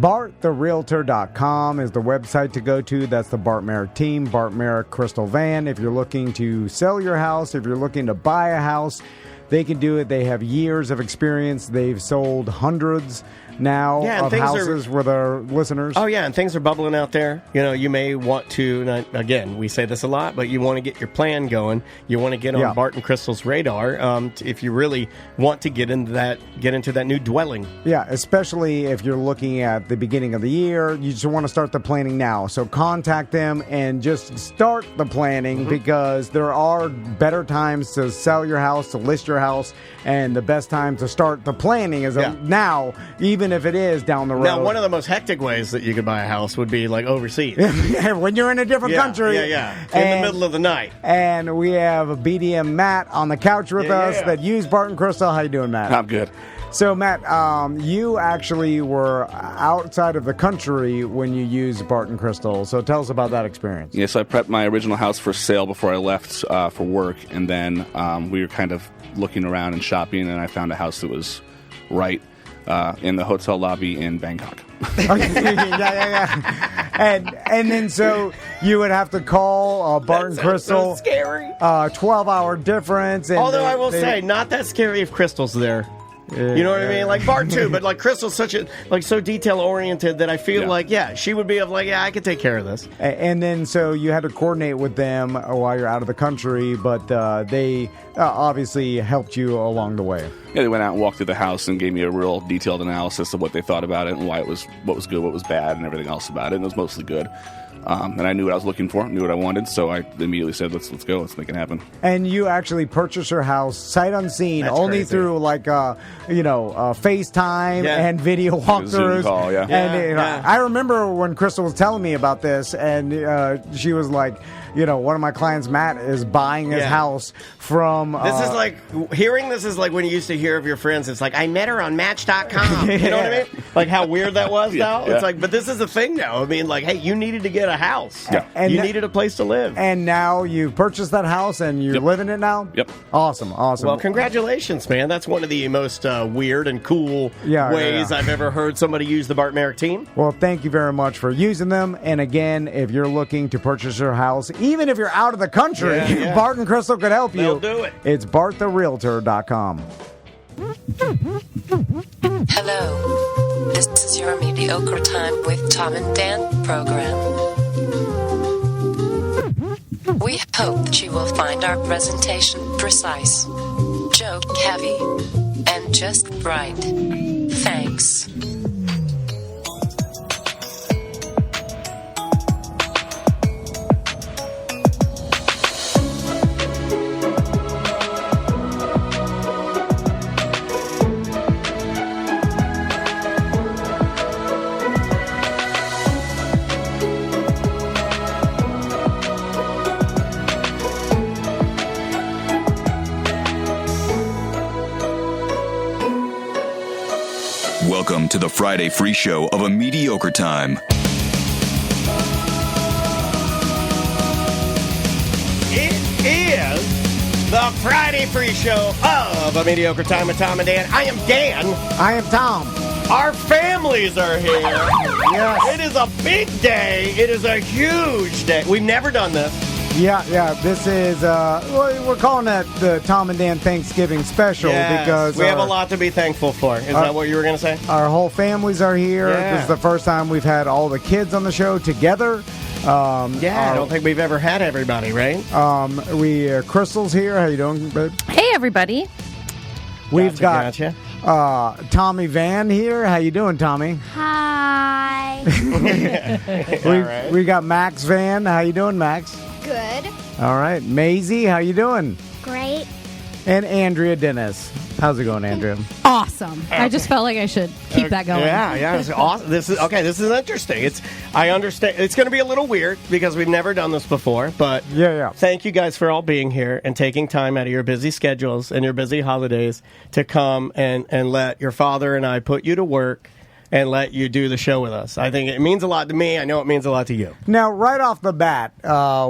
BartTheRealtor.com is the website to go to. That's the Bart Merrick team, Bart Merrick Crystal Van. If you're looking to sell your house, if you're looking to buy a house, they can do it. They have years of experience. They've sold hundreds now of houses with our listeners. Oh, yeah, and things are bubbling out there. You know, you may want to, and again, we say this a lot, but you want to get your plan going. You want to get on Bart and Crystal's radar if you really want to get into that new dwelling. Yeah, especially if you're looking at the beginning of the year. You just want to start the planning now. So contact them and just start the planning because there are better times to sell your house, to list your house, and the best time to start the planning is now, even if it is down the road. Now, one of the most hectic ways that you could buy a house would be like overseas. When you're in a different country. In the middle of the night. And we have a BDM Matt on the couch with us that used Bart and Crystal. How you doing, Matt? I'm good. So, Matt, you actually were outside of the country when you used Bart and Crystal. So tell us about that experience. Yes, I prepped my original house for sale before I left for work, and then we were kind of looking around and shopping, and I found a house that was right in the hotel lobby in Bangkok. And then so you would have to call Bart and Crystal. So scary. 12-hour difference. And although I will say, not that scary if Crystal's there. You know what I mean? Like Bart too, but like Crystal's so detail oriented that I feel like she would be I could take care of this. And then so you had to coordinate with them while you're out of the country, but they obviously helped you along the way. Yeah, they went out and walked through the house and gave me a real detailed analysis of what they thought about it and why it was what was good, what was bad, and everything else about it. And it was mostly good. And I knew what I was looking for, knew what I wanted, so I immediately said, let's go, let's make it happen. And you actually purchased your house sight unseen, only through FaceTime and video walkthroughs. Zoom call, I remember when Crystal was telling me about this, and she was like, one of my clients, Matt, is buying his house from... This is like, hearing this is like when you used to hear of your friends, it's like, I met her on Match.com. You know what I mean? Like how weird that was now? It's like, but this is a thing now. I mean, like, hey, you needed to get a house. Yeah. And you needed a place to live. And now you've purchased that house and you're living it now? Yep. Awesome. Well, congratulations, man. That's one of the most weird and cool ways I've ever heard somebody use the Bart Merrick team. Well, thank you very much for using them. And again, if you're looking to purchase your house, even if you're out of the country, Bart and Crystal could help you. They'll do it. It's BartTheRealtor.com. Hello. This is your Mediocre Time with Tom and Dan program. We hope that you will find our presentation precise, joke heavy, and just right. Thanks. Welcome to the Friday free show of A Mediocre Time. It is the Friday free show of A Mediocre Time with Tom and Dan. I am Dan. I am Tom. Our families are here. Yes. It is a big day. It is a huge day. We've never done this. Yeah. This is, we're calling it the Tom and Dan Thanksgiving special because... we have a lot to be thankful for. Is that what you were going to say? Our whole families are here. Yeah. This is the first time we've had all the kids on the show together. I don't think we've ever had everybody, right? Crystal's here. How you doing, babe? Hey, everybody. We've got Tommy Van here. How you doing, Tommy? Hi. We got Max Van. How you doing, Max? Good. All right. Maisie, how you doing? Great. And Andrea Dennis. How's it going, Andrea? Awesome. Okay. I just felt like I should keep that going. Yeah. It's awesome. This is interesting. I understand. It's going to be a little weird because we've never done this before, but thank you guys for all being here and taking time out of your busy schedules and your busy holidays to come and let your father and I put you to work and let you do the show with us. I think it means a lot to me. I know it means a lot to you. Now, right off the bat,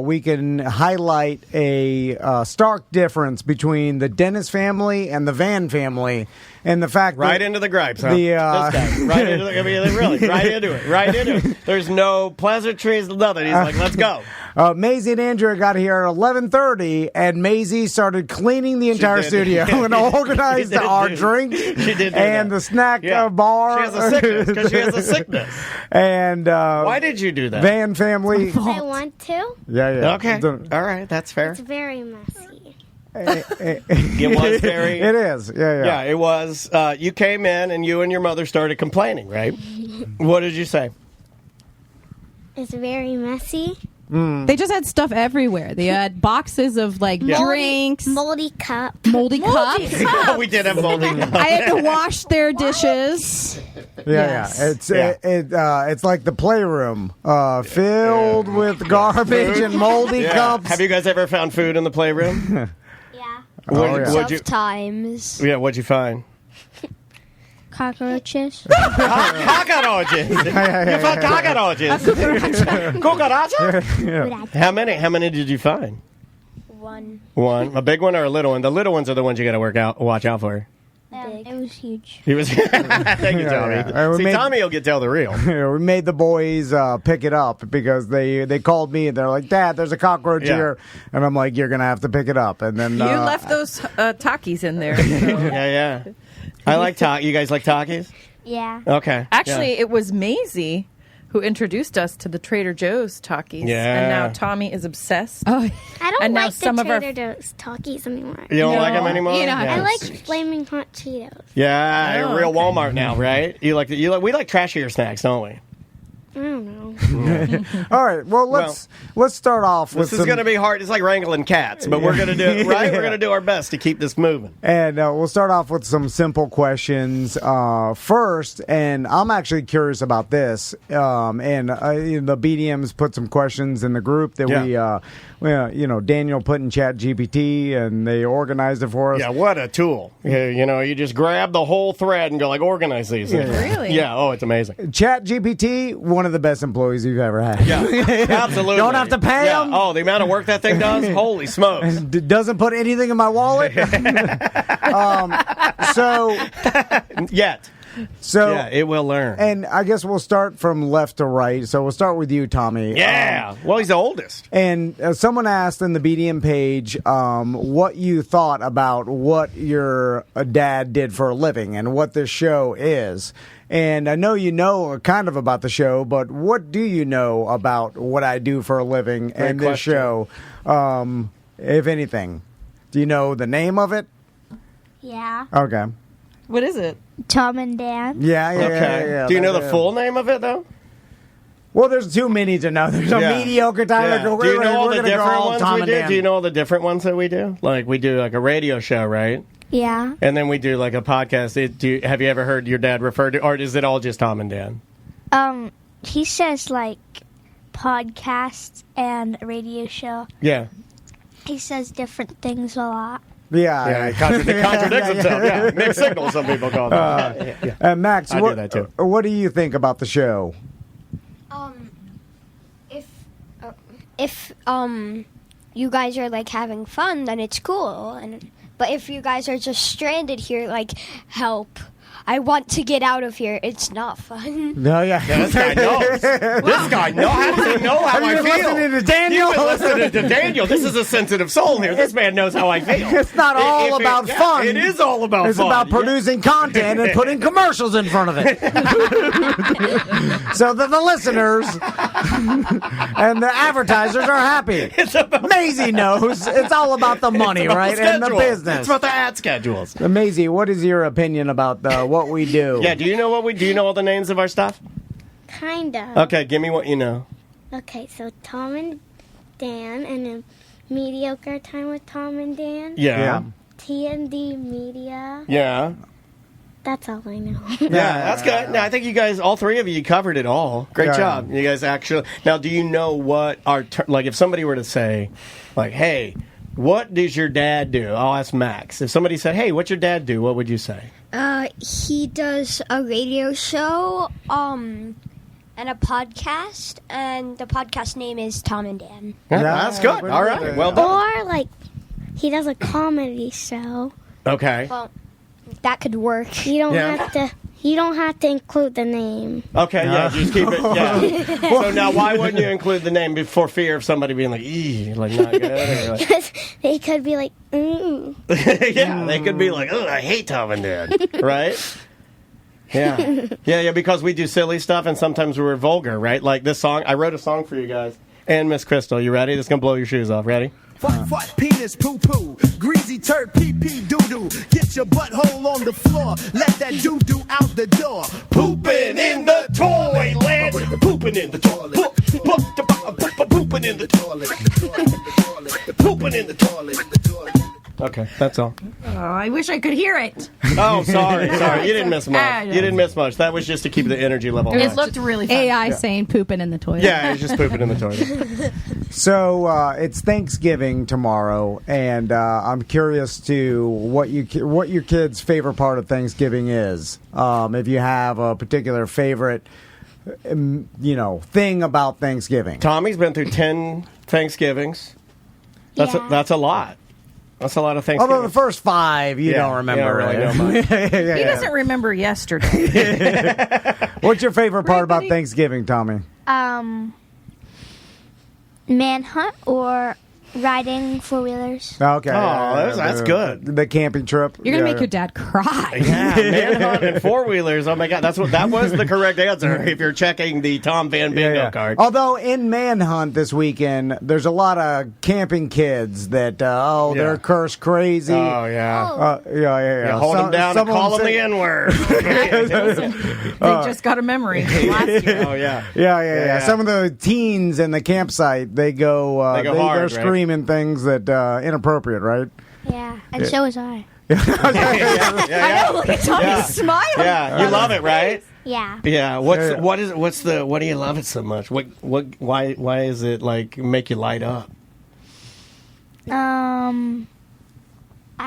we can highlight a stark difference between the Dennis family and the Van family, and the fact right that into the gripes, huh? This guy, right into the, I mean, really, right into it. There's no pleasantries, nothing. He's like, let's go. Maisie and Andrea got here at 11:30, and Maisie started cleaning the entire studio and organized our drinks and the snack bar. She has a sickness because she has a sickness. And why did you do that? Van family. I want to. Yeah. Okay. All right, that's fair. It's very messy. It was very. It is. Yeah, it was. You came in and you and your mother started complaining, right? What did you say? It's very messy. They just had stuff everywhere. They had boxes of drinks, moldy cups. Moldy cups. We did have moldy cups. I had to wash their dishes. Yeah. It's like the playroom, filled with garbage and moldy cups. Have you guys ever found food in the playroom? Yeah. Times. Yeah, what'd you find? Cockroaches. Cockroaches. You found cockroaches. Cucarachas? How many did you find? One. A big one or a little one? The little ones are the ones you got to watch out for. It was huge. He was. Thank you, Tommy. See, Tommy will get tell the real. We made the boys pick it up because they called me and they're like, "Dad, there's a cockroach here," and I'm like, "You're gonna have to pick it up." And then you left those Takis in there. So. Yeah. I like You guys like Takis? Yeah. Okay. Actually, it was Maisie who introduced us to the Trader Joe's Takis. Yeah. And now Tommy is obsessed. I don't and like the Trader Joe's Takis anymore. You don't like them anymore? You know, I like Flaming Hot Cheetos. Yeah, real Walmart now, right? We like trashier snacks, don't we? I don't know. All right. Well, let's start off with this is going to be hard. It's like wrangling cats, but we're going to do it right. We're going to do our best to keep this moving. And we'll start off with some simple questions first. And I'm actually curious about this. And the BDMs put some questions in the group that Daniel put in Chat GPT, and they organized it for us. Yeah, what a tool! You just grab the whole thread and go organize these things. Really? Yeah. Oh, it's amazing. Chat GPT, one of the best employees you've ever had. Yeah, absolutely. Don't have to pay them. Oh, the amount of work that thing does! Holy smokes! Doesn't put anything in my wallet. So it will learn. And I guess we'll start from left to right. So we'll start with you, Tommy. Yeah. Well, he's the oldest. And someone asked in the BDM page what you thought about what your dad did for a living and what this show is. And I know you know kind of about the show, but what do you know about what I do for a living and this show, if anything? Do you know the name of it? Yeah. Okay. What is it? Tom and Dan. Yeah. Do you know the full name of it, though? Well, there's too many to know. There's a mediocre time. Yeah. Do you know all the different ones we do? Do you know all the different ones that we do? Like, we do a radio show, right? Yeah. And then we do a podcast. Have you ever heard your dad refer to, or is it all just Tom and Dan? He says podcasts and radio show. Yeah. He says different things a lot. Yeah, he contradicts himself. Yeah, mixed signals, some people call it. Max, I do that too. What do you think about the show? If you guys are having fun, then it's cool. But if you guys are just stranded here, help. I want to get out of here. It's not fun. No, yeah. This guy knows. This guy knows. How does he know how I feel? Listening to Daniel? You were listening to Daniel. This is a sensitive soul here. This man knows how I feel. It's not all about fun. It is all about fun. It's about producing content and putting commercials in front of it. So that the listeners and the advertisers are happy. Maisie knows it's all about the money, right? And the business. It's about the ad schedules. Maisie, what is your opinion about what we do? Yeah, do you know what we do? You know all the names of our stuff? Kinda. Okay, give me what you know. Okay, so Tom and Dan, and then Mediocre Time with Tom and Dan. Yeah. T&D Media. Yeah. That's all I know. Yeah, that's good. No, I think you guys, all three of you, covered it all. Great job. You guys actually. Now, do you know what our if somebody were to say, hey, What does your dad do? I'll ask Max. If somebody said, "Hey, what's your dad do?" What would you say? He does a radio show, and a podcast, and the podcast name is Tom and Dan. Yeah, that's good. All right, well done. Or like he does a comedy show. Okay. Well, that could work. You don't have to include the name. Okay, yeah, just keep it. Yeah. So now, why wouldn't you include the name for fear of somebody being like, "Eee," like not good? Or like... Because they could be like, ooh. Yeah, they could be like, "Oh, I hate Tom and Dan," right? Yeah, because we do silly stuff and sometimes we're vulgar, right? Like this song. I wrote a song for you guys. And Miss Crystal, you ready? This is gonna blow your shoes off. Ready? Fart, penis, poo-poo, greasy turd, pee-pee, doo-doo. Get your butthole on the floor, let that doo-doo out the door. Pooping in the toilet. Pooping in the toilet. Pooping in the toilet. Pooping in the toilet. Okay, that's all. Oh, I wish I could hear it. Oh, sorry. You didn't miss much. You didn't miss much. That was just to keep the energy level high. It looked really fun. AI saying pooping in the toilet. Yeah, it's just pooping in the toilet. So it's Thanksgiving tomorrow, and I'm curious to what your kids' favorite part of Thanksgiving is. If you have a particular favorite, thing about Thanksgiving. Tommy's been through 10 Thanksgivings. That's a lot. That's a lot of Thanksgiving. Although the first 5 you don't remember. You don't really know much. He doesn't remember yesterday. What's your favorite part about Thanksgiving, Tommy? Manhunt or riding 4-wheelers. Okay. Oh, that's good. The camping trip. You're going to make your dad cry. Yeah, manhunt and 4-wheelers. Oh, my God. That was the correct answer if you're checking the Tom Van Bingo card. Although in Manhunt this weekend, there's a lot of camping kids that, they're cursed crazy. Oh, yeah. Yeah. Hold them down and call them the N-word. They just got a memory from last year. Oh, yeah. Yeah. Some of the teens in the campsite, they go hard, they're screaming things that inappropriate, right? Yeah, and so was I. I know, look at Tommy smiling. Yeah, you love it, right? Yeah. Yeah. What do you love it so much? Why is it like make you light up? I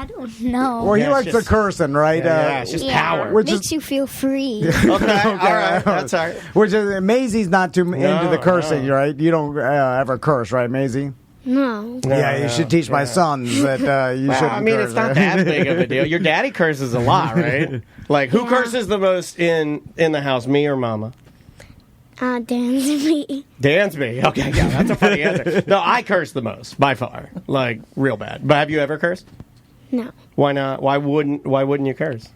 don't know. Well, he likes the cursing, right? It's just power. Which makes you feel free. Okay, all right. That's all right. Which is, Maisie's not too into the cursing, right? You don't ever curse, right, Maisie? No. You should teach my sons that you shouldn't I mean, curse. it's not that big of a deal. Your daddy curses a lot, right? Like, who curses the most in the house, me or Mama? Dansby. Dansby. Okay, yeah, that's a funny answer. No, I curse the most, by far. Like, real bad. But have you ever cursed? No. Why not? Why wouldn't you curse?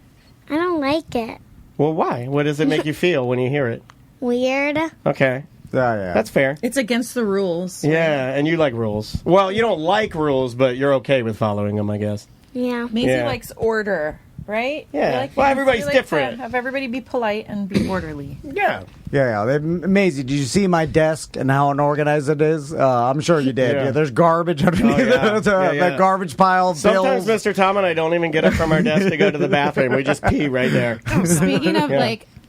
I don't like it. Well, why? What does it make you feel when you hear it? Weird. Okay. That's fair. It's against the rules. Yeah, and you like rules. Well, you don't like rules, but you're okay with following them, I guess. Yeah. Maisie likes order, right? Yeah. Well, everybody's different. Have everybody be polite and be orderly. Yeah. Yeah. Maisie, did you see my desk and how unorganized it is? I'm sure you did. Yeah, there's garbage underneath that garbage pile of Sometimes bills. Mr. Tom and I don't even get up from our desk to go to the bathroom. We just pee right there. Speaking of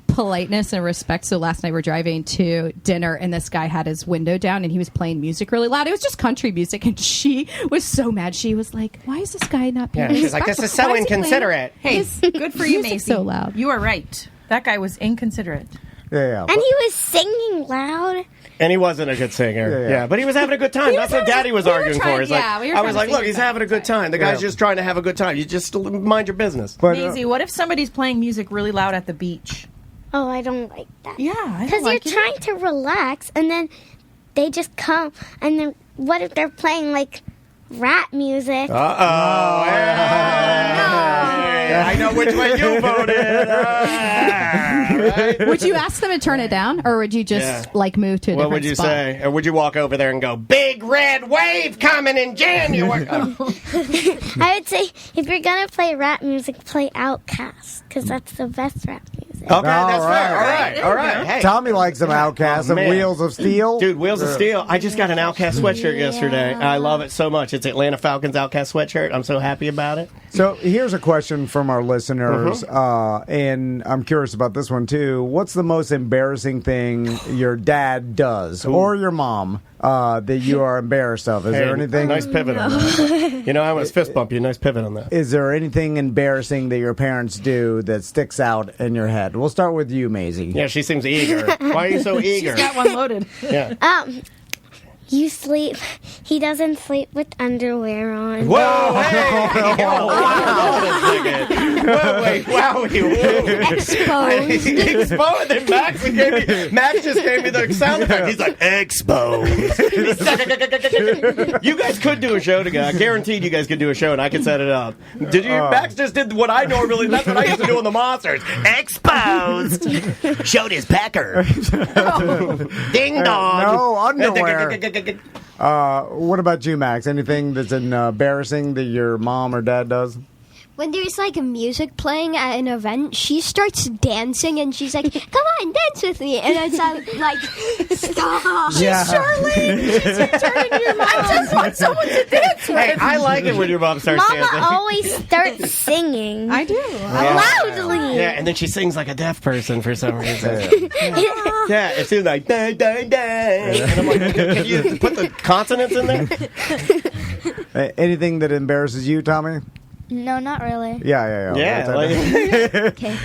politeness and respect, so last night we're driving to dinner and this guy had his window down and he was playing music really loud. It was just country music and she was so mad. She was like, why is this guy not paying she's like, this is so inconsiderate. Hey, good for you, Macy. So loud. You are right. That guy was inconsiderate. Yeah. And he was singing loud. And he wasn't a good singer. Yeah. But he was having a good time. That's what Daddy was arguing for. I was like, look, he's having a good time. The guy's just trying to have a good time. You just mind your business. But, Maisie, what if somebody's playing music really loud at the beach? Oh, I don't like that. Yeah, because you're trying to relax, and then they just come, and then what if they're playing like rap music? I know which way you voted. Right? Would you ask them to turn it down, or would you just move to a different spot? What would you say? Or would you walk over there and go, big red wave coming in January? I would say, if you're going to play rap music, play Outkast, because that's the best rap music. Okay, that's fair. All right. Hey. Tommy likes some Outkast and Wheels of Steel. Dude, Wheels of Steel. I just got an Outkast sweatshirt yesterday. I love it so much. It's Atlanta Falcons Outkast sweatshirt. I'm so happy about it. So here's a question from our listeners, and I'm curious about this one too. What's the most embarrassing thing your dad does or your mom that you are embarrassed of? Is there anything? Nice pivot on that. You know, I almost fist bump you. Nice pivot on that. Is there anything embarrassing that your parents do that sticks out in your head? We'll start with you, Maisie. Yeah, she seems eager. Why are you so eager? She's got one loaded. Yeah. You sleep. He doesn't sleep with underwear on. Whoa! Hey! Hold on a second. Whoa, wait! Wow! Exposed. Exposed. And Max just gave me the sound effect. He's like exposed. You guys could do a show together. I guaranteed you guys could do a show, and I could set it up. Did you? Max just did what I normally. That's what I used to do on the Monsters. Exposed. Showed his pecker. Ding dong. No underwear. What about you, Max? Anything that's embarrassing that your mom or dad does? When there's like a music playing at an event, she starts dancing and she's like, "Come on, dance with me!" And it's like, "Stop!" Yeah. She's turning your mom. I just want someone to dance with. Hey, I like it when your mom starts Mama dancing. always starts singing. I do. Loudly. Yeah, and then she sings like a deaf person for some reason. Yeah, it seems like da da da. And I'm like, can you put the consonants in there? Anything that embarrasses you, Tommy? No, not really. Yeah. Okay.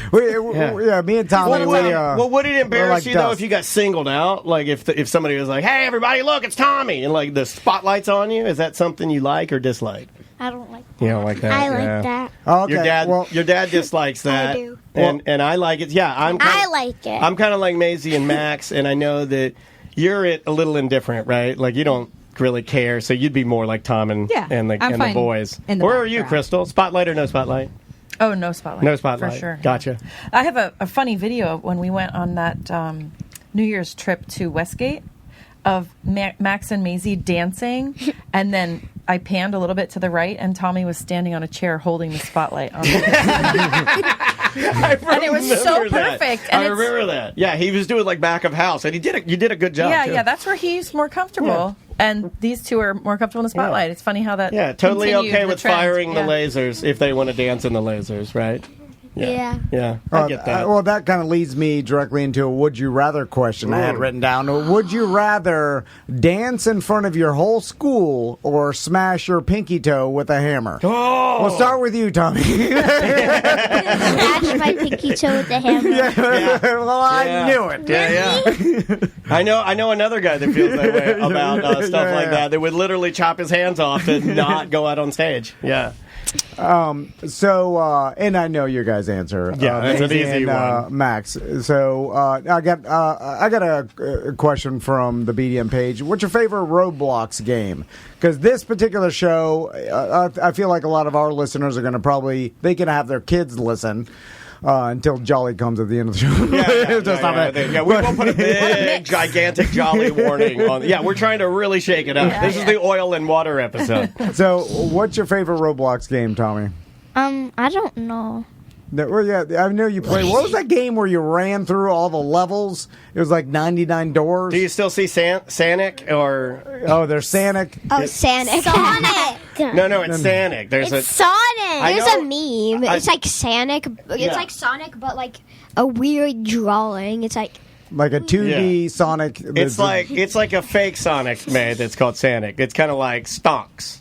Me and Tommy. Well, would it embarrass like you though dust. if you got singled out? Like if somebody was like, "Hey, everybody, look, it's Tommy," and like the spotlight's on you. Is that something you like or dislike? I don't like that. You don't like that. I like that. Okay. Your dad dislikes that. I do. And I like it. Yeah, I like it. I'm kind of like Maisie and Max, and I know that you're a little indifferent, right? Like you don't really care, so you'd be more like Tom and the boys. Where are you, Crystal? Spotlight or no spotlight? Oh, no spotlight. No spotlight. For sure. Gotcha. I have a funny video of when we went on that New Year's trip to Westgate of Max and Maisie dancing, and then I panned a little bit to the right, and Tommy was standing on a chair holding the spotlight on and it was so perfect. And I remember that. Yeah, he was doing like back of house, and you did a good job. Yeah, too. yeah, that's where he's more comfortable. Yeah. And these two are more comfortable in the spotlight. Yeah. It's funny how that. Yeah, totally okay with trend. firing the lasers if they want to dance in the lasers, right? Yeah. I get that. Well, that kind of leads me directly into a would you rather question I had written down. Would you rather dance in front of your whole school or smash your pinky toe with a hammer? Oh! We'll start with you, Tommy. Smash my pinky toe with a hammer. Well, I knew it. Yeah. I know another guy that feels that way about stuff like that. That would literally chop his hands off to not go out on stage. Yeah. And I know your guys' answer. Yeah, that's an easy one. Max. So I got a question from the BDM page. What's your favorite Roblox game? Because this particular show, I feel like a lot of our listeners are going to they can have their kids listen. Until Jolly comes at the end of the show. We won't put a big, gigantic Jolly warning on. Yeah, we're trying to really shake it up. This is the oil and water episode. So, what's your favorite Roblox game, Tommy? I don't know. Well, yeah, I know you play. What was that game where you ran through all the levels? It was like 99 doors. Do you still see Sanic or? Oh, there's Sanic. Oh, Sanic. Sonic. No, it's Sanic. It's Sonic. There's a meme. It's like Sanic. It's like Sonic, but like a weird drawing. It's like a 2D Sonic. It's like a fake Sonic made that's called Sanic. It's kind of like Stonks.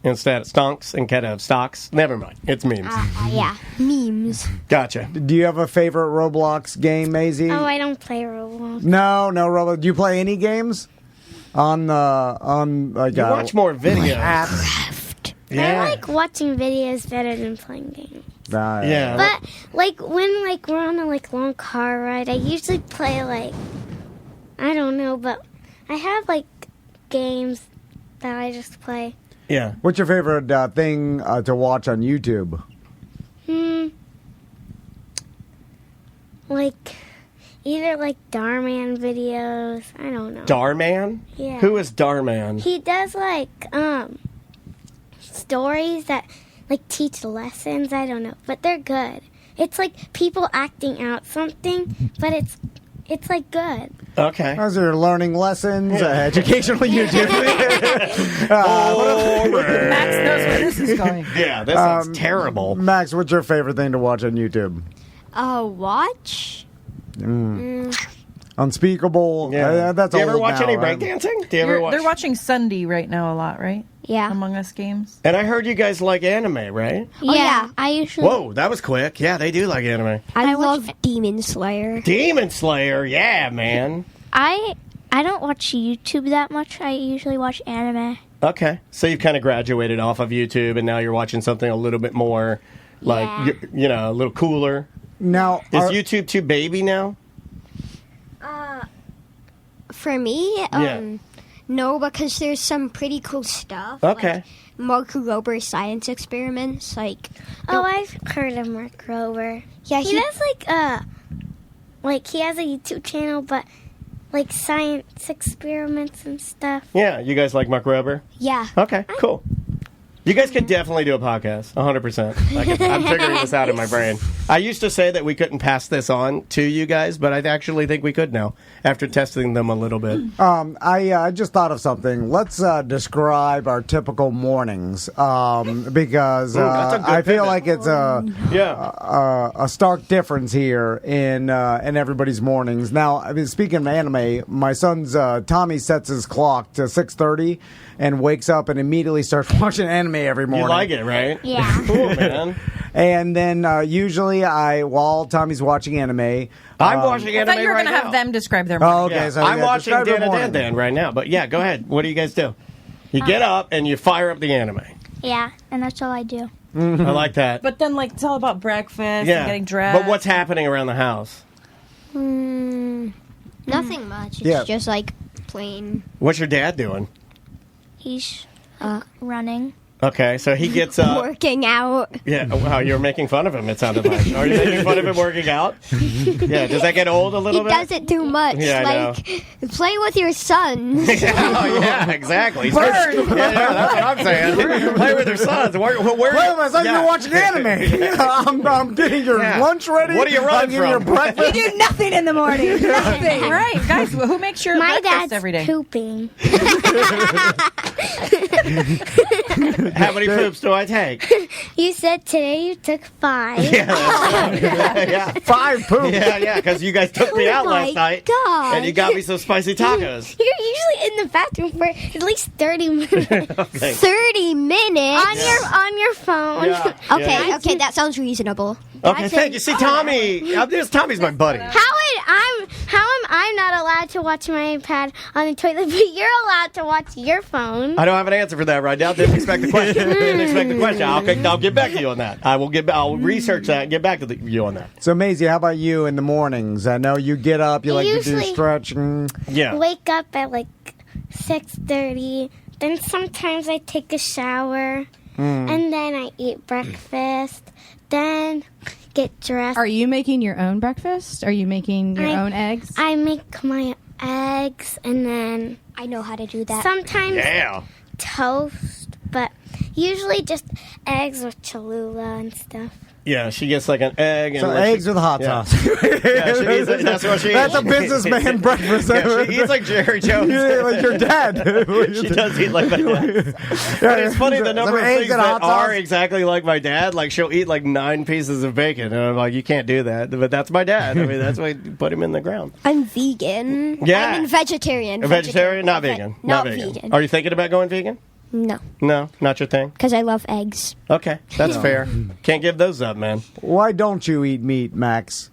Instead of stonks and of stocks. Never mind. It's memes. Yeah, memes. Gotcha. Do you have a favorite Roblox game, Maisie? Oh, I don't play Roblox. No, Roblox. Do you play any games? On like you watch more videos. Minecraft. Yeah. I like watching videos better than playing games. Yeah. But when we're on a long car ride, I usually play I don't know, but I have games that I just play. Yeah. What's your favorite thing to watch on YouTube? Either Darman videos. I don't know. Darman? Yeah. Who is Darman? He does stories that teach lessons. I don't know, but they're good. It's people acting out something, but It's like good. Okay. Those are learning lessons, educational YouTube. Max knows where this is going. Yeah, this sounds terrible. Max, what's your favorite thing to watch on YouTube? Watch? Unspeakable. Yeah. That's Do you ever old watch now, any right? breakdancing? Do you ever watch? They're watching Sunday right now a lot, right? Yeah. Among Us games. And I heard you guys like anime, right? Yeah. I usually. Whoa, that was quick. Yeah, they do like anime. I love Demon Slayer. Demon Slayer, yeah, man. I don't watch YouTube that much. I usually watch anime. Okay, so you've kind of graduated off of YouTube, and now you're watching something a little bit more, like, you know, a little cooler. Now, Is YouTube too baby now? For me, no, because there's some pretty cool stuff. Okay. Like Mark Rober science experiments. Like, I've heard of Mark Rober. Yeah, he does like he has a YouTube channel, but like science experiments and stuff. Yeah, you guys like Mark Rober? yeah. Okay, cool. You guys could definitely do a podcast, 100%. I'm figuring this out in my brain. I used to say that we couldn't pass this on to you guys, but I actually think we could now, after testing them a little bit. I just thought of something. Let's describe our typical mornings, because that's a good I feel pivot. like it's a stark difference here in everybody's mornings. Now, I mean, speaking of anime, my son's Tommy sets his clock to 6:30 and wakes up and immediately starts watching anime every morning. You like it, right? Yeah. Cool, man. And then usually, while Tommy's watching anime, I'm watching anime I thought you were right going to now. have them describe their morning. Oh, okay. Yeah. So I'm watching describe your Dan morning. Dan right now, but yeah, go ahead. What do you guys do? You get up and you fire up the anime. Yeah, and that's all I do. I like that. But then, like, it's all about breakfast and getting dressed. But what's happening around the house? Nothing much. It's Yeah. just like plain. What's your dad doing? He's running. Okay, so he gets up. Working out. Yeah, wow, you were making fun of him, it sounded like. Are you making fun of him working out? Yeah, does that get old a little He bit? doesn't do much. Yeah, I know. Like, play with your sons. Oh, yeah, exactly. Yeah, that's what I'm saying. Play with your sons. Where Wait, my son, you're watching anime. I'm getting your lunch ready. What are you running I'm getting your from? breakfast. You do nothing in the morning. Nothing. All right, guys, who makes your My breakfast dad's every day? pooping. How many poops do I take? You said today you took 5. Yeah, that's right. Yeah. 5 poops. Yeah, because you guys took me out my last night. God. And you got me some spicy tacos. You're usually in the bathroom for at least 30 minutes. Okay. 30 minutes. on your phone. Yeah. Okay, Yeah. okay, that sounds reasonable. Okay, thank you. See, Tommy, Tommy's my buddy. How am I not allowed to watch my iPad on the toilet, but you're allowed to watch your phone? I don't have an answer for that right now. Didn't expect the question. I'll get back to you on that. I'll research that and get back to you on that. So, Maisie, how about you in the mornings? I know you get up, you like to do Usually- stretching. Yeah. Wake up at like 6:30. Then sometimes I take a shower, and then I eat breakfast. Then get dressed. Are you making your own breakfast? Are you making your own eggs? I make my eggs, and then I know how to do that. sometimes Yeah. toast, but usually just eggs with Cholula and stuff. Yeah, she gets like an egg. And So, eggs with hot sauce. Yeah, she eats it. That's what she eats. That's a businessman breakfast. Yeah, she eats like Jerry Jones. Yeah, like your dad. She does eat like my dad. But it's funny the number of eggs things and that hot sauce. are exactly like my dad. Like she'll eat like 9 pieces of bacon, and I'm like, you can't do that. But that's my dad. I mean, that's why you put him in the ground. I'm vegan. Yeah. I mean vegetarian. A vegetarian, not vegan. Not vegan. vegan. Are you thinking about going vegan? No, No, not your thing. because I love eggs. Okay, that's fair. Can't give those up, man. Why don't you eat meat, Max?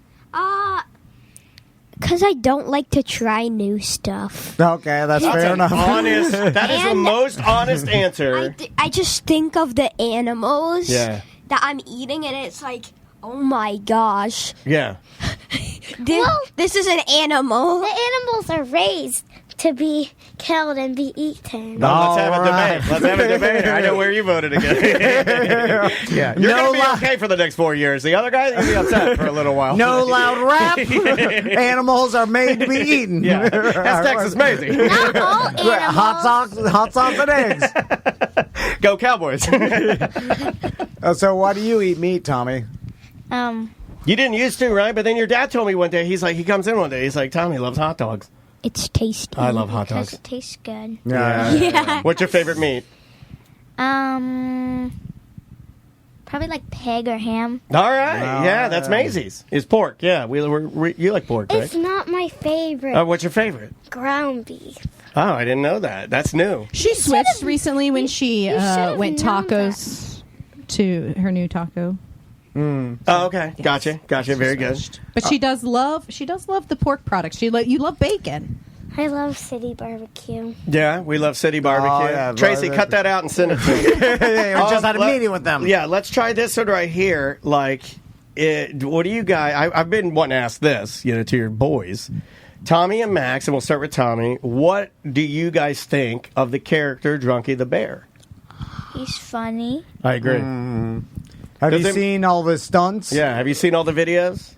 Because I don't like to try new stuff. Okay, that's fair An enough. honest. That is the And- most honest answer. I just think of the animals Yeah. that I'm eating, and it's like, oh my gosh, Yeah. this is an animal. The animals are raised to be killed and be eaten. Let's have a All right. debate. Let's have a debate. I know where you voted again. Yeah, you're No going to be li- okay for the next 4 years. The other guy's going to be upset for a little while. No loud rap. Animals are made to be eaten. Yeah, that's Texas Maisie. Not all animals. Hot sauce and eggs. Go Cowboys. So why do you eat meat, Tommy? You didn't used to, right? But then your dad told me one day, he comes in one day, he's like, Tommy loves hot dogs. It's tasty. I love hot dogs. Because it tastes good. Yeah. What's your favorite meat? Probably like pig or ham. All right. Yeah, that's Maisie's. It's pork. Yeah, you like pork, right? It's not my favorite. What's your favorite? Ground beef. Oh, I didn't know that. That's new. She switched recently when she went known tacos to her new taco. Oh, okay. Yes. Gotcha. Very good. But she does love the pork products. You love bacon. I love City Barbecue. Yeah, we love City Barbecue. yeah, Tracy, cut that out and send it to me. We just had a meeting with them. Yeah, let's try this one right here. Like, what do you guys... I've been wanting to ask this, to your boys. Tommy and Max, and we'll start with Tommy. What do you guys think of the character Drunky the Bear? He's funny. I agree. Have you seen all the stunts? Yeah, have you seen all the videos?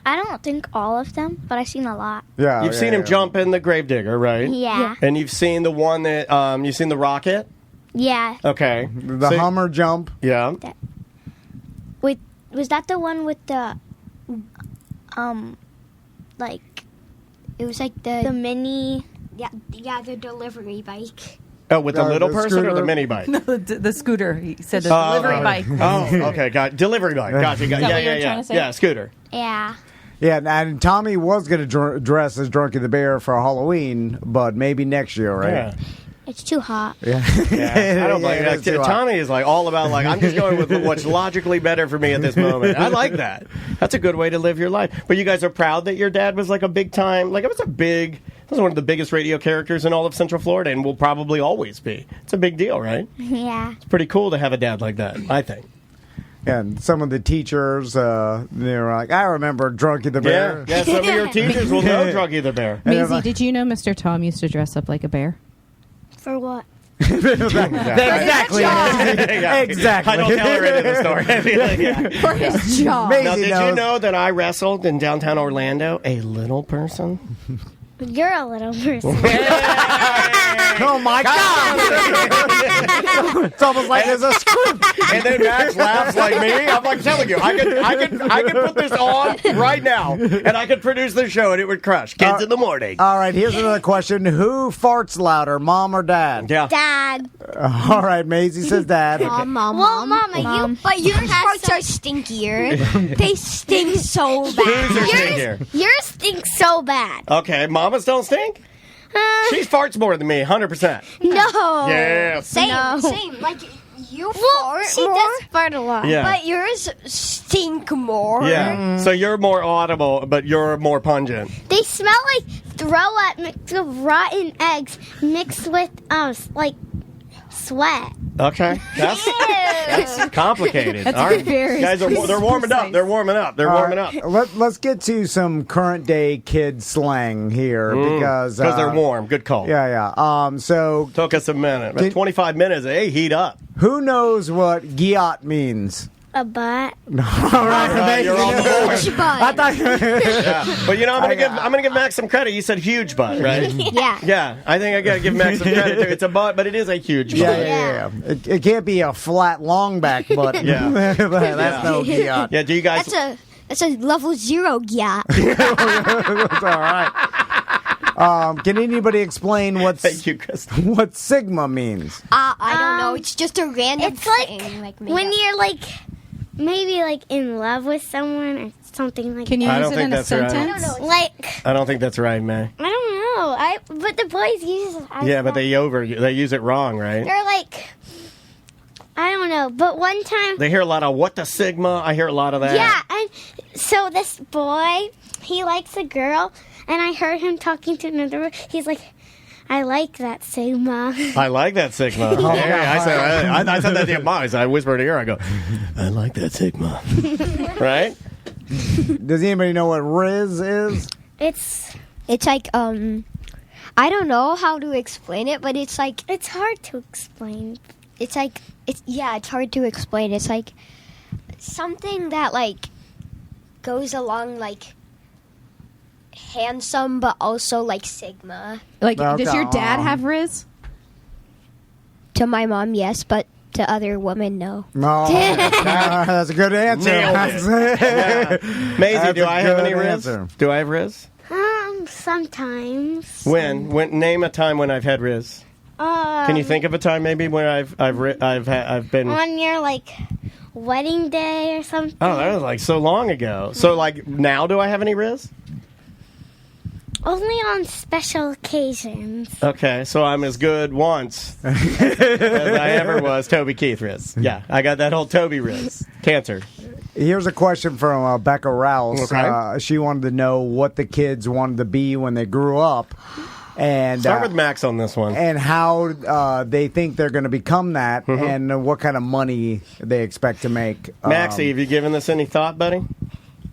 I don't think all of them, but I've seen a lot. Yeah. You've seen him jump in the gravedigger, right? Yeah. And you've seen the one that... you've seen the rocket? Yeah. Okay. The Hummer jump. Yeah. Was that the one with the... It was like the mini... Yeah, the delivery bike. Oh, with the little the person or scooter? the mini bike? No, the scooter. He said the delivery bike. Oh, okay. Got delivery bike. Gotcha. Is that what you were trying to say? Yeah, scooter. Yeah. Yeah, and Tommy was going to dress as Drunky the Bear for Halloween, but maybe next year, right? Yeah. It's too hot. I don't blame it's too you. hot. Tommy is like all about I'm just going with what's logically better for me at this moment. I like that. That's a good way to live your life. But you guys are proud that your dad was like a big time, it was one of the biggest radio characters in all of Central Florida and will probably always be. It's a big deal, right? Yeah. It's pretty cool to have a dad like that, I think. And some of the teachers, they're like, I remember Drunky the Bear. Yeah, some of your teachers will know Drunky the Bear. Maisie, did you know Mr. Tom used to dress up like a bear? For what? Exactly. Exactly. I don't tell her any of the story. For his job. Maisie Now, did knows. you know that I wrestled in downtown Orlando? A little person? You're a little person. Oh my God! It's almost like there's a script. And then Max laughs like me. I'm like telling you, I could put this on right now, and I could produce the show, and it would crush. Kids in the morning. All right, here's another question: who farts louder, mom or dad? Yeah. Dad. All right, Maisie says dad. Mom. Well, Mama, But your farts are stinkier. They stink so bad. Who's your here? yours stinks so bad. Okay, mamas don't stink? She farts more than me, 100%. No. Yeah. Same. Like, you fart She more, does fart a lot. Yeah. but yours stink more. Yeah. So you're more audible, but you're more pungent. They smell like throw up mixed with rotten eggs mixed with sweat. Okay. That's complicated. That's All right. very Guys, they're warming up. They're warming up. They're warming up. Let's get to some current day kid slang here because they're warm. Good call. Yeah. So Took us a minute. But 25 minutes, hey, heat up. who knows what giat means? A butt. All right, You're on the board. I thought. Yeah. But I'm gonna give Max some credit. You said huge butt, right? Yeah. Yeah, I think I gotta give Max some credit too. It's a butt, but it is a huge butt. Yeah. It can't be a flat long back butt. Yeah. That's no giat. Yeah, do you guys That's a level 0 gyat. That's all right. Can anybody explain Thank you, Kristen. what sigma means? I don't know. It's just a random It's like thing. when you're maybe in love with someone or something like Can you I use don't it think in a that's right. sentence? I don't think that's right, May. I don't know. But the boys use it. Yeah, but they use it wrong, right? They're I don't know. But one time. They hear a lot of what the sigma. I hear a lot of that. Yeah, and so this boy, he likes a girl, and I heard him talking to another one. He's like, I like that sigma. I like that sigma. Yeah, I said that to your mom. I whispered to her. I go, I like that sigma. Right? Does anybody know what Riz is? It's I don't know how to explain it, but it's hard to explain. it's hard to explain. It's something that goes along handsome, but also sigma. Does your dad have Riz? To my mom, yes, but to other women, no. No, that's a good answer. Maisie, do I have any Riz? Do I have Riz? Sometimes. When name a time when I've had Riz. Can you think of a time maybe when I've been on your wedding day or something? Oh, that was so long ago. So now, do I have any Riz? Only on special occasions. Okay, so I'm as good once as I ever was Toby Keith Riz. Yeah, I got that whole Toby Riz. Cancer. Here's a question from Becca Rouse. Okay. She wanted to know what the kids wanted to be when they grew up. And start with Max on this one. And how they think they're going to become that, and what kind of money they expect to make. Maxie, have you given this any thought, buddy?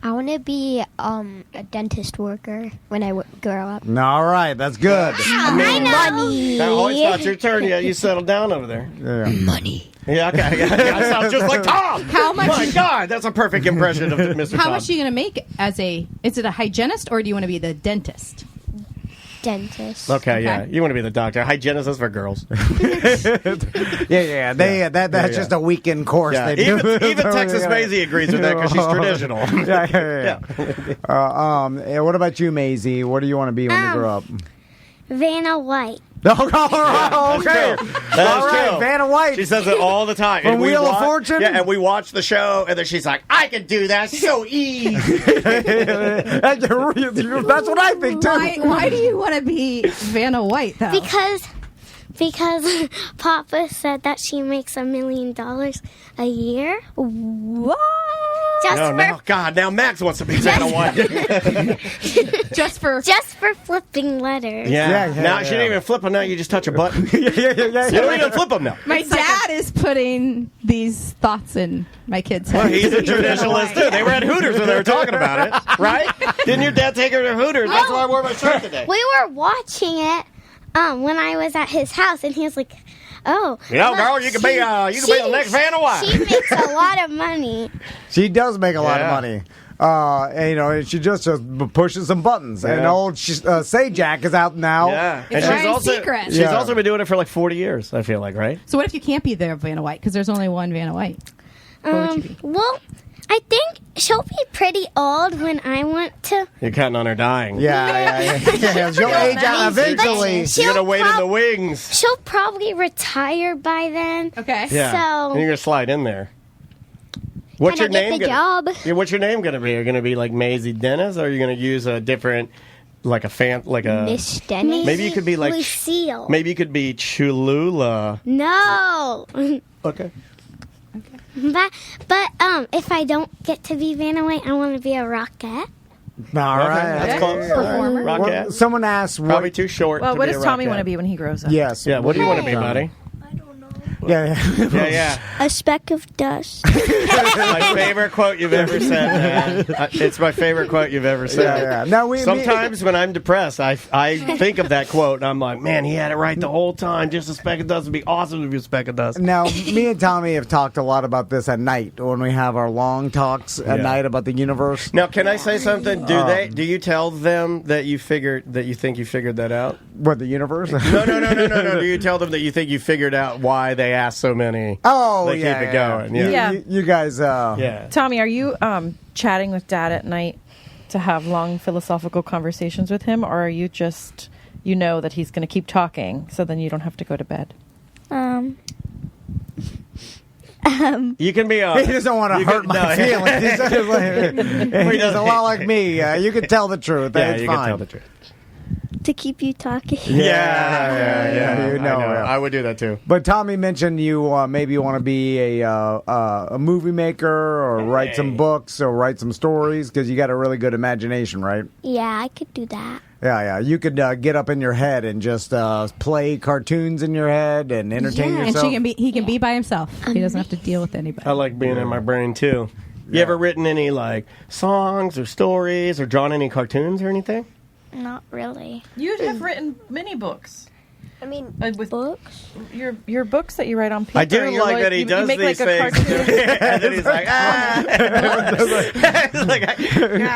I want to be a dentist worker when I grow up. All right, that's good. Money. Now, it's not your turn yet. You settle down over there. Yeah. Money. Yeah, okay. I sound just like Tom. How much? Oh my God, that's a perfect impression of Mr. How Tom. much are you going to make is it a hygienist or do you want to be the dentist? Dentist. Okay, yeah. You want to be the doctor. Hygienist is for girls. That's just a weekend course. Yeah. They do. Even Texas Maisie agrees with that because she's traditional. What about you, Maisie? What do you want to be when you grow up? Vanna White. Okay. That's true. Vanna White. She says it all the time. From Wheel of Fortune? Yeah, and we watch the show, and then she's like, I can do that so easy. That's what I think, too. Why do you want to be Vanna White, though? Because Papa said that she makes $1 million a year. What? Now Max wants to be Vanna White. Just for flipping letters. Yeah. Now she didn't even flip them. Now you just touch a button. You don't even flip them now. My dad is putting these thoughts in my kids' heads. Well, he's a traditionalist too. They were at Hooters when they were talking about it, right? Didn't your dad take her to Hooters? That's why I wore my shirt today. We were watching it when I was at his house, and he was like, "Oh, girl, you can be the next Vanna White." She makes a lot of money. She does make a lot of money. And she just pushes some buttons. And old Sajak is out now. Yeah. It's and she's also been doing it for 40 years, I feel like, right? So what if you can't be there, Vanna White? Because there's only one Vanna White. What would you be? Well, I think she'll be pretty old when I want to. You're counting on her dying. Yeah. She'll age out eventually. You're going to wait in the wings. She'll probably retire by then. Okay. Yeah. So and you're going to slide in there. What's your name? Job. Yeah, what's your name going to be? Are you going to be like Maisie Dennis, or are you going to use a different, like a Miss Dennis? Maybe you could be like Lucille. Maybe you could be Cholula. No. Okay. But if I don't get to be Vanna White, I want to be a Rockette. All right. That's close. Performer. Rockette. Someone asked Probably too short. Well, to what be does a Tommy Rockette. want to be when he grows up? Yes. Yeah, what do you want to be, buddy? Yeah. A speck of dust. My favorite quote you've ever said, man. It's my favorite quote you've ever said. Yeah. Now, sometimes when I'm depressed, I think of that quote, and I'm like, man, he had it right the whole time. Just a speck of dust would be awesome to be a speck of dust. Now, me and Tommy have talked a lot about this at night when we have our long talks at night about the universe. Now, can I say something? Do you tell them that you think you figured that out? What, the universe? No. Do you tell them that you think you figured out why they asked so many? Oh, they keep it going. Yeah. You guys. Tommy, are you chatting with Dad at night to have long philosophical conversations with him, or are you just that he's going to keep talking, so then you don't have to go to bed? You can be. He doesn't want to hurt my feelings. He's a lot like me. You can tell the truth. Yeah, it's you fine. can tell the truth. To keep you talking. Yeah. I would do that too. But Tommy mentioned you maybe want to be a movie maker or write some books or write some stories because you got a really good imagination, right? Yeah, I could do that. Yeah. You could get up in your head and just play cartoons in your head and entertain yourself. And he can be by himself. He doesn't have to deal with anybody. I like being in my brain too. You ever written any songs or stories or drawn any cartoons or anything? Not really. You have written mini books. I mean, with books? Your books that you write on paper. I do like that he does these things. And then he's like, I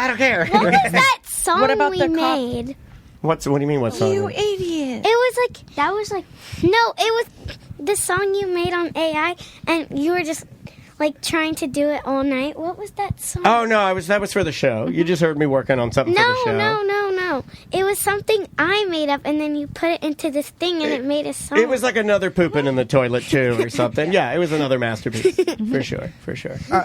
don't care. What was that song we made? What do you mean, what song? You idiot. It was no, it was the song you made on AI, and you were just like trying to do it all night. What was that song? Oh no, that was for the show. You just heard me working on something for the show. No. It was something I made up, and then you put it into this thing, and it made a song. It was like another pooping in the toilet too, or something. Yeah, it was another masterpiece for sure.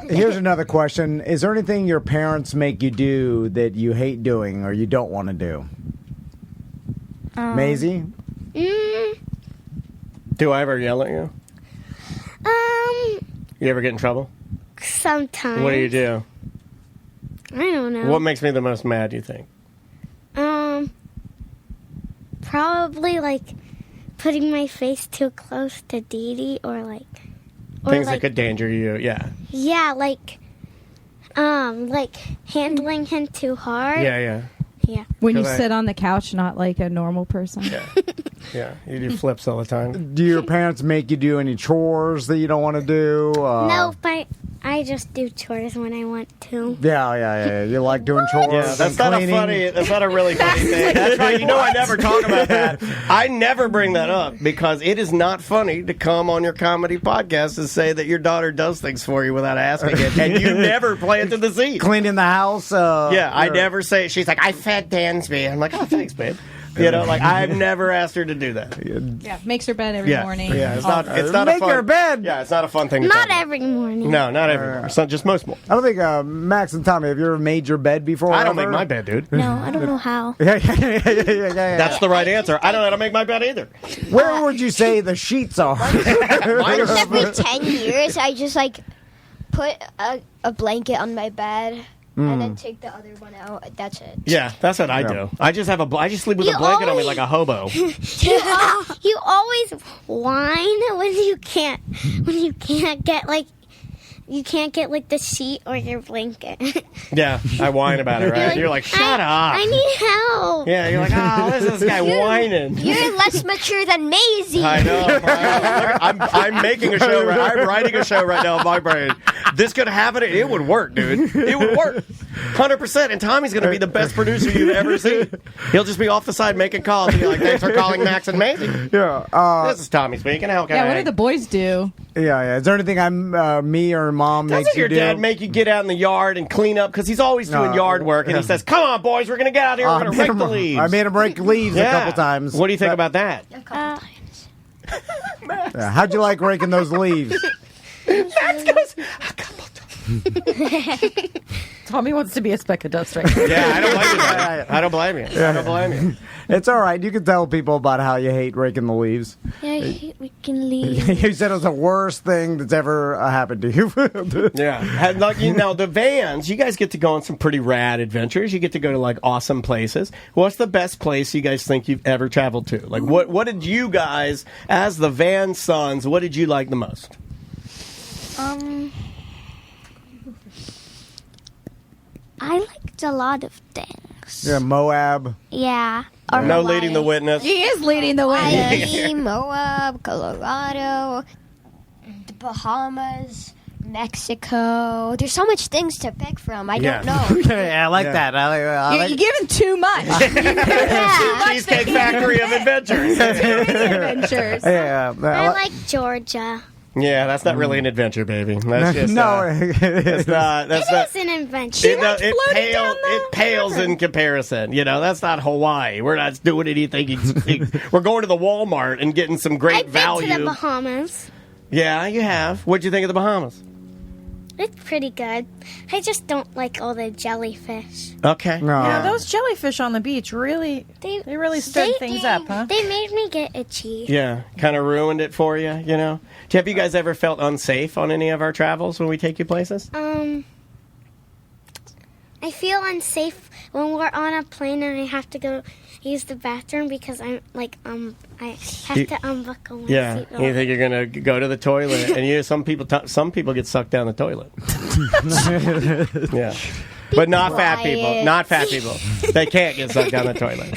Here's another question: is there anything your parents make you do that you hate doing or you don't want to do? Maisie? Do I ever yell at you? You ever get in trouble? Sometimes. What do you do? I don't know. What makes me the most mad, you think? Probably like putting my face too close to Dee Dee, or things that could danger you. Yeah. Yeah, like handling him too hard. Yeah. When you sit on the couch, not like a normal person. Yeah. You do flips all the time. Do your parents make you do any chores that you don't want to do? No, but I just do chores when I want to. Yeah. You like doing chores? Yeah, that's not a really funny thing. That's right. You know, I never talk about that. I never bring that up because it is not funny to come on your comedy podcast and say that your daughter does things for you without asking it, and you never play it to the seat. Cleaning the house? I never say. She's like, I fed Dansby. I'm like, oh, thanks, babe. You know, like I've never asked her to do that. Yeah, makes her bed every morning. Yeah, it's not make a fun, her bed. Yeah, it's not a fun thing. Not every morning. No, not every morning. So just most mornings. I don't think Max and Tommy, have you ever made your bed before? I don't make my bed, dude. No, I don't know how. Yeah. That's the right answer. I don't know how to make my bed either. Where would you say the sheets are? Once every 10 years, I just put a blanket on my bed. And then take the other one out. That's it. Yeah, that's what I do. I just sleep with a blanket on me like a hobo. You always whine when you can't get you can't get the sheet or your blanket. Yeah, I whine about it, right? You're like, shut up. I need help. Yeah, you're like, oh, this is this guy whining. You're less mature than Maisie. I know. I'm making a show. I'm writing a show right now in my brain. This could happen. It would work, dude. It would work. 100%. And Tommy's going to be the best producer you've ever seen. He'll just be off the side making calls. And be like, thanks for calling Max and Maisie. Yeah. This is Tommy speaking. How can what do the boys do? Yeah. Is there anything me or mom makes you do? Doesn't your dad make you get out in the yard and clean up? Because he's always doing yard work. And he says, come on, boys, we're going to get out here. We're going to rake the leaves. I made him rake leaves a couple times. What do you think about that? How'd you like raking those leaves? Max goes, a couple times. Tommy wants to be a speck of dust right now. Yeah, I don't blame you. I don't blame you. I don't blame you. It's all right. You can tell people about how you hate raking the leaves. Yeah, I hate raking leaves. You said it was the worst thing that's ever happened to you. Yeah. Now, the vans, you guys get to go on some pretty rad adventures. You get to go to, awesome places. What's the best place you guys think you've ever traveled to? What did you guys, as the van sons, what did you like the most? I liked a lot of things. Yeah, Moab. Yeah. Or no leading the witness. He is leading the witness. Hawaii, Moab, Colorado, the Bahamas, Mexico. There's so much things to pick from. I don't know. Yeah, I like that. You're giving too much. Cheesecake Factory of Adventures. Too many adventures. Yeah, I like Georgia. Yeah, that's not really an adventure, baby. That's just no. That's not. It is an adventure. It pales in comparison. That's not Hawaii. We're not doing anything. We're going to the Walmart and getting some great value. I've been to the Bahamas. Yeah, you have. What'd you think of the Bahamas? It's pretty good. I just don't like all the jellyfish. Okay. No. Yeah, those jellyfish on the beach really stirred things up, huh? They made me get itchy. Yeah, kind of ruined it for you, Have you guys ever felt unsafe on any of our travels when we take you places? I feel unsafe when we're on a plane and I have to go use the bathroom because I have to unbuckle my seatbelt. You think you're gonna go to the toilet, and some people get sucked down the toilet. Yeah, but not fat people. Not fat people. They can't get sucked down the toilet.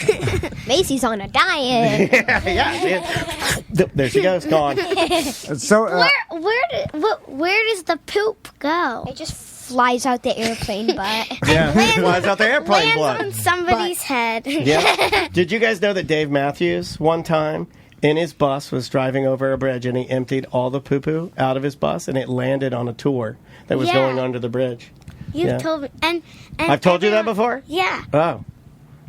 Maisie's on a diet. Yeah. There she goes. Gone. So where does the poop go? It just flies out the airplane butt. Yeah, flies out the airplane butt. Lands on somebody's head. Yeah. Did you guys know that Dave Matthews one time in his bus, was driving over a bridge, and he emptied all the poo-poo out of his bus, and it landed on a tour that was going under the bridge. You've told me. And I've told you that before? Yeah. Oh.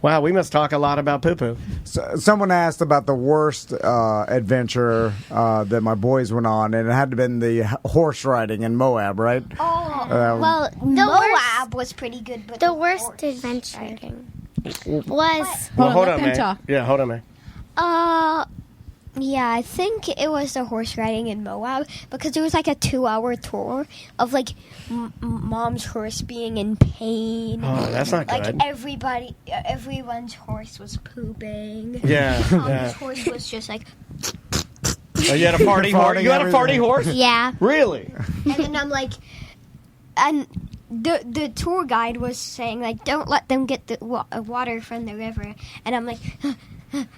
Wow, we must talk a lot about poo-poo. So, someone asked about the worst adventure that my boys went on, and it had to have been the horse riding in Moab, right? Oh, well, Moab was pretty good, but the worst adventure was. Well, hold let on, them man. talk. Yeah, hold on, man. Yeah, I think it was the horse riding in Moab because it was like a 2-hour tour of like mom's horse being in pain. Oh, that's not good. Like everyone's horse was pooping. Yeah. Mom's horse was just like. Oh, you had a party horse? You had a party horse? Yeah. Really? And then I'm like, and the tour guide was saying like, don't let them get the water from the river. And I'm like.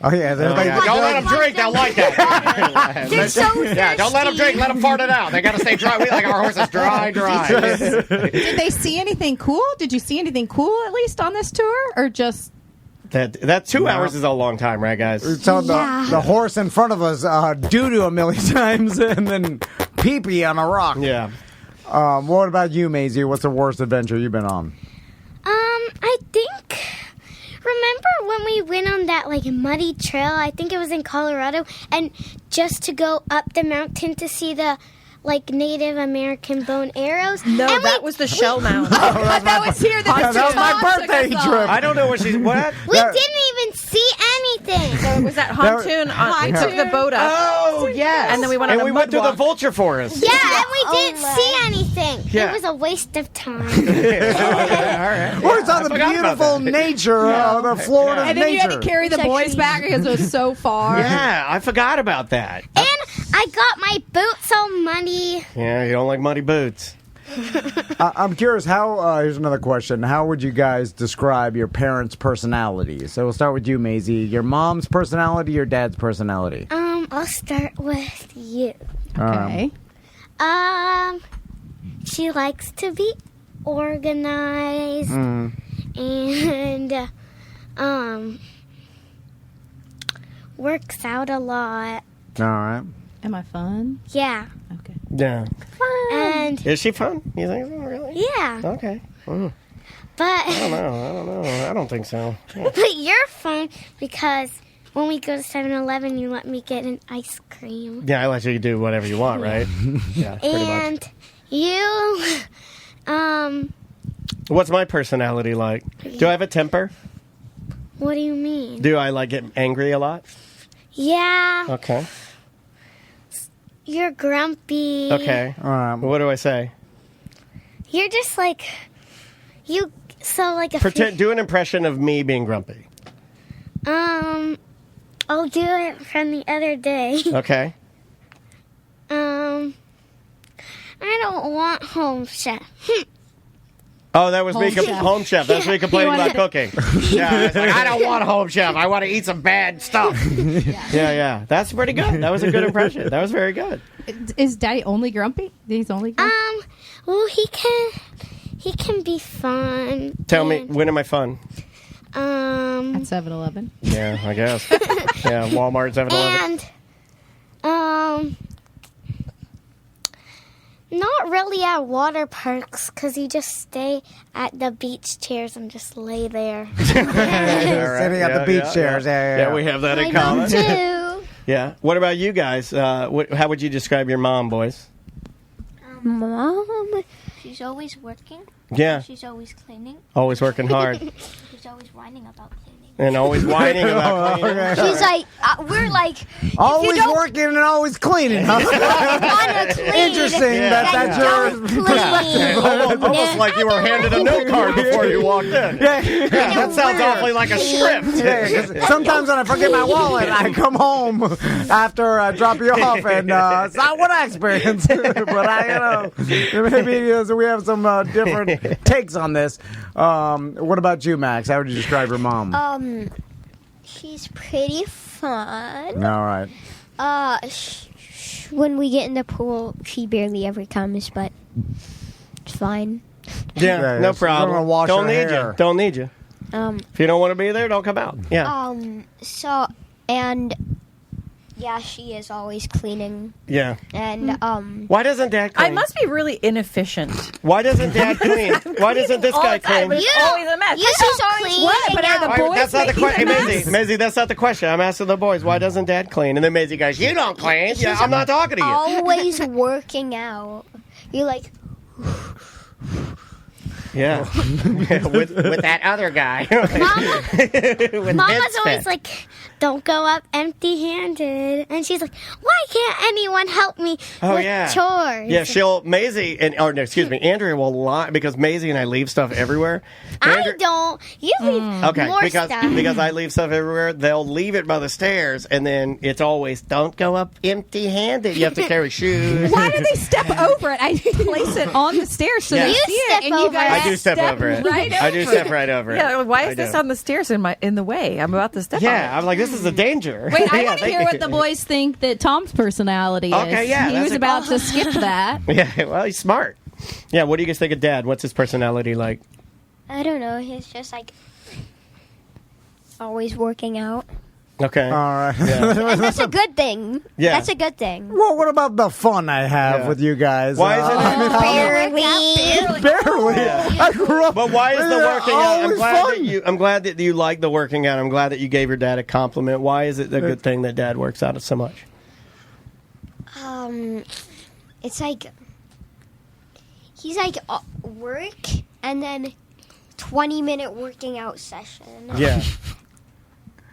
Oh yeah, Don't let them drink. They'll like that. They're so thirsty. Yeah, don't let them drink. Let them fart it out. They got to stay dry. We like our horses dry. Did they see anything cool? Did you see anything cool at least on this tour, or just that 2 hours is a long time, right, guys? So the horse in front of us doo-doo a million times and then pee-pee on a rock. Yeah. What about you, Maisie? What's the worst adventure you've been on? I think. Remember when we went on that like muddy trail? I think it was in Colorado, and just to go up the mountain to see the like Native American bone arrows. No, that was the Shell Mound. that was here? That was my birthday trip. I don't know what she's. What? We didn't even see anything. So it was at Hontoon. We took the boat up. Oh, yes. And then we went on a we mud went through walk. the vulture forest. Yeah, and we didn't see anything. Yeah. It was a waste of time. All right. Well, it's on the forgot about beautiful that. nature of the Florida and then you had to nature. carry the boys back because it was so far. Yeah, I forgot about that. And I got my boots all muddy. Yeah, you don't like muddy boots. I'm curious, here's another question. How would you guys describe your parents' personalities? So we'll start with you, Maisie. Your mom's personality, your dad's personality? I'll start with you. Okay. She likes to be organized and works out a lot. All right. Am I fun? Yeah. Okay. Yeah. And Is she fun? You think so? Really? yeah. Okay. But I don't know. I don't think so. Yeah. but you're fun because when we go to 7-Eleven, you let me get an ice cream. Yeah, I let you do whatever you want, right? Yeah, pretty much. And you, What's my personality like? Do I have a temper? what do you mean? Do I like get angry a lot? Yeah, Okay. you're grumpy. Okay. What do I say? You're just like, you, so like a Pretend. Do an impression of me being grumpy. I'll do it from the other day. Okay. I don't want home chef. Oh, that was Home me. chef. Home chef. That's me complaining about cooking. Yeah, it's like, I don't want a home chef. I want to eat some bad stuff. Yeah. That's pretty good. That was a good impression. That was very good. Is Daddy only grumpy? He's only grumpy? Well, he can be fun. Tell me, when am I fun? At 7-Eleven. Yeah, I guess. Yeah, Walmart, 7-Eleven. And not really at water parks because you just stay at the beach chairs and just lay there. Sitting at the beach chairs. Yeah, we have that in I common. do too. Yeah. What about you guys? How would you describe your mom, boys? Mom, She's always working. Yeah. She's always cleaning. Always working hard. She's always whining about cleaning. And always whining about cleaning. She's like, we're like, always working and always cleaning, huh? Interesting that's your perspective. Almost like you were handed a note card before you walked in. Yeah, that sounds awfully like a script. Yeah, 'cause sometimes when I forget my wallet, I come home after I drop you off, and it's not what I experienced. But maybe we have some different takes on this. What about you, Max? How would you describe your mom? she's pretty fun. All right. When we get in the pool, she barely ever comes, but it's fine. Yeah, no problem. Don't need you. Don't need you. If you don't want to be there, don't come out. Yeah. So, and Yeah, she is always cleaning. Yeah. And Why doesn't Dad clean? I must be really inefficient. Why doesn't Dad clean? Why doesn't this guy clean? But it's always a mess. You don't clean. What? But are the boys That's not the making question. the mess? Maisie, that's not the question. I'm asking the boys, why doesn't Dad clean? And then Maisie goes, you don't clean. Yeah, I'm not talking to you. Always working out. You're like, Yeah. with that other guy. Mama's always like, don't go up empty-handed. And she's like, why can't anyone help me with chores? Yeah, Maisie, Andrea will lie because Maisie and I leave stuff everywhere. I don't. You leave more because stuff. I leave stuff everywhere, they'll leave it by the stairs, and then it's always, don't go up empty-handed. You have to carry shoes. Why do they step over it? I place it on the stairs so they You see it, and you guys I do step over it. I do step right over it. Yeah, why is this on the stairs in the way? I'm about to step on it. Yeah, I'm like, this is a danger. Wait, I want to hear what the boys think that Tom's personality is. Okay, yeah, he was about to skip that. Yeah, well, he's smart. Yeah, what do you guys think of Dad? What's his personality like? I don't know. He's just like always working out. Okay. All right. Yeah. And that's a good thing. Yeah. That's a good thing. Well, what about the fun I have with you guys? Why is it? Barely. I grew up. But why is the working out? Always I'm glad that you like the working out. I'm glad that you gave your dad a compliment. Why is it a good thing that Dad works out so much? It's like he's like work and then 20-minute working out session. Yeah.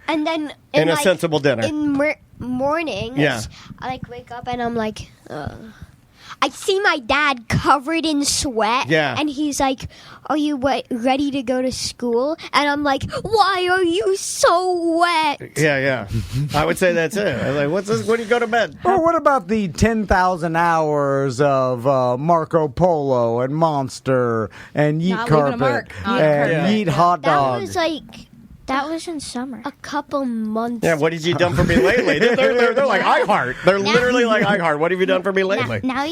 And then in a sensible dinner. In mornings, I like wake up and I'm like, I see my dad covered in sweat. Yeah. And he's like, are you ready to go to school? And I'm like, why are you so wet? Yeah. I would say that's it. I'm like, what's this? When do you go to bed? Or what about the 10,000 hours of Marco Polo and Monster and Yeet Not leaving a Carpet mark. and Yeet Hot Dog? That was in summer. A couple months. Yeah, what have you done for me lately? They're like iHeart. They're literally like iHeart. What have you done for me lately? Now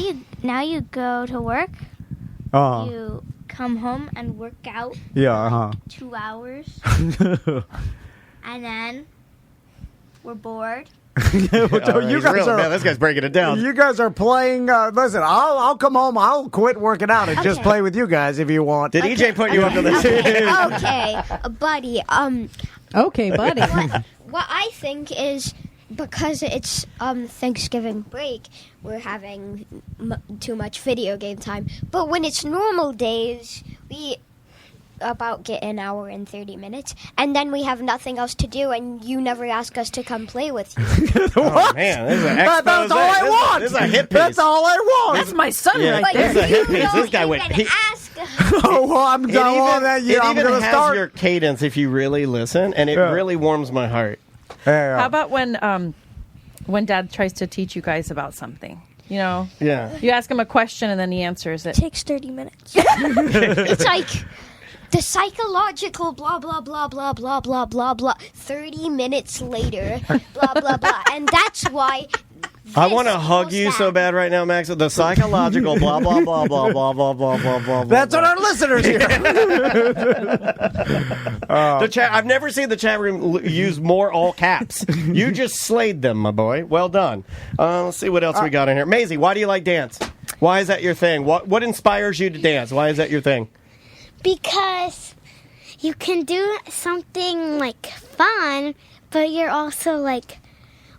you go to work. You come home and work out. Yeah, 2 hours. And then we're bored. You guys are. Man, this guy's breaking it down. You guys are playing. Listen, I'll come home. I'll quit working out and just play with you guys if you want. Did EJ put you up to this? Okay, buddy. Okay, buddy. What I think is because it's Thanksgiving break, we're having too much video game time. But when it's normal days, we about get an hour and 30 minutes, and then we have nothing else to do, and you never ask us to come play with you. Oh, man, this is an expose. That's all I want. This is a hit piece. That's all I want. That's my son Yeah, right this there. is a hit piece. This guy went. Ask. Oh, well, I'm done on that. Yeah, I'm It going even to has start. your cadence if you really listen, and it really warms my heart. How about when Dad tries to teach you guys about something? You know? Yeah. You ask him a question and then he answers it. Takes 30 minutes. It's like the psychological blah, blah, blah, blah, blah, blah, blah, blah. 30 minutes later, blah, blah, blah. And that's why... I want to hug you so bad right now, Max. The psychological blah, blah, blah, blah, blah, blah, blah, blah, blah. That's what our listeners hear. The chat. I've never seen the chat room use more all caps. You just slayed them, my boy. Well done. Let's see what else we got in here. Maisie, why do you like dance? Why is that your thing? What inspires you to dance? Why is that your thing? Because you can do something like fun, but you're also like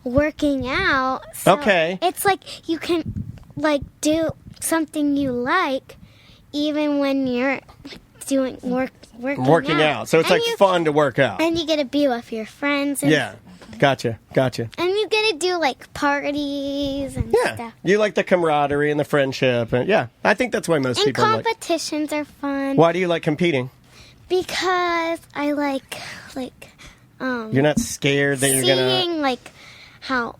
working out. So Okay. It's like you can like do something you like even when you're doing working out. So it's And like fun to work out. And you get to be with your friends. And, Yeah. Gotcha. And you get to do like parties and stuff. You like the camaraderie and the friendship. And yeah, I think that's why most And people like. competitions are fun. Why do you like competing? Because I like You're not scared that you're seeing gonna. like how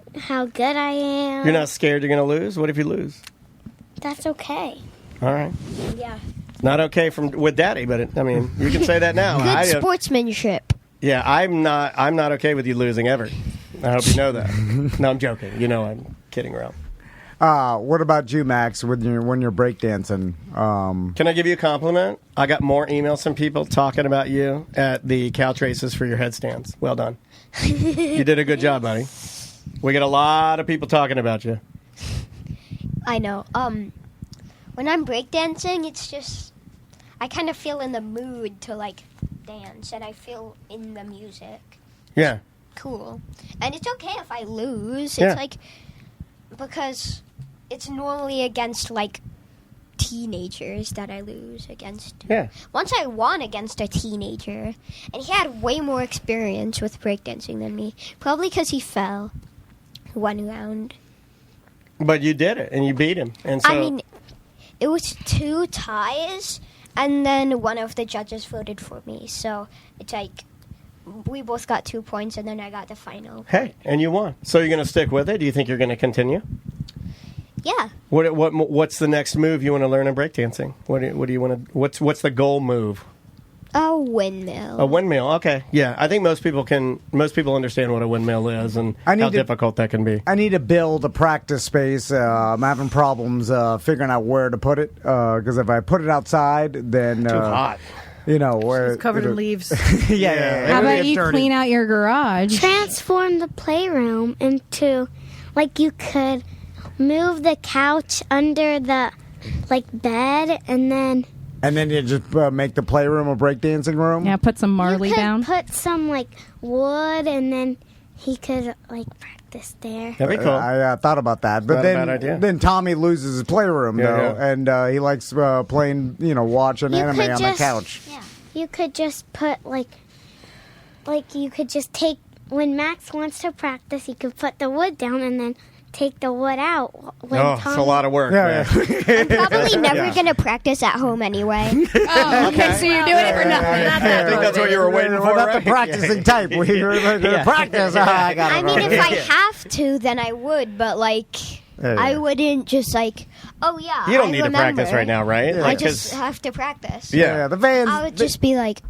good I am. You're not scared you're gonna lose. What if you lose? That's okay. All right. Yeah. It's not okay with Daddy, but I mean, you can say that now. Good sportsmanship. Yeah, I'm not okay with you losing ever. I hope you know that. No, I'm joking. You know I'm kidding around. What about you, Max, when you're breakdancing? Can I give you a compliment? I got more emails from people talking about you at the couch races for your headstands. Well done. You did a good job, buddy. We get a lot of people talking about you. I know. When I'm breakdancing, it's just I kind of feel in the mood to like dance, and I feel in the music. Yeah. Cool. And it's okay if I lose. Yeah. It's like because it's normally against like teenagers that I lose against. Yeah. Once I won against a teenager, and he had way more experience with breakdancing than me. Probably because he fell 1 round. But you did it, and you beat him. And so, I mean, it was 2 ties, and then one of the judges voted for me. So it's like we both got 2 points, and then I got the final. hey, and you won. So you're going to stick with it? Do you think you're going to continue? Yeah. What's the next move you want to learn in breakdancing? What do you want to? What's the goal move? A windmill. A windmill. Okay, yeah. I think most people understand what a windmill is and how difficult that can be. I need to build a practice space. I'm having problems figuring out where to put it because if I put it outside, then Too hot. You know where It's covered in leaves. yeah. How about you clean out your garage? Transform the playroom into, like, you could move the couch under the, like, bed, and then you just make the playroom a breakdancing room. Yeah, put some Marley you could down. put some, like, wood, and then he could, like, practice there. That'd be cool. I thought about that, but Not a bad idea. then Tommy loses his playroom though, and he likes playing, watching anime on the couch. Yeah. You could just put like you could just take when Max wants to practice, he could put the wood down and then take the wood out. When It's a lot of work. Yeah, I'm probably never going to practice at home anyway. Oh, okay, so you're doing it for nothing. I think that's what you were waiting for. We're not right? the practicing type. We're going to practice. I got it. I mean, if I have to, then I would, but I wouldn't just oh yeah. You don't I need to remember. practice right now, right? I just have to practice. Yeah. The fans. I would just be like,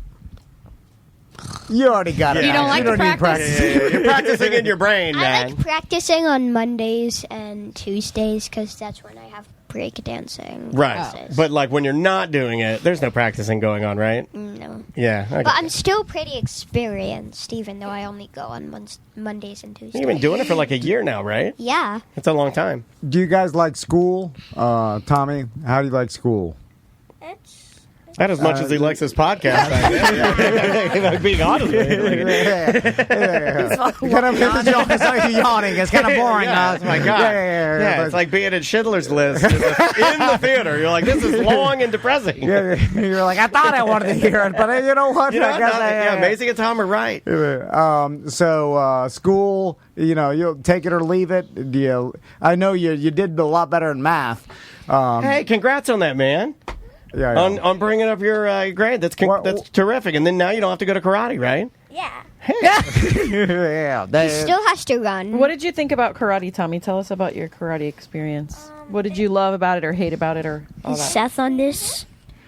You already got it. You don't like to need practice? You're practicing in your brain, I man. like practicing on Mondays and Tuesdays because that's when I have breakdancing. Right. classes. But when you're not doing it, there's no practicing going on, right? No. Yeah. But I'm still pretty experienced, even though I only go on Mondays and Tuesdays. You've been doing it for a year now, right? Yeah. It's a long time. Do you guys like school? Tommy, how do you like school? Not as much as he likes his podcast. Being honest with you. He's yawning. It's kind of boring. Oh my God. Yeah, it's like being at Schindler's List in the theater. You're like, this is long and depressing. You're like, I thought I wanted to hear it, but you know what? I guess Maisie and Tom are right. So school, you'll take it or leave it. I know you did a lot better in math. Hey, congrats on that, man. Yeah. On bringing up your grade. That's terrific. And then now you don't have to go to karate, right? Yeah. Yeah. He still has to run. What did you think about karate, Tommy? Tell us about your karate experience. What did you love about it or hate about it or all that? Seth on this?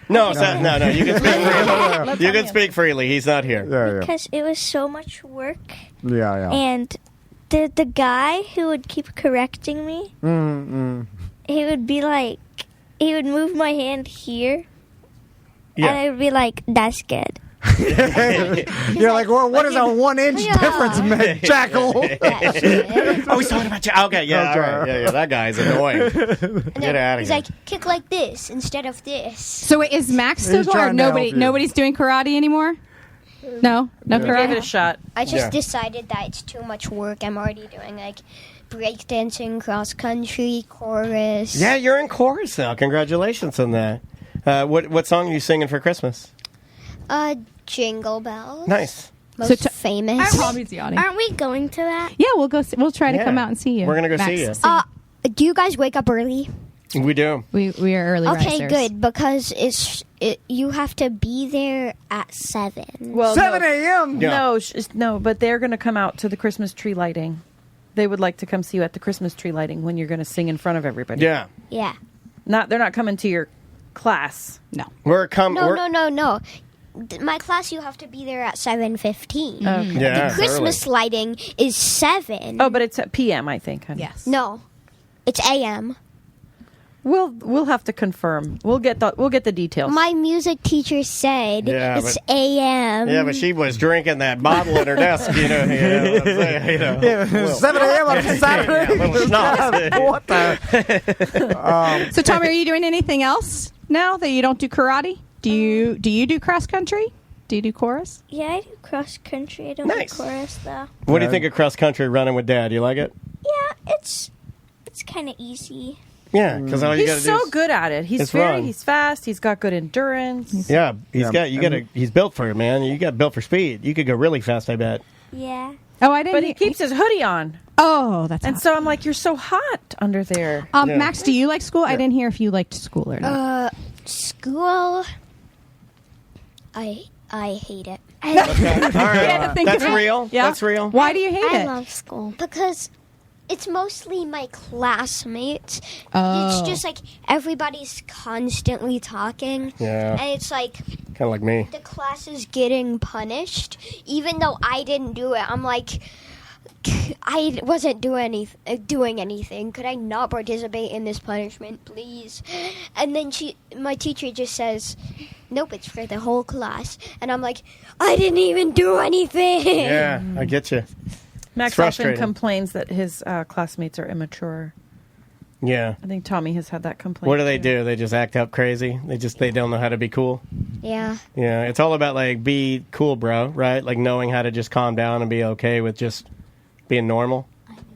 No, Seth, no. You can speak freely. You can speak freely. He's not here. Yeah. Because it was so much work. Yeah. And the guy who would keep correcting me, he would be like, he would move my hand here, and I would be like, that's good. You're like, well, what is a 1 inch difference, Jackal? Oh, he's talking about you. Okay, yeah, all right. Yeah, that guy's annoying. Get out of He's here. like, kick like this instead of this. So wait, is Max still He's going? Or trying to help you. nobody's doing karate anymore? No karate. Give it a shot. I just decided that it's too much work. I'm already doing breakdancing, cross country, chorus. Yeah, you're in chorus now. Congratulations on that. What song are you singing for Christmas? Jingle Bells. Nice. Most famous. Tommy's yawning. Aren't we going to that? Yeah, we'll go. We'll try to come Yeah. out and see you. We're gonna go see Max. you. Do you guys wake up early? We do. We are early Okay, risers. good, because you have to be there at 7. Well, 7 a.m. Yeah. No, but they're going to come out to the Christmas tree lighting. They would like to come see you at the Christmas tree lighting when you're going to sing in front of everybody. Yeah. Yeah. They're not coming to your class. No. No. My class, you have to be there at 7:15. Yeah, The it's Christmas lighting is 7. Oh, but it's at PM, I think. Honey. Yes. No, it's AM. We'll have to confirm. We'll get the details. My music teacher said it's a.m. Yeah, but she was drinking that bottle at her desk. You know what I'm saying? You know, Yeah, 7 a.m. on Saturday. Yeah, little schnapps. What the? So, Tommy, are you doing anything else now that you don't do karate? Do you do cross country? Do you do chorus? Yeah, I do cross country. I don't do chorus though. What do you think of cross country running with Dad? You like it? Yeah, it's kind of easy. Yeah, because all you got to do. He's so good at it. He's fast. He's got good endurance. Yeah, he's built for it, man. You got built for speed. You could go really fast, I bet. Yeah. Oh, I didn't. But he keeps his hoodie on. Oh, that's. And so I'm like, you're so hot under there. Max, do you like school? I didn't hear if you liked school or not. School. I hate it. Okay. All right. That's real. Yeah. That's real. Why do you hate it? I love school because it's mostly my classmates. Oh. It's just like everybody's constantly talking. Yeah. And it's like Kind of like me. the class is getting punished, even though I didn't do it. I'm like, I wasn't doing anything. Could I not participate in this punishment, please? And then my teacher just says, nope, it's for the whole class. And I'm like, I didn't even do anything. Yeah, I get you. Max often complains that his classmates are immature. Yeah. I think Tommy has had that complaint. What do? They just act up crazy. They don't know how to be cool. Yeah. Yeah, it's all about like be cool, bro, right? Like knowing how to just calm down and be okay with just being normal.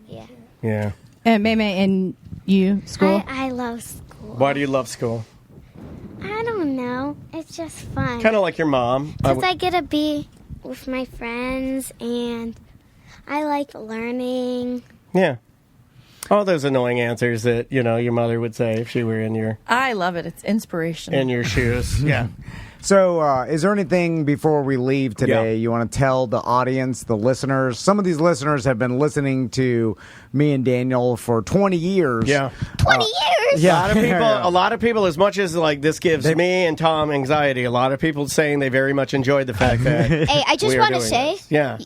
Yeah. Yeah. And May and you, school? I love school. Why do you love school? I don't know. It's just fun. Kind of like your mom. Because I get to be with my friends and I like learning. Yeah. All those annoying answers that, your mother would say if she were in your... I love it. It's inspirational. In your shoes. Yeah. So, is there anything before we leave today you want to tell the audience, the listeners? Some of these listeners have been listening to me and Daniel for 20 years. Yeah. 20 years? Yeah. A lot of people, as much as like this gives me and Tom anxiety, a lot of people saying they very much enjoyed the fact that Hey, I just want to say,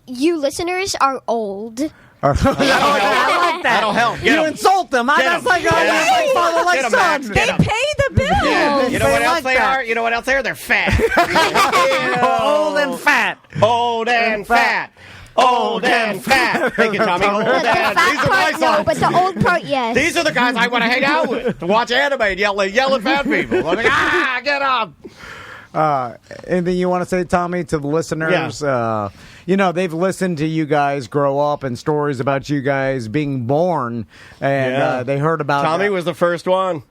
you listeners are old. That'll help. You insult them. That's like father, like son. They pay the bills. Yeah. You know what else they are? You know what else they are? They're fat. Old and fat. Old and fat. Old and fat. Thank you, Tommy. Old and fat part, no, but the old part, yes. These are the guys I want to hang out with, to watch anime and yell at fat people. I'm like, get up. Anything you want to say, Tommy, to the listeners? Yeah. They've listened to you guys grow up and stories about you guys being born, and they heard about Tommy was the first one.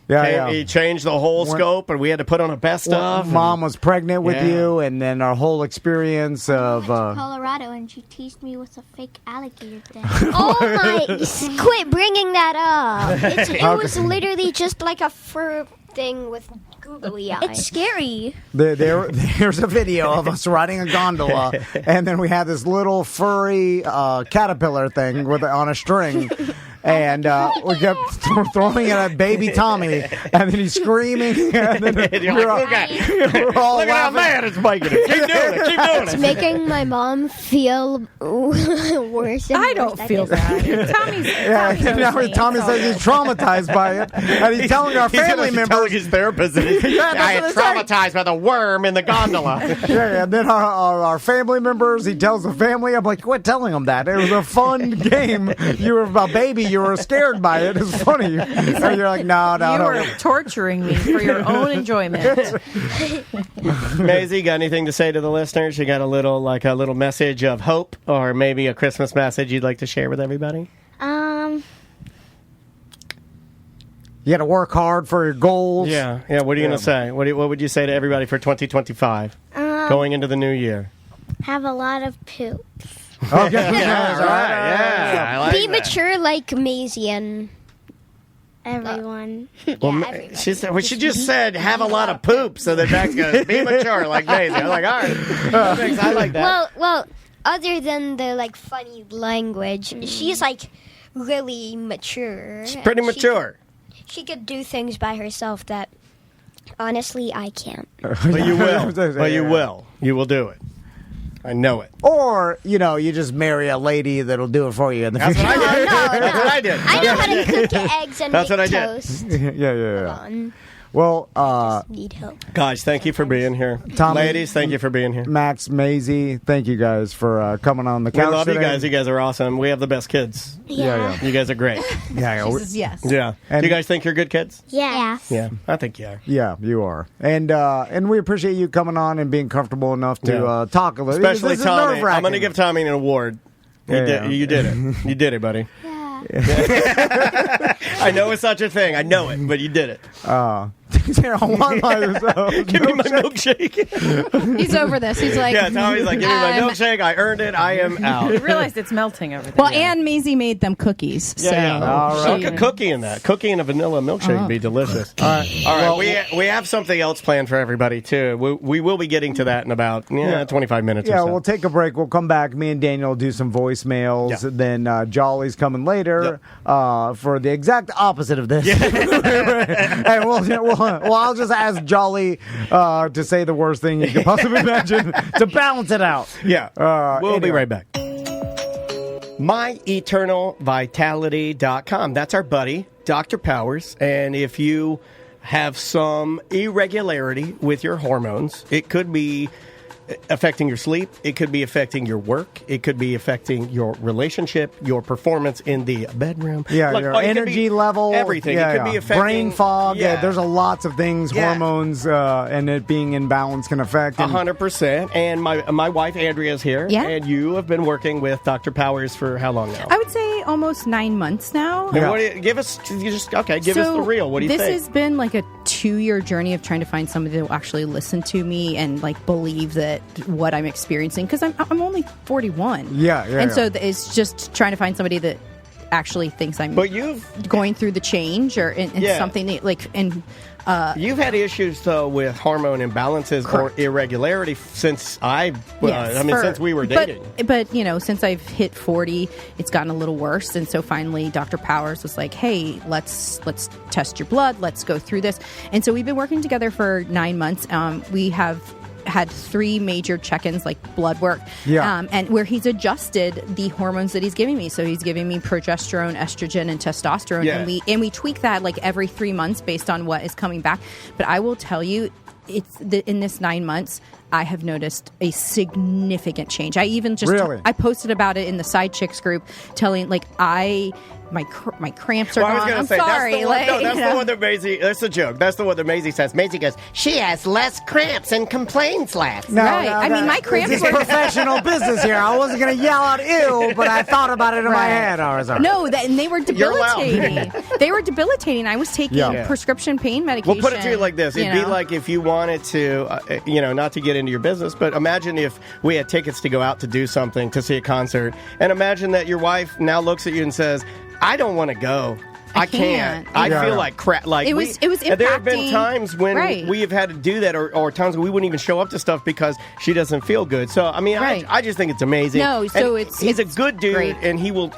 Yeah, He changed the whole scope, and we had to put on a best of. Mom was pregnant with you, and then our whole experience of... I went to Colorado, and she teased me with a fake alligator thing. Oh, my... Quit bringing that up. It was literally just like a fur thing with googly eyes. It's scary. There's a video of us riding a gondola, and then we had this little furry caterpillar thing on a string. And we kept throwing it at baby Tommy, and then he's screaming. And then we're all Look at how mad it's making it. Keep doing it. Keep doing it. It's making my mom feel worse. I don't feel bad. Tommy says he's traumatized by it, and he's telling our family members. Telling his therapist that I am traumatized by the worm in the gondola. And then our family members, he tells the family. I'm like, quit telling them that. It was a fun game. You were a baby. You were scared by it. It's funny. And you're like, no. You were torturing me for your own enjoyment. Maisie, got anything to say to the listeners? You got a little message of hope, or maybe a Christmas message you'd like to share with everybody? You got to work hard for your goals. Yeah. What are you going to say? What would you say to everybody for 2025, going into the new year? Have a lot of poops. Okay. Yeah, right. Yeah, I like Be that. mature like Maisie and everyone. Well, she just said have a lot of poop, so that Max goes be mature like Maisie. I'm like, all right, I like that. Well, other than the funny language, she's really mature. She's pretty mature. She could do things by herself that honestly I can't. But you will. But you will. You will do it. I know it. Or, you just marry a lady that'll do it for you in the future. That's what I did. I know how to cook eggs and That's make what I did. toast. Yeah. Well, Need help. Guys, thank you for being here. Tommy, Ladies, thank you for being here. Max, Maisie, thank you guys for coming on the We couch love today. you guys. You guys are awesome. We have the best kids. Yeah. You guys are great. Yeah, She says yes. Yeah. And- Do you guys think you're good kids? Yeah. Yeah, I think you are. yeah, you are, and we appreciate you coming on and being comfortable enough to talk a little. Especially This is Tommy. I'm nerve-wracking. going to give Tommy an award. You did it. You did it, buddy. I know it's such a thing. I know it, but you did it. Give me my milkshake. He's over this. He's like, Yeah, Tommy's like, give me my milkshake. I earned it. I am I out. realized it's melting over there. Well, and Maisie made them cookies. So All right. Cook a cookie in that. Cookie and a vanilla milkshake would be delicious. All right. We have something else planned for everybody, too. We will be getting to that in about 25 minutes or Yeah, so. we'll take a break. We'll come back. Me and Daniel will do some voicemails. Yeah. Then Jolly's coming later for the exact opposite of this. And I'll just ask Jolly to say the worst thing you could possibly imagine to balance it out. Yeah. We'll be anyway. right back. MyEternalVitality.com. That's our buddy, Dr. Powers. And if you have some irregularity with your hormones, it could be affecting your sleep. It could be affecting your work. It could be affecting your relationship, your performance in the bedroom. Yeah, Like, your it could energy be level. everything. Yeah, it could be affecting brain fog. Yeah, there's a lots of things, Yeah. hormones, and it being in balance can affect. And 100%. And my wife, Andrea, is here. Yeah. And you have been working with Dr. Powers for how long now? I would say almost 9 months now. And what do you, give us the real. What do you this think? has been like a 2-year journey of trying to find somebody that will actually listen to me and like believe that what I'm experiencing, because I'm only 41. And so it's just trying to find somebody that actually thinks I'm going through the change or in something that, like, and you've had issues though with hormone imbalances or irregularity since since we were dating. But since I've hit 40, it's gotten a little worse, and so finally Dr. Powers was like, "Hey, let's test your blood. Let's go through this." And so we've been working together for 9 months. We have had 3 major check-ins, like blood work, and where he's adjusted the hormones that he's giving me. So he's giving me progesterone, estrogen, and testosterone, and we tweak that like every 3 months based on what is coming back. But I will tell you, in this 9 months, I have noticed a significant change. I even I posted about it in the Side Chicks group, telling my cramps are gone. I was going I'm to say, sorry. That's the one that Maisie. That's the joke. That's the one that Maisie says. Maisie goes, she has less cramps and complains less. I mean, my cramps This were is professional business here. I wasn't going to yell out "ew," but I thought about it in my head. No, and they were debilitating. They were debilitating. I was taking prescription pain medication. We'll put it to you like this. It'd be like if you wanted to, not to get into your business, but imagine if we had tickets to go out to do something, to see a concert, and imagine that your wife now looks at you and says, I don't want to go. I can't. I feel like crap. Like it was impacting. There have been times when we have had to do that, or times when we wouldn't even show up to stuff because she doesn't feel good. So I mean, I just think it's amazing. No, so and he's a good dude, great. and he'll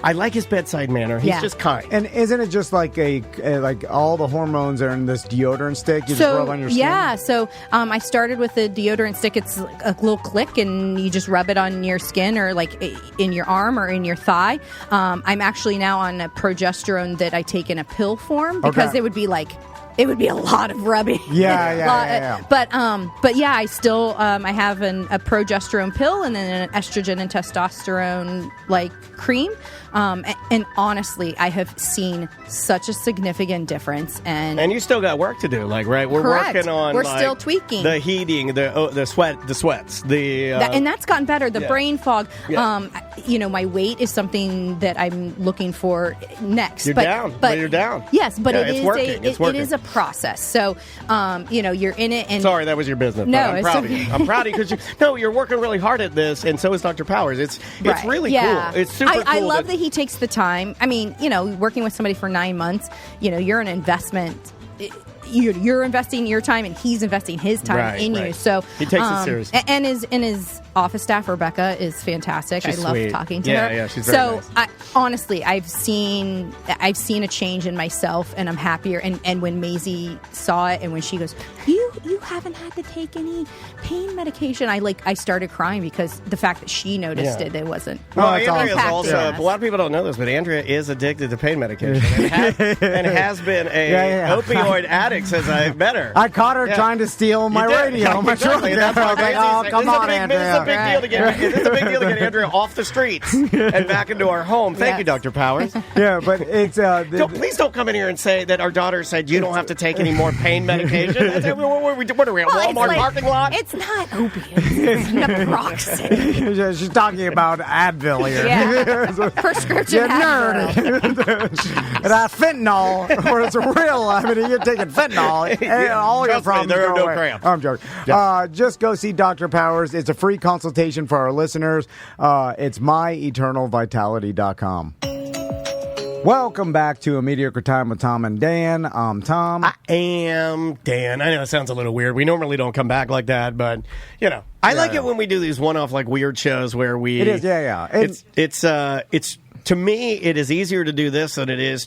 I like his bedside manner. He's just kind. And isn't it just like like all the hormones are in this deodorant stick you just rub on your skin? Yeah, so I started with the deodorant stick. It's a little click, and you just rub it on your skin or like in your arm or in your thigh. I'm actually now on a progesterone that I take in a pill form because it would be a lot of rubbing. Yeah. But I still I have a progesterone pill and then an estrogen and testosterone cream. And honestly, I have seen such a significant difference. And you still got work to do, right? We're correct. working on. We're still tweaking the heating, the sweats, and that's gotten better. The brain fog. Yeah. My weight is something that I'm looking for next. You're down. But you're down. Yes, but it's working. It is a process. So, you're in it. And sorry, that was your business. No, but I'm proud of you. I'm proud of you because you're working really hard at this, and so is Dr. Powers. It's really cool. It's super cool. I love that he takes the time. I mean, working with somebody for 9 months, you're an investment. You're investing your time, and he's investing his time in you. So he takes it seriously, and is office staff, Rebecca, is fantastic. She's I love sweet. talking to her. Yeah, she's very nice. Honestly, I've seen a change in myself, and I'm happier. And when Maisie saw it, and when she goes, you haven't had to take any pain medication, I started crying because the fact that she noticed it wasn't. Well, Andrea is also. A lot of people don't know this, but Andrea is addicted to pain medication and has been a opioid addict since I met her. I caught her trying to steal my radio. My truck. That's why like, oh, come on, Andrea. It's a big deal to get Andrea off the streets and back into our home. Thank you, Dr. Powers. Yeah, but it's... please don't come in here and say that our daughter said you don't have to take any more pain medication. What are we at Walmart parking lot? It's not opiates. It's naproxen. She's talking about Advil here. Yeah. Prescription Advil. That fentanyl, or it's real. I mean, you're taking fentanyl, and all your problems there are go no away. cramps. I'm joking. Yeah. Just go see Dr. Powers. It's a free consultation for our listeners. It's myeternalvitality.com. Welcome back to A Mediocre Time with Tom and Dan. I'm Tom. I am Dan. I know it sounds a little weird. We normally don't come back like that, but, I like it when we do these one-off, weird shows where we... It is, yeah. It's to me, it is easier to do this than it is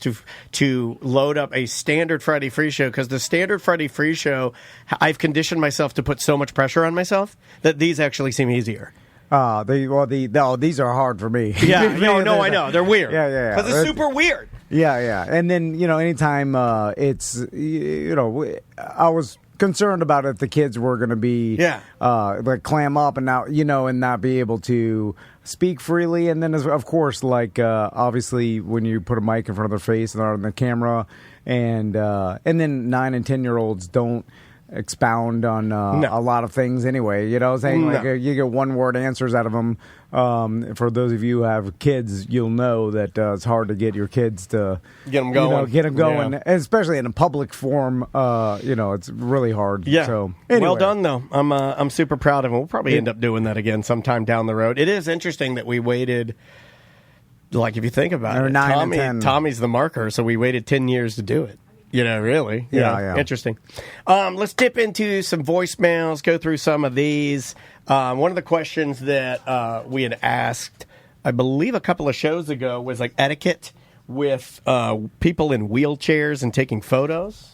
to load up a standard Friday Free Show, because the standard Friday Free Show, I've conditioned myself to put so much pressure on myself that these actually seem easier. These are hard for me. Yeah, I know. They're weird. Yeah. Because it's super weird. Yeah. And then, anytime it's, I was concerned about if the kids were going to be, clam up and now, and not be able to speak freely. And then, of course, obviously, when you put a mic in front of their face and they're on the camera, and then 9 and 10-year-olds don't expound on a lot of things anyway. You know what I'm saying? You get one-word answers out of them. For those of you who have kids, you'll know that it's hard to get your kids to get them going. Yeah. Especially in a public forum. It's really hard. Yeah. So, anyway. Well done, though. I'm super proud of him. We'll probably end up doing that again sometime down the road. It is interesting that we waited. If you think about it, 9 and 10. Tommy's the marker, so we waited 10 years to do it. Really. Yeah. Interesting. Let's dip into some voicemails, go through some of these. One of the questions that we had asked, I believe a couple of shows ago, was etiquette with people in wheelchairs and taking photos.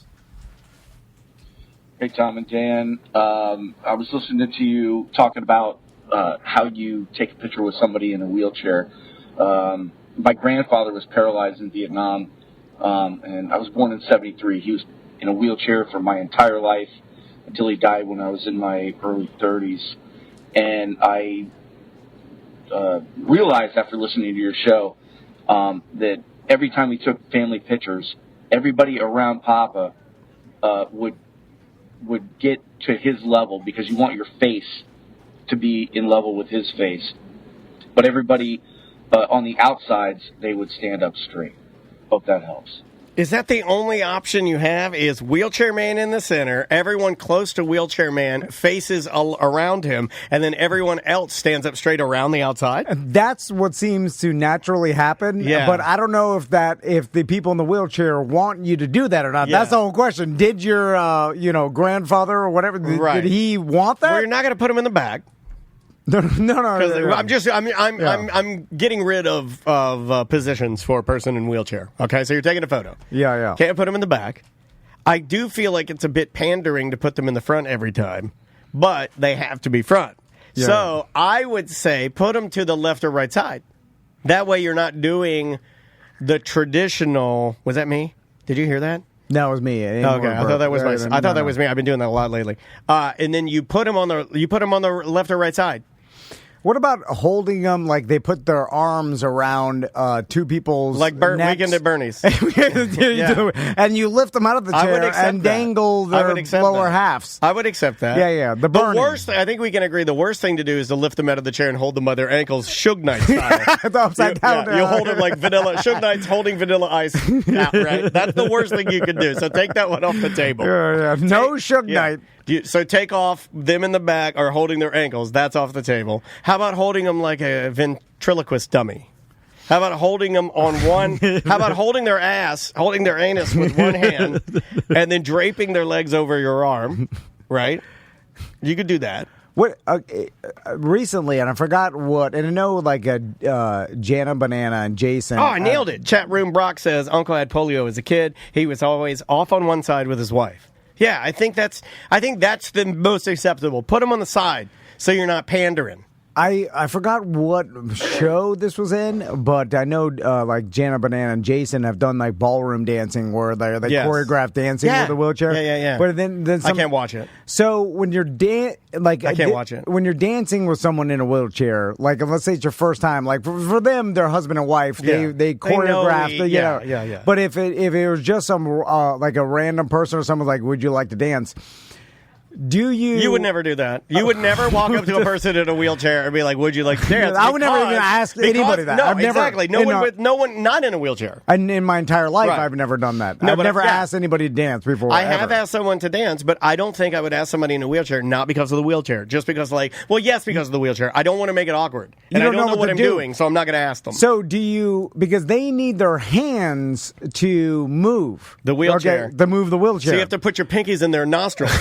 Hey, Tom and Dan. I was listening to you talking about how you take a picture with somebody in a wheelchair. My grandfather was paralyzed in Vietnam. And I was born in 1973. He was in a wheelchair for my entire life until he died when I was in my early 30s. And I realized after listening to your show that every time we took family pictures, everybody around Papa would get to his level, because you want your face to be in level with his face. But everybody on the outsides, they would stand up straight. Hope that helps. Is that the only option you have? Is wheelchair man in the center, everyone close to wheelchair man faces around him, and then everyone else stands up straight around the outside? That's what seems to naturally happen. Yeah. But I don't know if the people in the wheelchair want you to do that or not. Yeah. That's the whole question. Did your grandfather or whatever, did he want that? Well, you're not going to put him in the back. No. I'm getting rid of positions for a person in wheelchair. Okay, so you're taking a photo. Yeah. Can't put them in the back. I do feel like it's a bit pandering to put them in the front every time, but they have to be front. Yeah. So I would say put them to the left or right side. That way you're not doing the traditional. Was that me? Did you hear that? That was me. Okay, I thought that was that was me. I've been doing that a lot lately. And then you put them on the left or right side. What about holding them like they put their arms around two people's necks? Weekend at Bernie's. And you lift them out of the chair and dangle their lower halves. I would accept that. Yeah. The worst, I think we can agree, the worst thing to do is to lift them out of the chair and hold them by their ankles, Suge Knight style. Upside down. You hold them like vanilla. Suge Knight's holding Vanilla Ice out, right? That's the worst thing you can do. So take that one off the table. Yeah. No Suge Knight. So take off them in the back or holding their ankles. That's off the table. How about holding them like a ventriloquist dummy? How about holding them on one? How about holding their anus with one hand, and then draping their legs over your arm? Right? You could do that. What recently, and I forgot what, and I know like Jana Banana and Jason. Oh, I nailed it. Chat room Brock says Uncle had polio as a kid. He was always off on one side with his wife. Yeah, I think that's the most acceptable. Put him on the side so you're not pandering. I forgot what show this was in, but I know like Jana Banana and Jason have done like ballroom dancing where they choreograph dancing with a wheelchair. Yeah. But then I can't watch it. So when you're I can't watch it. When you're dancing with someone in a wheelchair, like let's say it's your first time, like for them, their husband and wife, they choreograph. Yeah. But if it was just some like a random person or someone like, would you like to dance? You would never do that. You would never walk up to a person in a wheelchair and be like, "Would you like to dance?" I would never even ask anybody that. No, I've never, exactly. No one not in a wheelchair. And in my entire life, Right. I've never done that. No, I've but never asked anybody to dance before. I have asked someone to dance, but I don't think I would ask somebody in a wheelchair, not because of the wheelchair, just because yes, because of the wheelchair. I don't want to make it awkward. And I don't know what I'm doing, so I'm not going to ask them. So because they need their hands to move. The wheelchair. To move the wheelchair. So you have to put your pinkies in their nostrils.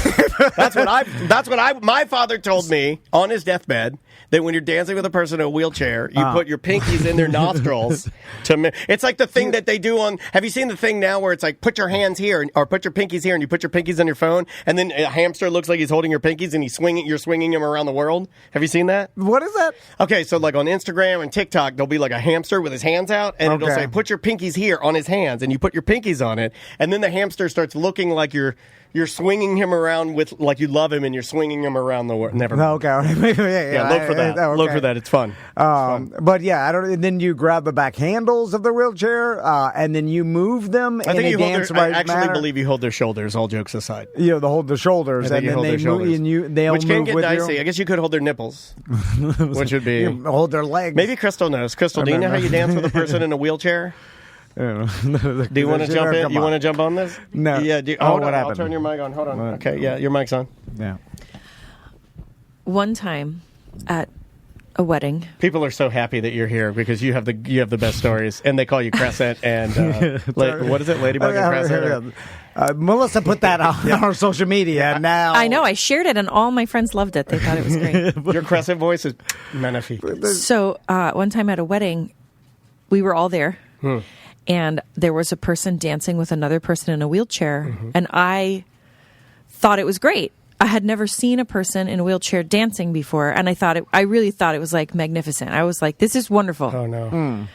My father told me on his deathbed that when you're dancing with a person in a wheelchair, you put your pinkies in their nostrils. It's like the thing that they do on. Have you seen the thing now where it's like put your hands here or put your pinkies here, and you put your pinkies on your phone, and then a hamster looks like he's holding your pinkies and you're swinging him around the world. Have you seen that? What is that? Okay, so like on Instagram and TikTok, there'll be like a hamster with his hands out, and it'll say put your pinkies here on his hands, and you put your pinkies on it, and then the hamster starts looking like you're swinging him around with like you love him, and you're swinging him around the world. Never mind. Okay. Yeah, look for that. Okay. Look for that. It's fun. But yeah, I don't. And then you grab the back handles of the wheelchair, and then you move them. I think I actually manner. Believe you hold their shoulders. All jokes aside, hold the shoulders, and then they move, and they'll which can move get with dicey. you. I guess you could hold their nipples, which would be hold their legs. Maybe Crystal knows. Crystal, do you know how you dance with a person in a wheelchair? Do you want to jump in? You want to jump on this? No. Yeah. What happened? I'll turn your mic on. Hold on. Okay. Yeah, your mic's on. Yeah. One time at a wedding, people are so happy that you're here because you have the best stories, and they call you Crescent and what is it, Ladybug and Crescent? Melissa put that on our social media. Now I know I shared it, and all my friends loved it. They thought it was great. Your Crescent voice is magnifique. So one time at a wedding, we were all there. And there was a person dancing with another person in a wheelchair, and I thought it was great. I had never seen a person in a wheelchair dancing before, and I really thought it was like magnificent. I was like, "This is wonderful." Oh no!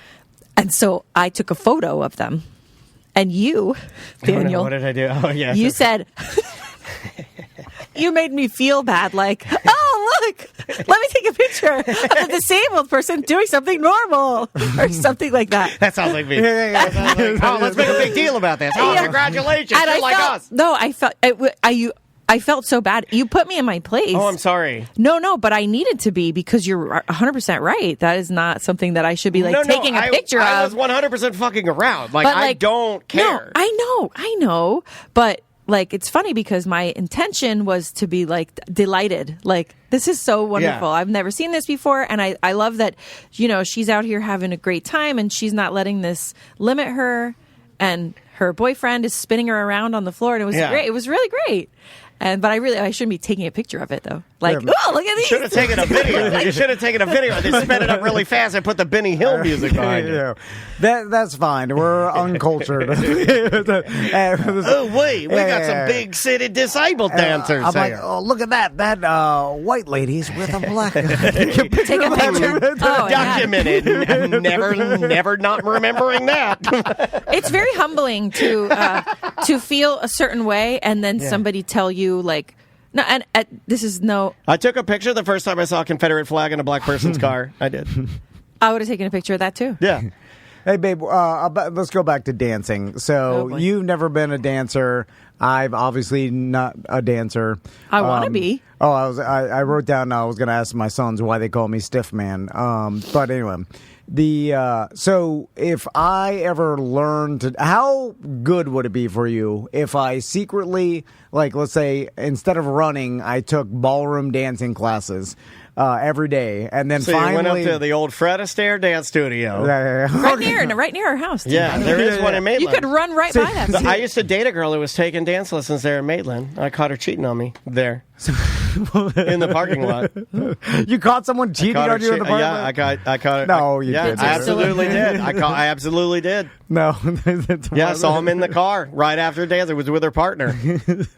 And so I took a photo of them, and you, Daniel, what did I do? Oh yeah, you said. You made me feel bad, like, oh, look, let me take a picture of a disabled person doing something normal or something like that. That sounds like me. Oh, let's make a big deal about this. Oh, congratulations. And You're like us. No, I felt so bad. You put me in my place. Oh, I'm sorry. No, but I needed to be because you're 100% right. That is not something that I should be taking a picture of. I was 100% fucking around. I don't care. No, I know. But it's funny because my intention was to be delighted. This is so wonderful. Yeah. I've never seen this before. And I love that, she's out here having a great time and she's not letting this limit her. And her boyfriend is spinning her around on the floor. And it was great. It was really great. But I shouldn't be taking a picture of it though. Oh, look at these. Should have taken a video. You should have taken a video. They sped it up really fast and put the Benny Hill music behind it. That's fine. We're uncultured. Oh wait, we got some big city disabled dancers. I'm like, oh, look at that. That white lady's with a black. Take a picture. Documented. Never not remembering that. It's very humbling to feel a certain way and then somebody tell you no, and this is no. I took a picture the first time I saw a Confederate flag in a black person's car. I did. I would have taken a picture of that too. Yeah. Hey, babe, let's go back to dancing. So you've never been a dancer. I've obviously not a dancer. I want to be. Oh, I wrote down I was going to ask my sons why they call me Stiff Man. But anyway, so if I ever learned to, how good would it be for you if I secretly, let's say, instead of running, I took ballroom dancing classes every day, and then finally you went up to the old Fred Astaire dance studio, right near our house. Too. Yeah, there is one in Maitland. You could run right by that. I used to date a girl who was taking dance lessons there in Maitland. I caught her cheating on me there. in the parking lot. You caught someone cheating on you in the parking lot? Yeah, I caught it. No, you didn't. I absolutely did. I absolutely did. No. Yeah, I saw him in the car right after dance. It was with her partner.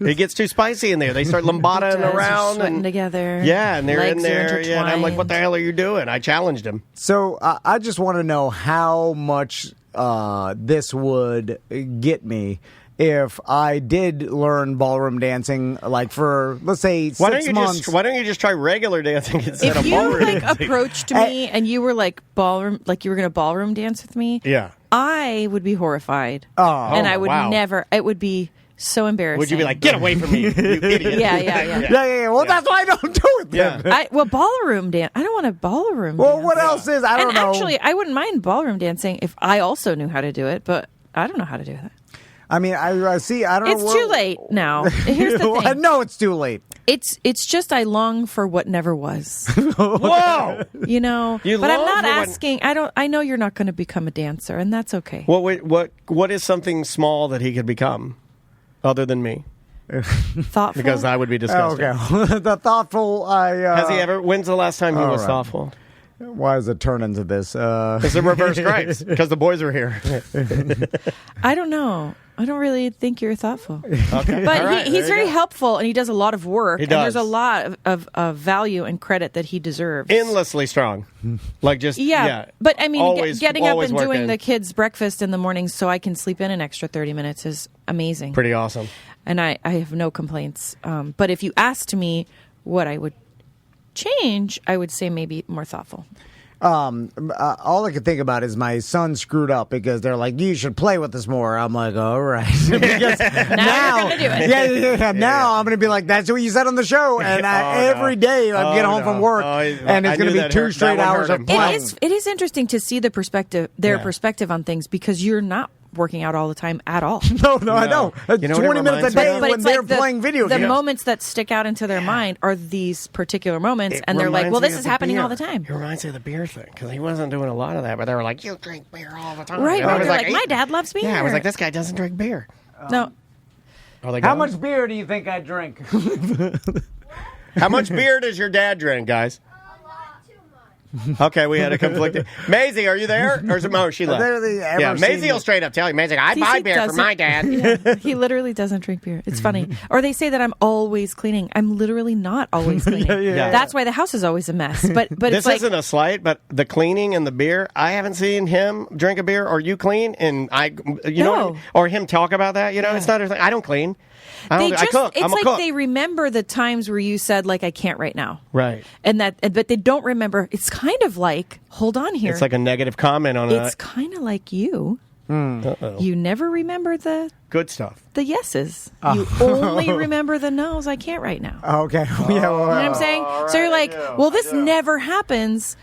It gets too spicy in there. They start lambadaing around sweating together. Yeah, and they're Legs in there. are Yeah, and I'm like, what the hell are you doing? I challenged him. So I just want to know how much this would get me if I did learn ballroom dancing, like for, let's say, 6 months. Why don't you just try regular dancing instead of If ballroom you dancing? approached me and you were like ballroom, like you were going to ballroom dance with me, yeah, I would be horrified. And I would never. It would be so embarrassing. Would you be like, get away from me, you idiot? Yeah. Well, that's why I don't do it then. Ballroom dance. I don't want to ballroom Well, dance. what else is? I don't know. Actually, I wouldn't mind ballroom dancing if I also knew how to do it, but I don't know how to do that. I mean, I see. I don't know. It's too late now. Here's the thing. No, it's too late. It's just I long for what never was. Whoa! But I'm not asking. I know you're not going to become a dancer, and that's okay. What is something small that he could become, other than me? Thoughtful. Because I would be disgusted. Okay. The thoughtful. Has he ever? When's the last time he was thoughtful? Why does it turn into this? It's a reverse gripes because the boys are here. I don't know. I don't really think you're thoughtful. Okay. But he's very helpful, and he does a lot of work. He and does. there's a lot of value and credit that he deserves. Endlessly strong. Like just, But I mean, getting up and doing working. the kids' breakfast in the mornings so I can sleep in an extra 30 minutes is amazing. Pretty awesome. And I have no complaints. But if you asked me what I would change, I would say maybe more thoughtful. All I could think about is my son screwed up because they're like, you should play with this more. I'm like, all right. Because now you're going to do it. Now I'm going to be like, that's what you said on the show. And every day I get home from work and it's going to be 2 straight hours of playing. It is interesting to see the perspective, perspective on things, because you're not working out all the time at all. No, I know. 20 minutes a day when they're playing video games. The moments that stick out into their mind are these particular moments, and they're like, well, this is happening all the time. It reminds me of the beer thing, because he wasn't doing a lot of that, but they were like, you drink beer all the time. Right, they're like, my dad loves beer. Yeah, I was like, this guy doesn't drink beer. No. How much beer do you think I drink? How much beer does your dad drink, guys? Okay, we had a conflicting. Maisie, are you there? Or is it she left? Maisie will straight up tell you. Maisie's like, I buy beer for my dad. Yeah, he literally doesn't drink beer. It's funny. Or they say that I'm always cleaning. I'm literally not always cleaning. That's why the house is always a mess. But this isn't a slight, but the cleaning and the beer, I haven't seen him drink a beer or you clean, and know, or him talk about that. It's not a thing. I don't clean. I cook. It's I'm a like cook. they remember the times where you said, like, I can't right now. Right. But they don't remember. It's kind of like, hold on here. It's like a negative comment on It's kind of like you. You never remember the good stuff. The yeses. You only remember the no's. I can't right now. Okay. You know what I'm saying? So you're like, well, this never happens.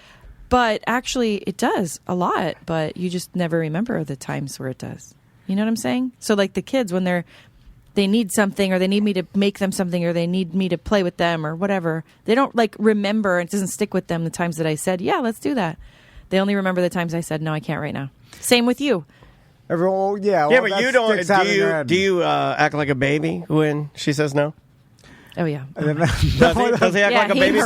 But actually, it does a lot. But you just never remember the times where it does. You know what I'm saying? So like the kids, when they need something, or they need me to make them something, or they need me to play with them, or whatever. They don't like remember. It doesn't stick with them the times that I said, yeah, let's do that. They only remember the times I said, no, I can't right now. Same with you. But you don't. Do you act like a baby when she says no? Oh yeah. Does he act like a baby?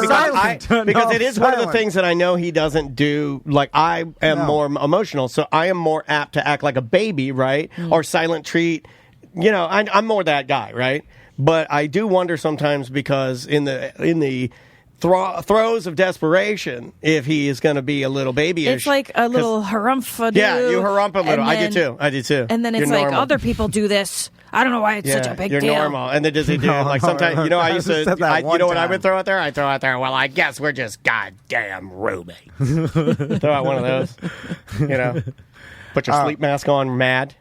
Because it is one of the things that I know he doesn't do. Like, I am more emotional, so I am more apt to act like a baby, right? Or silent treat. I'm more that guy, right? But I do wonder sometimes, because in the throes of desperation, if he is going to be a little babyish. It's like a little harumph. Yeah, you harump a little. I do too. And then it's like, other people do this. I don't know why it's such a big deal. You're normal. And then does he do like sometimes, I used to, what I would throw out there? I throw out there, well, I guess we're just goddamn Ruby. Throw out one of those. Put your sleep mask on, mad.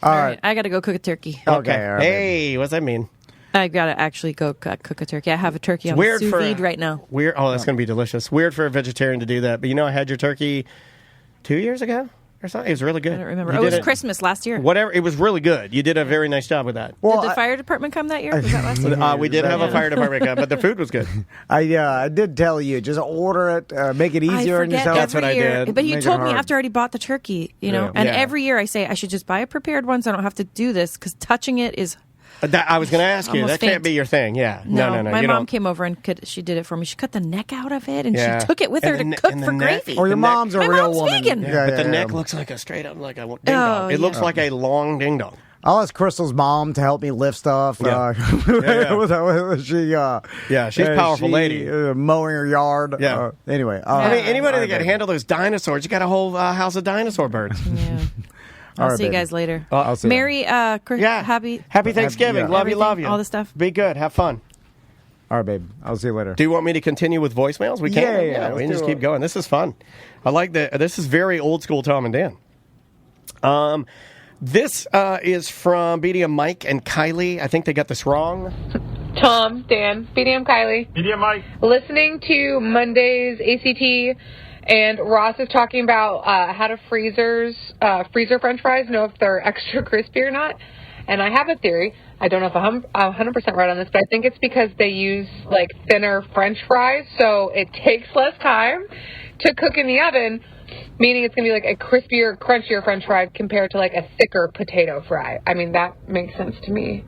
All right. I got to go cook a turkey. Okay. Hey, what's that mean? I got to actually go cook a turkey. I have a turkey on sous vide right now. Weird. Oh, that's going to be delicious. Weird for a vegetarian to do that. But I had your turkey 2 years ago or something. It was really good. I don't remember. It was Christmas last year. Whatever. It was really good. You did a very nice job with that. Did the fire department come that year? Was that last year? We did have a fire department come, but the food was good. I did tell you, just order it, make it easier on yourself. That's what I did. But you told me after I already bought the turkey, and every year I say I should just buy a prepared one so I don't have to do this, because touching it is I was going to ask you. Almost That can't faint. be your thing. Yeah. No. My You mom don't- came over and she did it for me. She cut the neck out of it, and Yeah. she took it with her And to the cook and for the neck- gravy. Or your the neck- mom's a My real mom's woman. vegan. Yeah, but the neck yeah. looks like a straight up like a ding dong. It looks like a long ding dong. I'll ask Crystal's mom to help me lift stuff. Yeah. She's a powerful lady. Mowing her yard. Yeah. Anyway. I mean, anybody all that can baby. handle those dinosaurs, you got a whole house of dinosaur birds. Yeah. All I'll right, see you baby. guys later. I'll see you. Merry, happy Thanksgiving. Yeah. Love you. all the stuff. Be good. Have fun. All right, babe. I'll see you later. Do you want me to continue with voicemails? We can. Yeah, we let's can just do keep it. going. This is fun. I like that. This is very old school Tom and Dan. This is from BDM Mike and Kylie. I think they got this wrong. Tom, Dan, BDM Kylie. BDM Mike. Listening to Monday's ACT, and Ross is talking about how to freezer French fries, know if they're extra crispy or not. And I have a theory. I don't know if I'm 100% right on this, but I think it's because they use like thinner French fries, so it takes less time to cook in the oven, meaning it's going to be like a crispier, crunchier French fry compared to like a thicker potato fry. I mean, that makes sense to me.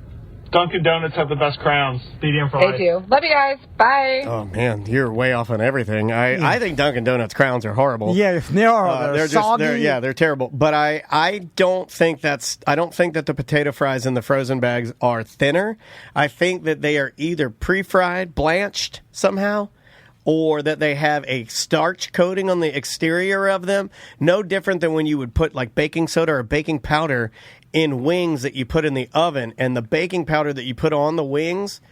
Dunkin' Donuts have the best crowns. BDM fries. They do. Love you guys. Bye. Oh man, you're way off on everything. I think Dunkin' Donuts crowns are horrible. Yeah, they are. They're soggy. They're terrible. But I don't think that the potato fries in the frozen bags are thinner. I think that they are either pre-fried, blanched somehow, or that they have a starch coating on the exterior of them. No different than when you would put like baking soda or baking powder in wings that you put in the oven, and the baking powder that you put on the wings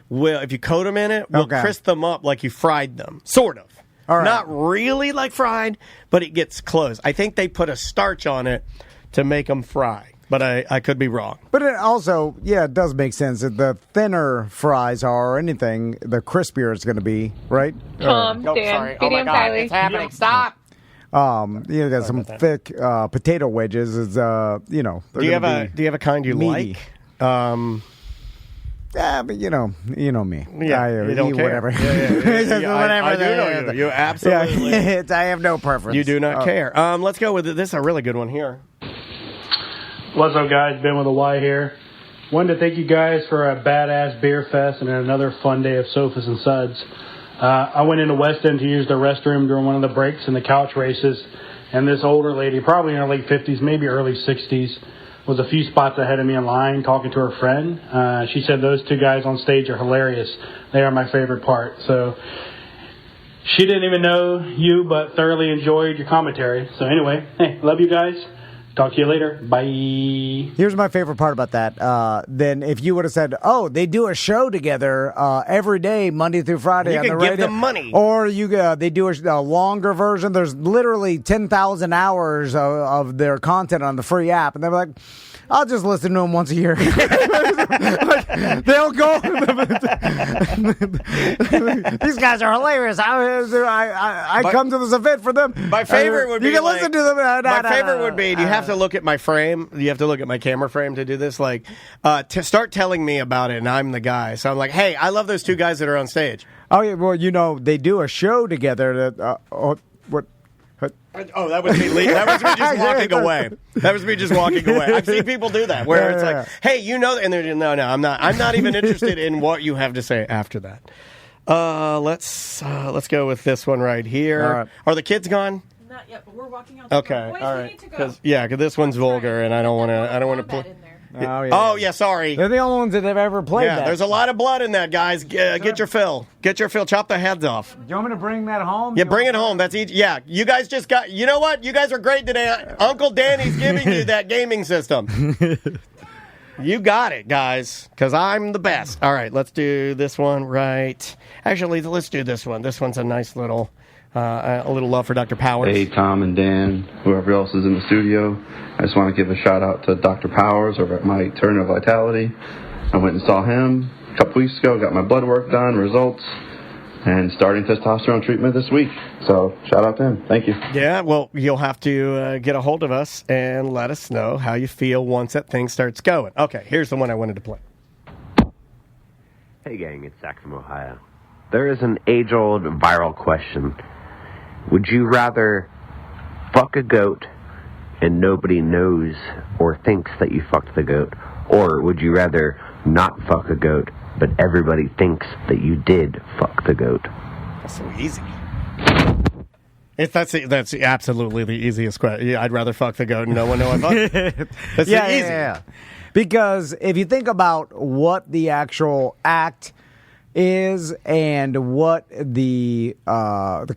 will, if you coat them in it, will crisp them up like you fried them. Sort of. All right. Not really like fried, but it gets close. I think they put a starch on it to make them fry, but I could be wrong. But it also, it does make sense that the thinner fries are, or anything, the crispier it's going to be, right? Tom, Dan, sorry. Oh my BDM God, Kylie. it's happening. Stop. Got some thick potato wedges. Is Do you have a kind you meaty. like? Yeah, but you know me. Yeah, I you don't eat care. whatever. Yeah, Whatever. I do know you. You absolutely. Yeah, I have no preference. You do not care. Let's go with this. Is a really good one here. What's up, guys? Ben with a Y here. Wanted to thank you guys for a badass beer fest and another fun day of sofas and suds. I went into West End to use the restroom during one of the breaks in the couch races, and this older lady, probably in her late 50s, maybe early 60s, was a few spots ahead of me in line talking to her friend. She said those two guys on stage are hilarious. They are my favorite part. So she didn't even know you, but thoroughly enjoyed your commentary. So anyway, hey, love you guys. Talk to you later. Bye. Here's my favorite part about that. Then if you would have said, "Oh, they do a show together every day, Monday through Friday," you on can the give radio, them money, or they do a longer version. There's literally 10,000 hours of their content on the free app, and they're like, "I'll just listen to them once a year." They'll go. These guys are hilarious. I come to this event for them. My favorite would be you can listen to them. My favorite would be you have to look at my frame. You have to look at my camera frame to do this. Like to start telling me about it, and I'm the guy. So I'm like, hey, I love those two guys that are on stage. Oh yeah, well they do a show together. That what? Oh, that was me. That was me just walking away. That was me just walking away. I've seen people do that where it's like, "Hey, you know," and they're no, I'm not. I'm not even interested in what you have to say after that. Let's go with this one right here. All right. Are the kids gone? Not yet, but we're walking out. Okay, all right. Because this one's vulgar, and I don't want to play. Oh yeah, sorry. They're the only ones that have ever played that. There's a lot of blood in that, guys. Get your fill. Get your fill. Chop the heads off. Do you want me to bring that home? Yeah, bring it home. That's easy. Yeah, you guys just got. You know what? You guys are great today. Uncle Danny's giving you that gaming system. You got it, guys, because I'm the best. All right, let's do this one right. Actually, let's do this one. This one's a nice little, a little love for Dr. Powers. Hey, Tom and Dan, whoever else is in the studio. I just want to give a shout out to Dr. Powers over at My Eternal Vitality. I went and saw him a couple weeks ago, got my blood work done, results, and starting testosterone treatment this week. So shout out to him. Thank you. Yeah, well, you'll have to get a hold of us and let us know how you feel once that thing starts going. Okay, here's the one I wanted to play. Hey, gang, it's Zach from Ohio. There is an age-old viral question. Would you rather fuck a goat and nobody knows or thinks that you fucked the goat? Or would you rather not fuck a goat, but everybody thinks that you did fuck the goat? That's so easy. That's absolutely the easiest question. Yeah, I'd rather fuck the goat and no one know I fucked. That's easy. Yeah. Because if you think about what the actual act is and what the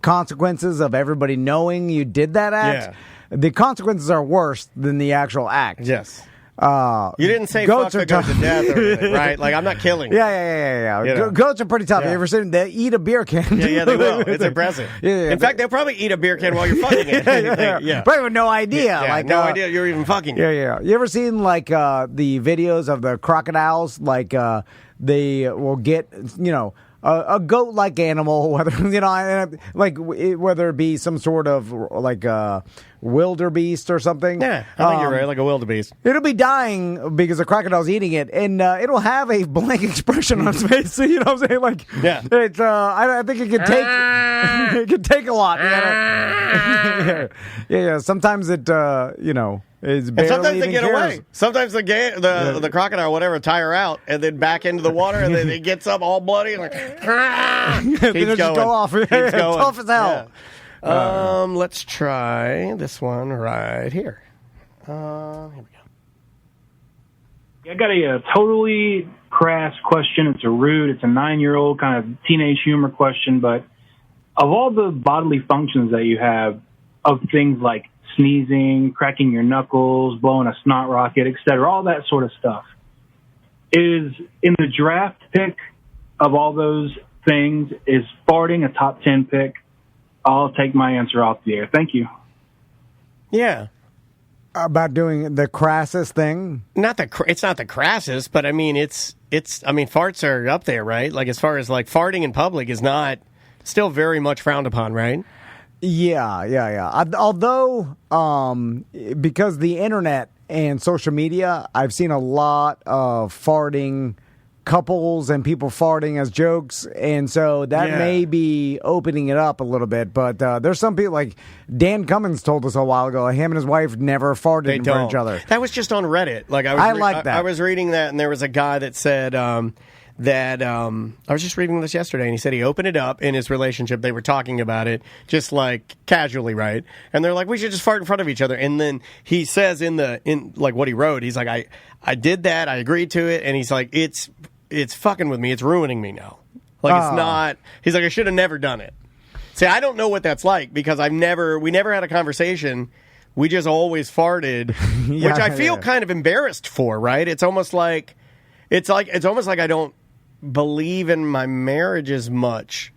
consequences of everybody knowing you did that act, the consequences are worse than the actual act. Yes. You didn't say fuck the goat to death or anything, right? Like, I'm not killing you. Yeah. You know? Goats are pretty tough. Yeah. You ever seen them? They eat a beer can. Yeah, they will. It's impressive. In fact, they'll probably eat a beer can while you're fucking it. Probably with no idea. Yeah, like no idea you're even fucking it. Yeah. You ever seen, like, the videos of the crocodiles? Like, they will get, a goat-like animal, whether whether it be some sort of like wildebeest or something. Yeah, I think you're right, like a wildebeest. It'll be dying because the crocodile's eating it, and it'll have a blank expression on its face. You know what I'm saying? Like, it's. I think it can take. It can take a lot. Yeah. Sometimes it. Is barely and sometimes they even get cares. away. Sometimes the crocodile, whatever, tire out and then back into the water, and then it gets up all bloody and like keeps going. Just go off. Keeps going. Tough as hell. Yeah. Let's try this one right here. Here we go. I got a totally crass question. It's a 9-year-old kind of teenage humor question, but of all the bodily functions that you have, of things like sneezing, cracking your knuckles, blowing a snot rocket, etc., all that sort of stuff, is in the draft pick of all those things, is farting a top 10 pick? I'll take my answer off the air. Thank you. Yeah. About doing the crassest thing? It's not the crassest, but I mean, farts are up there, right? Like, as far as like farting in public is not still very much frowned upon, right? Yeah. Although, because the internet and social media, I've seen a lot of farting couples and people farting as jokes, and so that may be opening it up a little bit. But there's some people, like Dan Cummins told us a while ago, him and his wife never farted in front of each other. That was just on Reddit. Like, I like that. I was reading that, and there was a guy that said I was just reading this yesterday, and he said he opened it up in his relationship. They were talking about it just like casually, right? And they're like, we should just fart in front of each other. And then he says in like what he wrote, he's like, I did that, I agreed to it, and he's like, it's fucking with me, it's ruining me now. Like, it's not. He's like, I should have never done it. See, I don't know what that's like because we never had a conversation. We just always farted, which I feel kind of embarrassed for, right? It's almost like I don't believe in my marriage as much.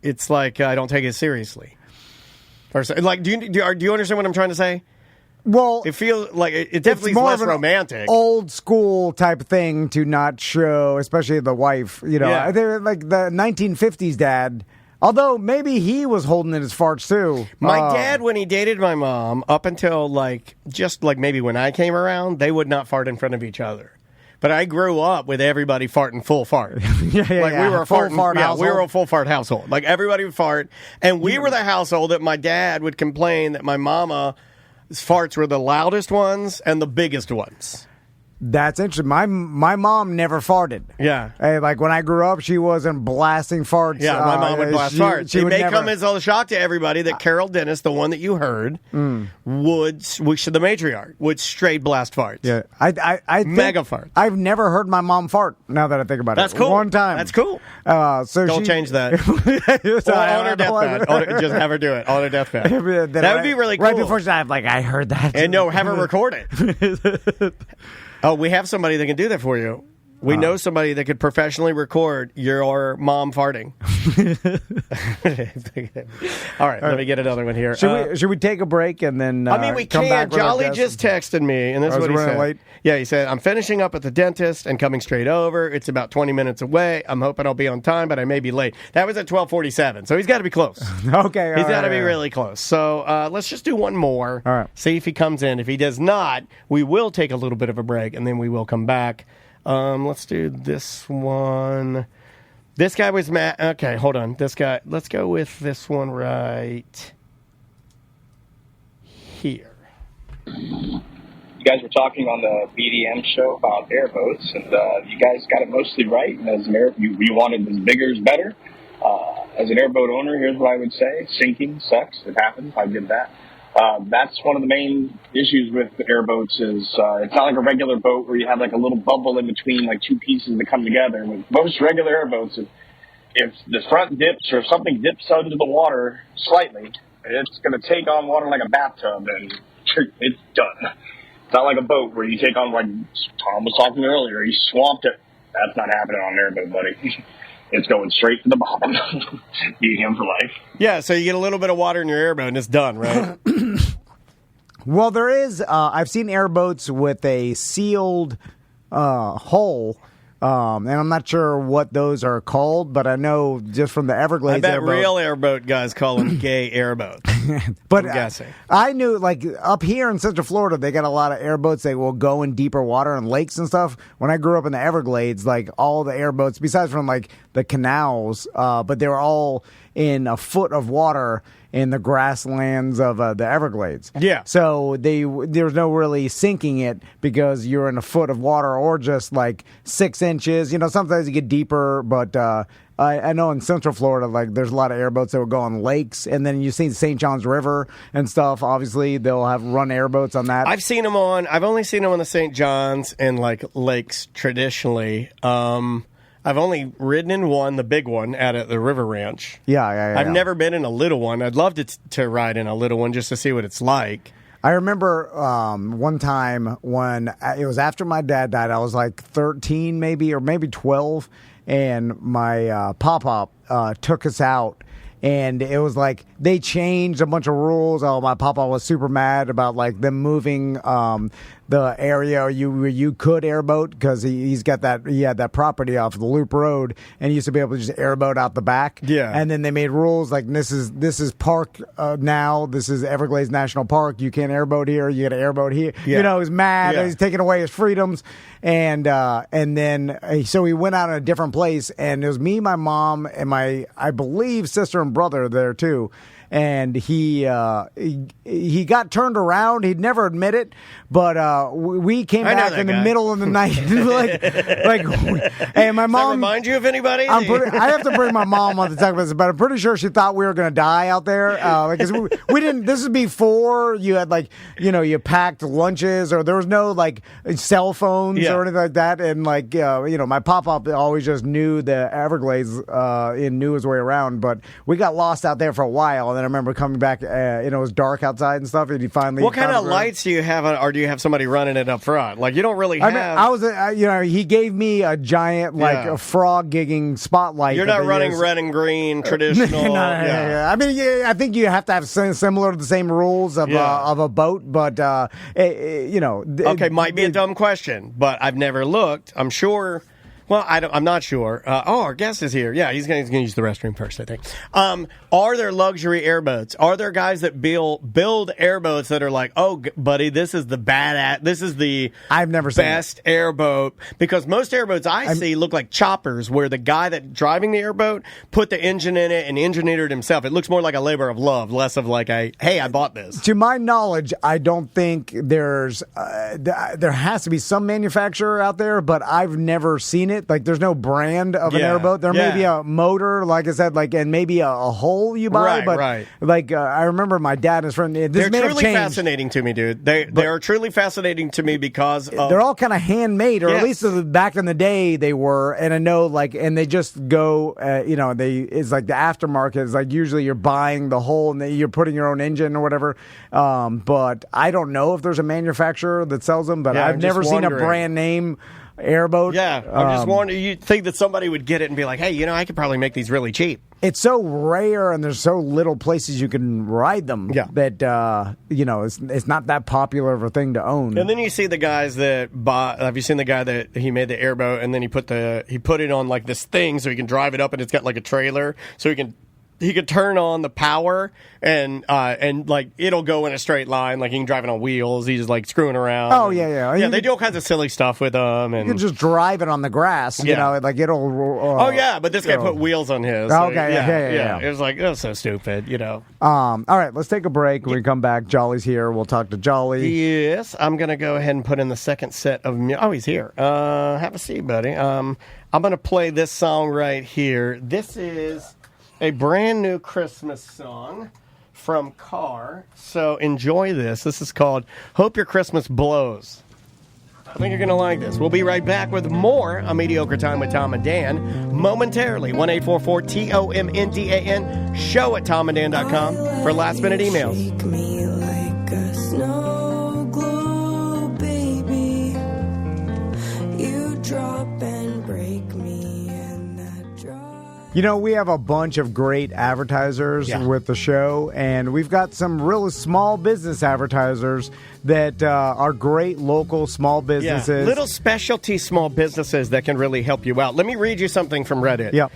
It's like I don't take it seriously. Or like, do you understand what I'm trying to say? Well, it feels like it definitely is less romantic. Old school type thing to not show, especially the wife. They're like the 1950s dad. Although maybe he was holding in his farts too. My dad, when he dated my mom, up until just maybe when I came around, they would not fart in front of each other. But I grew up with everybody farting full fart. We were a full fart household. We were a full fart household. Like, everybody would fart, and we were the household that my dad would complain that my mama's farts were the loudest ones and the biggest ones. That's interesting. My mom never farted. Yeah. Like, when I grew up, she wasn't blasting farts. Yeah, my mom would blast farts. It may come as a shock to everybody that Carol Dennis, the one that you heard, the matriarch, would straight blast farts. Yeah. I mega farts. I've never heard my mom fart, now that I think about That's it. Cool. One time. That's cool. So don't change that. On her deathbed. Just have her do it on her deathbed. That would be really cool. Right before she died, I heard that. And no, have her record it. Oh, we have somebody that can do that for you. We know somebody that could professionally record your mom farting. All right, let me get another one here. Should we take a break and then we come can. back with Jolly just texted me, and this is what he said. Late? Yeah, he said, I'm finishing up at the dentist and coming straight over. It's about 20 minutes away. I'm hoping I'll be on time, but I may be late. That was at 12:47, so he's got to be close. Okay. He's got to be really close. So let's just do one more. All right. See if he comes in. If he does not, we will take a little bit of a break, and then we will come back. Let's do this one. This guy was mad. Okay, hold on. This guy. Let's go with this one right here. you guys were talking on the BDM show about airboats, and you guys got it mostly right. And as an you wanted as bigger is better. As an airboat owner, here's what I would say: sinking sucks. It happens. I get that. That's one of the main issues with airboats is it's not like a regular boat where you have like a little bubble in between like two pieces that come together. With most regular airboats, if the front dips or something dips under the water slightly, it's going to take on water like a bathtub, and it's done. It's not like a boat where you take on, like Tom was talking earlier, he swamped it. That's not happening on an airboat, buddy. It's going straight to the bottom. BDM for life. Yeah, so you get a little bit of water in your airboat and it's done, right? Well, there is. I've seen airboats with a sealed hull. And I'm not sure what those are called, but I know just from the Everglades. I bet airboat, real airboat guys call them gay airboats. But I'm guessing. I knew, like, up here in Central Florida, they got a lot of airboats that will go in deeper water and lakes and stuff. When I grew up in the Everglades, like, all the airboats, besides from, like, the canals, but they were all in a foot of water in the grasslands of the Everglades. Yeah. So there was no really sinking it because you're in a foot of water or just like 6 inches. You know, sometimes you get deeper, but I know in Central Florida, like there's a lot of airboats that will go on lakes, and then you see the St. John's River and stuff. Obviously, they'll have run airboats on that. I've only seen them on the St. John's and like lakes traditionally. I've only ridden in one, the big one, at the River Ranch. Yeah. I've never been in a little one. I'd love to ride in a little one just to see what it's like. I remember one time when it was after my dad died. I was like 13 maybe, or maybe 12, and my pop-up took us out. And it was like they changed a bunch of rules. Oh, my papa was super mad about like them moving the area where you could airboat because he had that property off the Loop Road and he used to be able to just airboat out the back. Yeah. And then they made rules like this is park now. This is Everglades National Park. You can't airboat here. You got to airboat here. Yeah. You know, he's mad. Yeah. He's taking away his freedoms. And then so he went out in a different place, and it was me, my mom, and my, I believe, sister and brother there too. And he got turned around. He'd never admit it, but we came back in the middle of the night, and my mom. Does that remind you of anybody? I have to bring my mom on to talk about this, but I'm pretty sure she thought we were going to die out there because we didn't. This is before you had you packed lunches, or there was no like cell phones or anything like that, and my pop-up always just knew the Everglades and knew his way around, but we got lost out there for a while. And then I remember coming back, it was dark outside and stuff, and he finally. What kind of lights do you have, or do you have somebody running it up front? Like, you don't really have. I mean, he gave me a giant, a frog gigging spotlight. You're not running red and green traditional. Yeah. I mean, I think you have to have similar to the same rules of a boat, but, Okay, might be a dumb question, but I've never looked. I'm sure. Well, I'm not sure. Our guest is here. Yeah, he's going to use the restroom first, I think. Are there luxury airboats? Are there guys that build airboats that are like, oh, buddy, this is the I've never seen best airboat? Because most airboats I see look like choppers, where the guy that driving the airboat put the engine in it and engineered it himself. It looks more like a labor of love, less of like hey, I bought this. To my knowledge, I don't think there has to be some manufacturer out there, but I've never seen it. Like, there's no brand of an airboat. There may be a motor, like I said, and maybe a hull you buy. Right. I remember my dad and his friend. They're truly fascinating to me, dude. They are truly fascinating to me because they're all kind of handmade, or at least back in the day they were. And I know, and they just go, it's like the aftermarket is like usually you're buying the whole and you're putting your own engine or whatever. But I don't know if there's a manufacturer that sells them, but I've never seen a brand name airboat. Yeah, I'm just wondering, you'd think that somebody would get it and be like, hey, I could probably make these really cheap. It's so rare, and there's so little places you can ride them that, it's not that popular of a thing to own. And then you see the guys that have you seen the guy that he made the airboat, and then he put it on like this thing so he can drive it up, and it's got like a trailer so he can he could turn on the power and like it'll go in a straight line, like he can drive it on wheels. He's like screwing around. Oh, yeah. Yeah, they do all kinds of silly stuff with them. And you can just drive it on the grass, you know, like it'll. Oh yeah, but this guy put wheels on his. So, Okay, yeah. It was like, that's so stupid, you know. All right, let's take a break. When we come back, Jolly's here. We'll talk to Jolly. Yes, I'm gonna go ahead and put in the second set of. Oh, he's here. Have a seat, buddy. I'm gonna play this song right here. This is a brand new Christmas song from Carr. So enjoy this. This is called "Hope Your Christmas Blows." I think you're going to like this. We'll be right back with more A Mediocre Time with Tom and Dan momentarily. 1-844-TOMNDAN, show at tomanddan.com for last-minute emails. Shake me like a snow globe, baby. You drop and break me in that drop. You know, we have a bunch of great advertisers with the show, and we've got some really small business advertisers that are great local small businesses. Yeah, little specialty small businesses that can really help you out. Let me read you something from Reddit. Yep.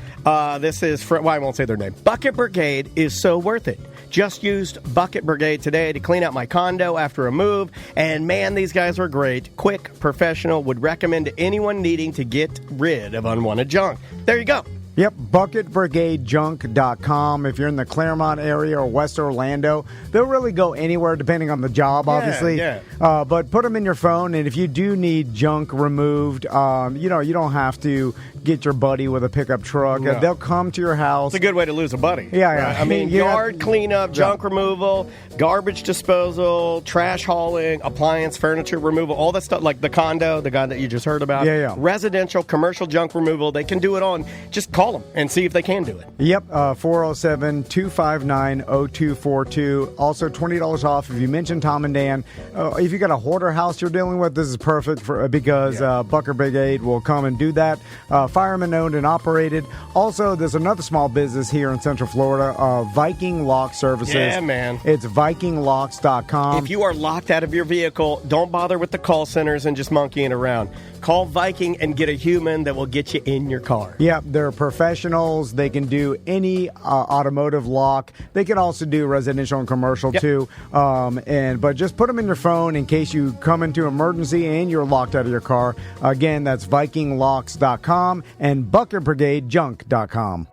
This is from, well, I won't say their name. Bucket Brigade is so worth it. Just used Bucket Brigade today to clean out my condo after a move, and man, these guys were great. Quick, professional, would recommend to anyone needing to get rid of unwanted junk. There you go. Yep, bucketbrigadejunk.com. If you're in the Claremont area or West Orlando, they'll really go anywhere depending on the job, obviously. Yeah. But put them in your phone, and if you do need junk removed, you know, you don't have to get your buddy with a pickup truck. No. They'll come to your house. It's a good way to lose a buddy. Yeah. Right? I mean, yard cleanup, junk removal, garbage disposal, trash hauling, appliance, furniture removal, all that stuff, like the condo, the guy that you just heard about. Yeah. Residential, commercial junk removal. They can do it on. Just call them and see if they can do it. Yep, 407-259-0242. Also, $20 off if you mention Tom and Dan. If you got a hoarder house you're dealing with, this is perfect because Bucket Brigade will come and do that. Fireman owned and operated. Also, there's another small business here in Central Florida, Viking Lock Services. Yeah, man. It's VikingLocks.com. If you are locked out of your vehicle, don't bother with the call centers and just monkeying around. Call Viking and get a human that will get you in your car. Yeah, they're professionals. They can do any automotive lock. They can also do residential and commercial too. But just put them in your phone in case you come into emergency and you're locked out of your car. Again, that's VikingLocks.com and BucketBrigadeJunk.com.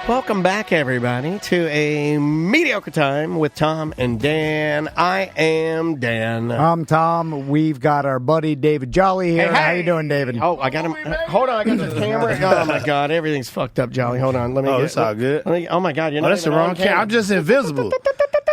Welcome back, everybody, to A Mediocre Time with Tom and Dan. I am Dan. I'm Tom. We've got our buddy David Jolly here. Hey. How you doing, David? Oh, I got him. Hold on, I got the camera. Oh, my God. Everything's fucked up, Jolly. Hold on. Let me it's all good. Oh, my God. You're not That's the even wrong on camera. I'm just invisible.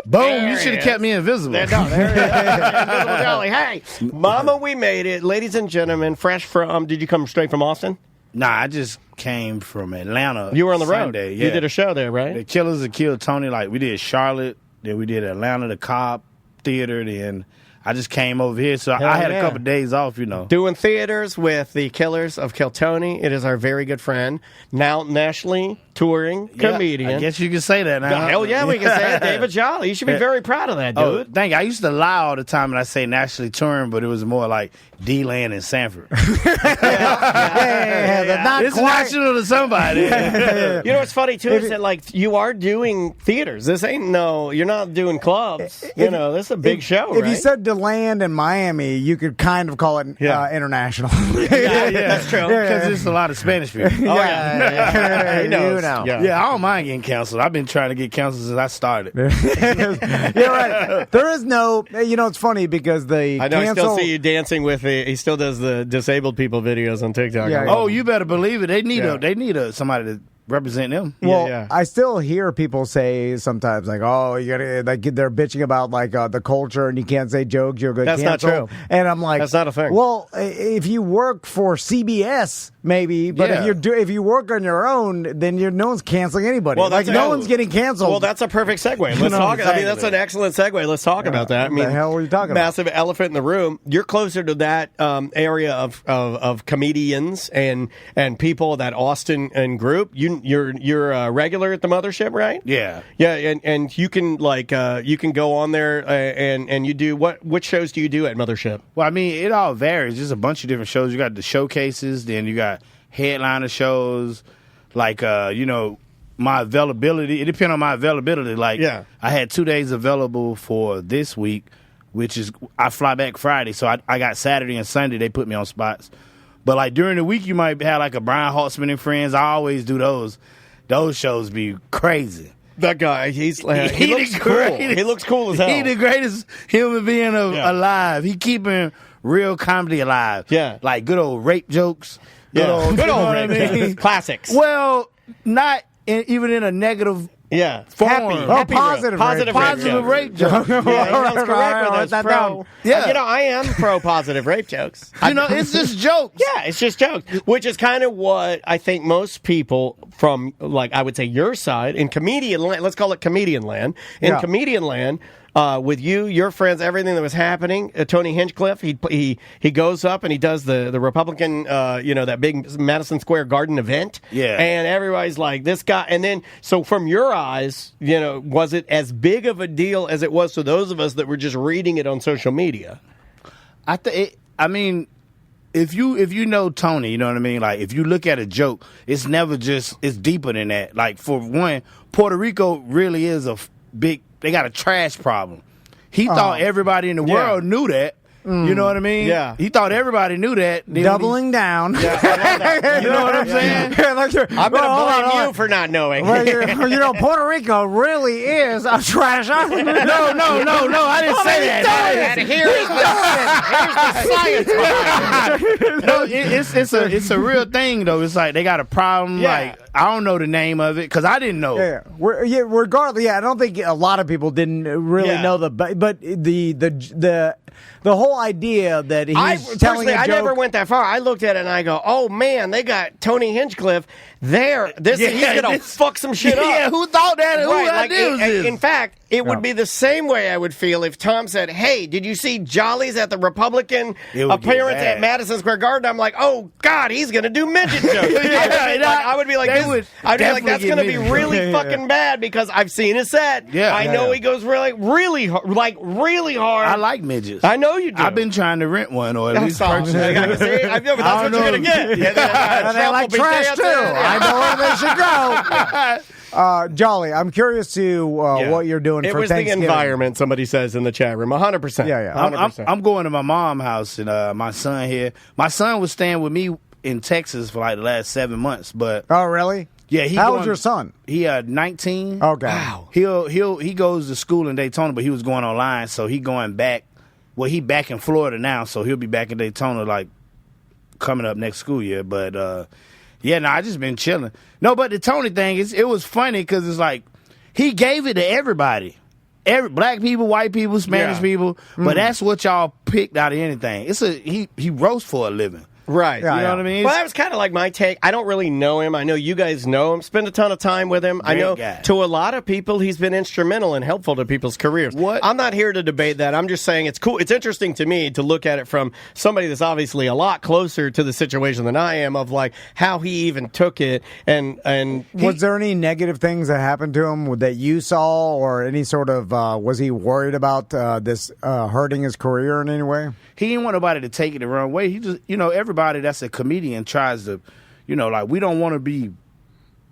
Boom. You should have kept me invisible. There it is. Invisible Jolly. Hey, Mama, we made it. Ladies and gentlemen, fresh from, did you come straight from Austin? Nah, I just came from Atlanta. You were on the Sunday, road. Yeah. You did a show there, right? The Killers that Killed Tony. Like, we did Charlotte, then we did Atlanta, the Cobb Theater, then I just came over here. So I had a couple of days off, you know. Doing theaters with the Killers of Kill Tony. It is our very good friend, now nationally touring comedian. I guess you can say that now. Hell yeah, we can say it. David Jolly. You should be very proud of that, dude. Oh, thank you. I used to lie all the time and I say nationally touring, but it was more like D-Land and Sanford. It's national to somebody. You know what's funny, too, is that, like, you are doing theaters. This ain't you're not doing clubs. You know, this is a big show, If right? you said DeLand and Miami, you could kind of call it international. That's true. Because there's a lot of Spanish people. He knows. Yeah, I don't mind getting canceled. I've been trying to get canceled since I started. You're right. There is no, it's funny because they I know, cancel. I still see you dancing with he still does the disabled people videos on TikTok. Yeah, Oh, you better believe it. They need somebody to represent them. Well, I still hear people say sometimes like, "Oh, you gotta," like they're bitching about like the culture and you can't say jokes. You'll get That's canceled. not true. And I'm like, that's not a thing. Well, if you work for CBS, maybe, but if you work on your own, then no one's canceling anybody. Well, like no one's getting canceled. Well, that's a perfect segue. Let's talk. Exactly. I mean, that's an excellent segue. Let's talk about that. I mean, the hell are you talking about? Massive elephant in the room. You're closer to that area of comedians and people, that Austin and group. You you're a regular at the mothership, right? Yeah. Yeah, and you can you can go on there and you do what shows do you do at mothership? Well, I mean, it all varies. There's a bunch of different shows. You got the showcases, then you got headliner shows, my availability. It depends on my availability. I had 2 days available for this week, which is I fly back Friday, so I got Saturday and Sunday. They put me on spots. But during the week, you might have a Brian Holtzman and Friends. I always do those. Those shows be crazy. That guy, he looks cool. He looks cool as hell. He the greatest human being alive. He keeping real comedy alive. Yeah, like good old rape jokes. Good old rape jokes. Classics. Well, not even in a negative. Yeah, form. Positive rape joke. That's correct. I am pro positive rape jokes. It's just jokes. Yeah, it's just jokes, which is kind of what I think most people from, I would say your side in comedian land. Let's call it comedian land. In comedian land. With you, your friends, everything that was happening, Tony Hinchcliffe, he goes up and he does the Republican, that big Madison Square Garden event. Yeah. And everybody's like, this guy. And then, so from your eyes, was it as big of a deal as it was to those of us that were just reading it on social media? If you know Tony, you know what I mean? If you look at a joke, it's never just, it's deeper than that. For one, Puerto Rico really is they got a trash problem. He thought everybody in the world knew that. You know what I mean? Yeah. He thought everybody knew that. Doubling down. Yeah, you know what I'm saying? I'm going to blame you for not knowing. Well, Puerto Rico really is a trash island. No, I didn't say that. Here's the science. It's a real thing, though. It's they got a problem. Yeah. I don't know the name of it because I didn't know. Regardless, I don't think a lot of people didn't really know but the whole idea that he's telling a joke. I never went that far. I looked at it and I go, oh man, they got Tony Hinchcliffe there. He's gonna fuck some shit up. Yeah, who thought that? Who in fact, it would be the same way I would feel if Tom said, hey, did you see Jolly's at the Republican appearance at Madison Square Garden? I'm like, oh God, he's gonna do midget jokes. I would be like, that's gonna be really fucking bad because I've seen his set. Yeah, I know he goes really hard. I like midgets. I know you do. I've been trying to rent one or at least purchase it. That's what you're going to get. They like trash, too. I know where they should go. Jolly, I'm curious to what you're doing for Thanksgiving. It was the environment, somebody says in the chat room. 100%. Yeah. 100%. I'm going to my mom's house and my son here. My son was staying with me in Texas for the last 7 months. But oh, really? Yeah. How old's your son? He 19. Okay. Wow. He goes to school in Daytona, but he was going online, so he going back. Well, he back in Florida now, so he'll be back in Daytona coming up next school year. But I just been chilling. No, but the Tony thing it was funny because it's he gave it to everybody, black people, white people, Spanish people. But that's what y'all picked out of anything. He roasts for a living. Right. You know what I mean? Well, that was kind of like my take. I don't really know him. I know you guys know him. Spend a ton of time with him. I know to a lot of people, he's been instrumental and helpful to people's careers. I'm not here to debate that. I'm just saying it's cool. It's interesting to me to look at it from somebody that's obviously a lot closer to the situation than I am of how he even took it. And was there any negative things that happened to him that you saw or any sort of, was he worried about this hurting his career in any way? He didn't want nobody to take it the wrong way. He just, everybody that's a comedian tries to, we don't want to be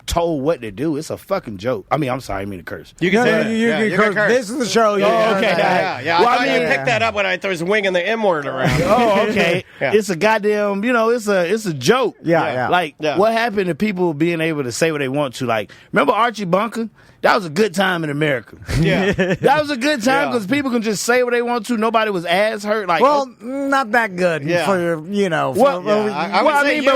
told what to do. It's a fucking joke. I mean, I'm sorry, I mean to curse. You can say that. You can curse. This is the show. Okay. Yeah. Well, I picked that up when I was winging the M word around. Oh, okay. It's a goddamn, it's a joke. Yeah. What happened to people being able to say what they want to? Remember Archie Bunker? That was a good time in America. Yeah. That was a good time because people can just say what they want to. Nobody was ass hurt. Not that good for your, but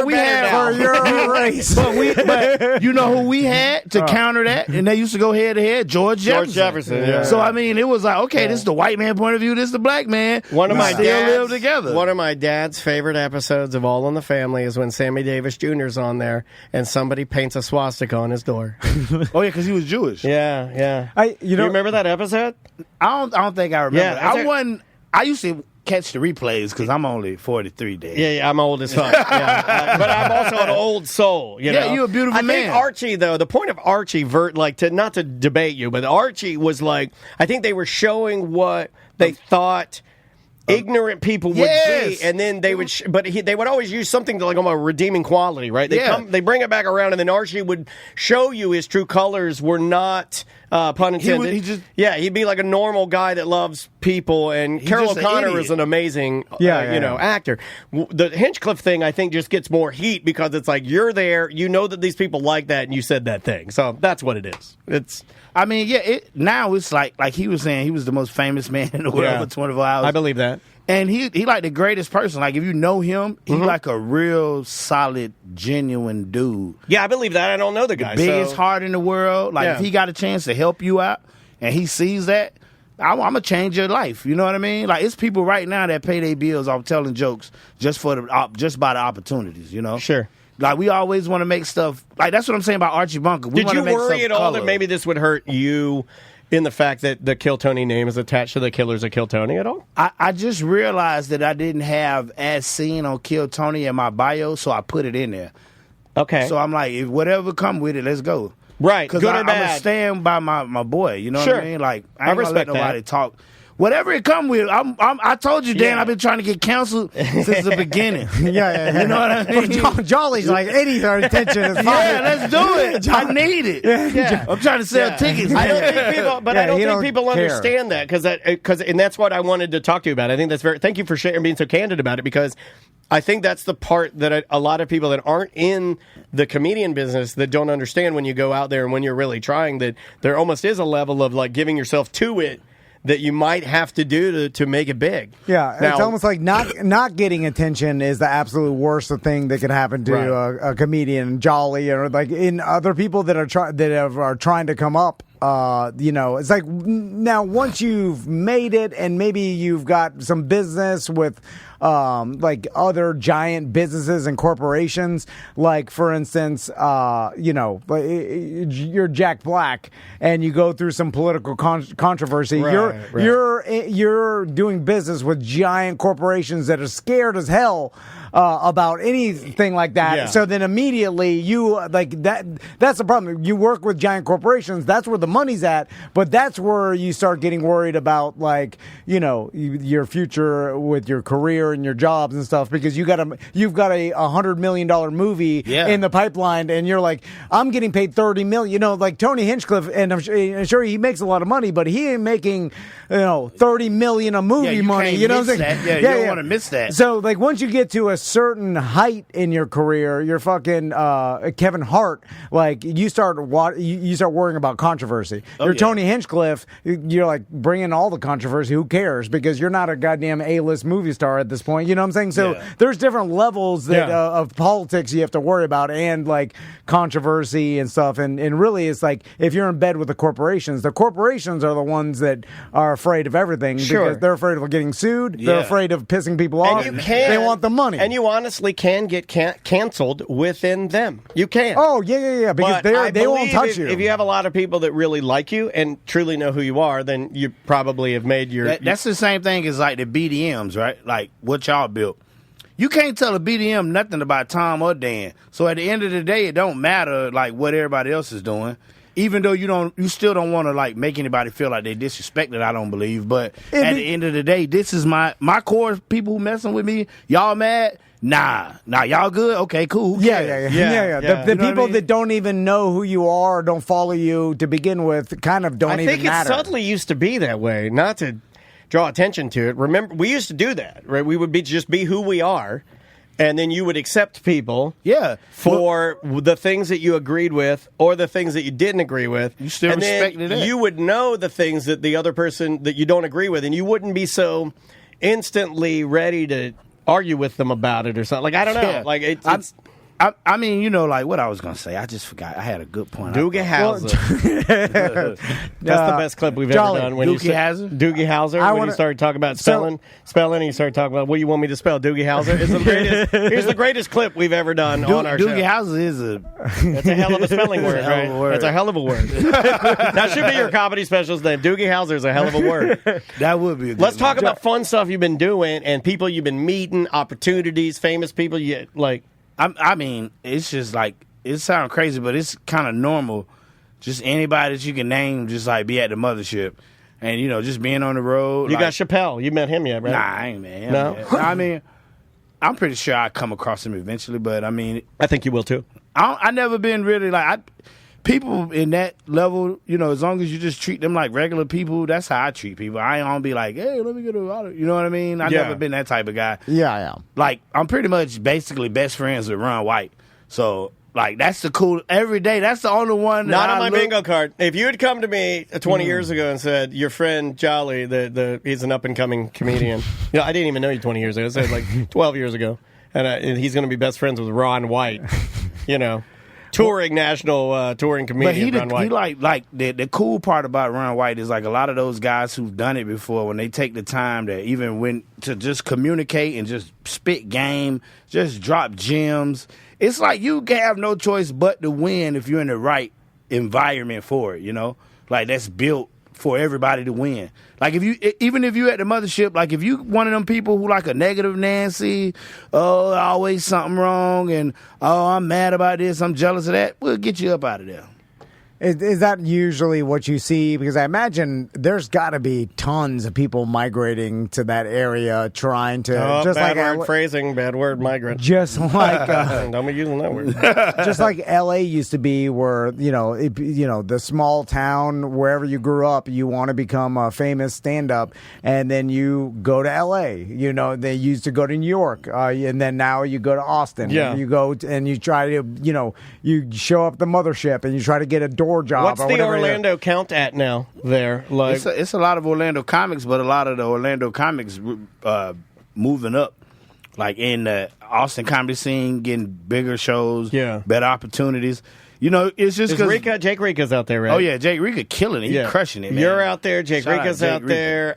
we had for your race. But you know who we had to counter that? And they used to go head to head? George Jefferson. Yeah. So, it was this is the white man point of view, this is the black man. One of my live together. One of my dad's favorite episodes of All in the Family is when Sammy Davis Jr. is on there and somebody paints a swastika on his door. Oh, yeah, because he was Jewish. Yeah. Do you remember that episode? I don't think I remember. Yeah, catch the replays because I'm only 43 days. Yeah, I'm old as fuck. Yeah. But I'm also an old soul. You know? You're a beautiful man. I think Archie, though, the point of Archie, not to debate you, but Archie was like, I think they were showing what they thought ignorant people would be, and then they would, they would always use something to like a redeeming quality, right? They bring it back around, and then Archie would show you his true colors were not, pun intended. He'd be like a normal guy that loves people, and Carol O'Connor is an amazing, actor. The Hinchcliffe thing, I think, just gets more heat because it's like you're there, you know that these people like that, and you said that thing, so that's what it is. I mean, now it's like he was saying, he was the most famous man in the world for 24 hours. I believe that. And he like the greatest person. Like, if you know him, he's like a real solid, genuine dude. Yeah, I believe that. I don't know the guy. The biggest heart in the world. Like, if he got a chance to help you out and he sees that, I'm going to change your life. You know what I mean? Like, it's people right now that pay their bills off telling jokes just by the opportunities, you know? Sure. Like, we always want to make stuff. Like, that's what I'm saying about Archie Bunker. Did you worry at all that maybe this would hurt you in the fact that the Kill Tony name is attached to the Killers of Kill Tony at all? I just realized that I didn't have as seen on Kill Tony in my bio, so I put it in there. Okay. So I'm like, if whatever come with it, let's go. Right, good or bad. I'm going to stand by my boy, you know what I mean? Like, I ain't going to let nobody talk. Whatever it come with, I told you, Dan, I've been trying to get counseled since the beginning. You know what I mean? Jolly's like, any attention is fine. Let's do it. I need it. Yeah. I'm trying to sell tickets. I don't think people, I don't think people understand that and that's what I wanted to talk to you about. I think that's thank you for sharing, being so candid about it, because I think that's the part that a lot of people that aren't in the comedian business that don't understand when you go out there and when you're really trying, that there almost is a level of like giving yourself to it that you might have to do to make it big. Yeah, now, it's almost like not getting attention is the absolute worst thing that could happen to a comedian, Jolly, or like in other people that are trying to come up. It's like now once you've made it and maybe you've got some business with like other giant businesses and corporations, like for instance, you're Jack Black and you go through some political controversy. You're doing business with giant corporations that are scared as hell about anything like that. Yeah. So then immediately you like that. That's the problem. You work with giant corporations. That's where the money's at. But that's where you start getting worried about, like, your future with your career and your jobs and stuff, because you've got a $100 million movie in the pipeline, and you're like, I'm getting paid $30 million. Like Tony Hinchcliffe, and I'm sure he makes a lot of money, but he ain't making $30 million a movie money. You know what I'm saying? You don't want to miss that. So like once you get to a certain height in your career, you're fucking Kevin Hart. Like you start worrying about controversy. You're Tony Hinchcliffe. You're like bringing all the controversy. Who cares? Because you're not a goddamn A-list movie star at this point. You know what I'm saying? So there's different levels that of politics you have to worry about, and like controversy and stuff. And really, it's like if you're in bed with the corporations are the ones that are afraid of everything because they're afraid of getting sued. They're afraid of pissing people off. They want the money. And you honestly can get canceled within them. You can. Oh, yeah. Because they won't touch you. If you have a lot of people that really like you and truly know who you are, then you probably have made your... That's the same thing as like the BDMs, right? Like what y'all built. You can't tell a BDM nothing about Tom or Dan. So at the end of the day, it don't matter like what everybody else is doing. Even though you still don't want to like make anybody feel like they disrespected, I don't believe. But at the end of the day, this is my core people who messing with me. Y'all mad? Nah, y'all good? Okay, cool. Yeah. The people that don't even know who you are or don't follow you to begin with kind of don't even matter. I think it subtly used to be that way, not to draw attention to it. Remember, we used to do that, right? We would just be who we are. And then you would accept people for the things that you agreed with or the things that you didn't agree with. You still respected it. You would know the things that the other person that you don't agree with, and you wouldn't be so instantly ready to argue with them about it or something. Like, I don't know. Yeah. Like I mean, like what I was gonna say. I just forgot. I had a good point. Doogie Howser. That's the best clip we've ever done. When Doogie Howser. Doogie Howser. When you started talking about spelling, and you started talking about what you want me to spell. Doogie Howser is the greatest. Here's the greatest clip we've ever done on our show. Doogie Howser is That's a hell of a spelling word, right? That's a hell of a word. That should be your comedy special's name. Doogie Howser is a hell of a word. That would be. Let's talk about fun stuff you've been doing and people you've been meeting, opportunities, famous people you like. I mean, it's just like, it sounds crazy, but it's kind of normal. Just anybody that you can name, just like be at the mothership. And, just being on the road. You got Chappelle. You met him yet, right? Nah, I ain't met him No? yet. I mean, I'm pretty sure I'll come across him eventually, but I mean. I think you will too. I never been really like, people in that level, as long as you just treat them like regular people, that's how I treat people. I ain't gonna be like, hey, let me get a water. You know what I mean? I never been that type of guy. Yeah, I am. Like, I'm pretty much basically best friends with Ron White. So, like, that's the cool, every day, that's the only one that Not on my bingo card. If you had come to me 20 years ago and said, your friend Jolly, he's an up-and-coming comedian. I didn't even know you 20 years ago. I said, like, 12 years ago. And he's going to be best friends with Ron White, touring national touring comedian. Ron White. He the cool part about Ron White is like a lot of those guys who've done it before, when they take the time to just communicate and just spit game, just drop gems. It's like you have no choice but to win if you're in the right environment for it. Like that's built for everybody to win. Like even if you at the mothership, like if you one of them people who like a negative Nancy, always something wrong, and I'm mad about this, I'm jealous of that, we'll get you up out of there. Is that usually what you see? Because I imagine there's got to be tons of people migrating to that area trying to. Just bad like word phrasing, bad word migrant. Just like don't be using that word. Just like L.A. used to be, where the small town wherever you grew up, you want to become a famous stand-up, and then you go to L.A. They used to go to New York, and then now you go to Austin. Yeah. And you go and you try to you show up the mothership and you try to get a door job. What's the Orlando count at now there? Like it's a lot of Orlando comics, but a lot of the Orlando comics moving up, like in the Austin comedy scene, getting bigger shows, better opportunities. It's just because Jake Rika's out there, right? Oh yeah, Jake Rika killing it. He's crushing it, man. You're out there. Jake Rika's out there.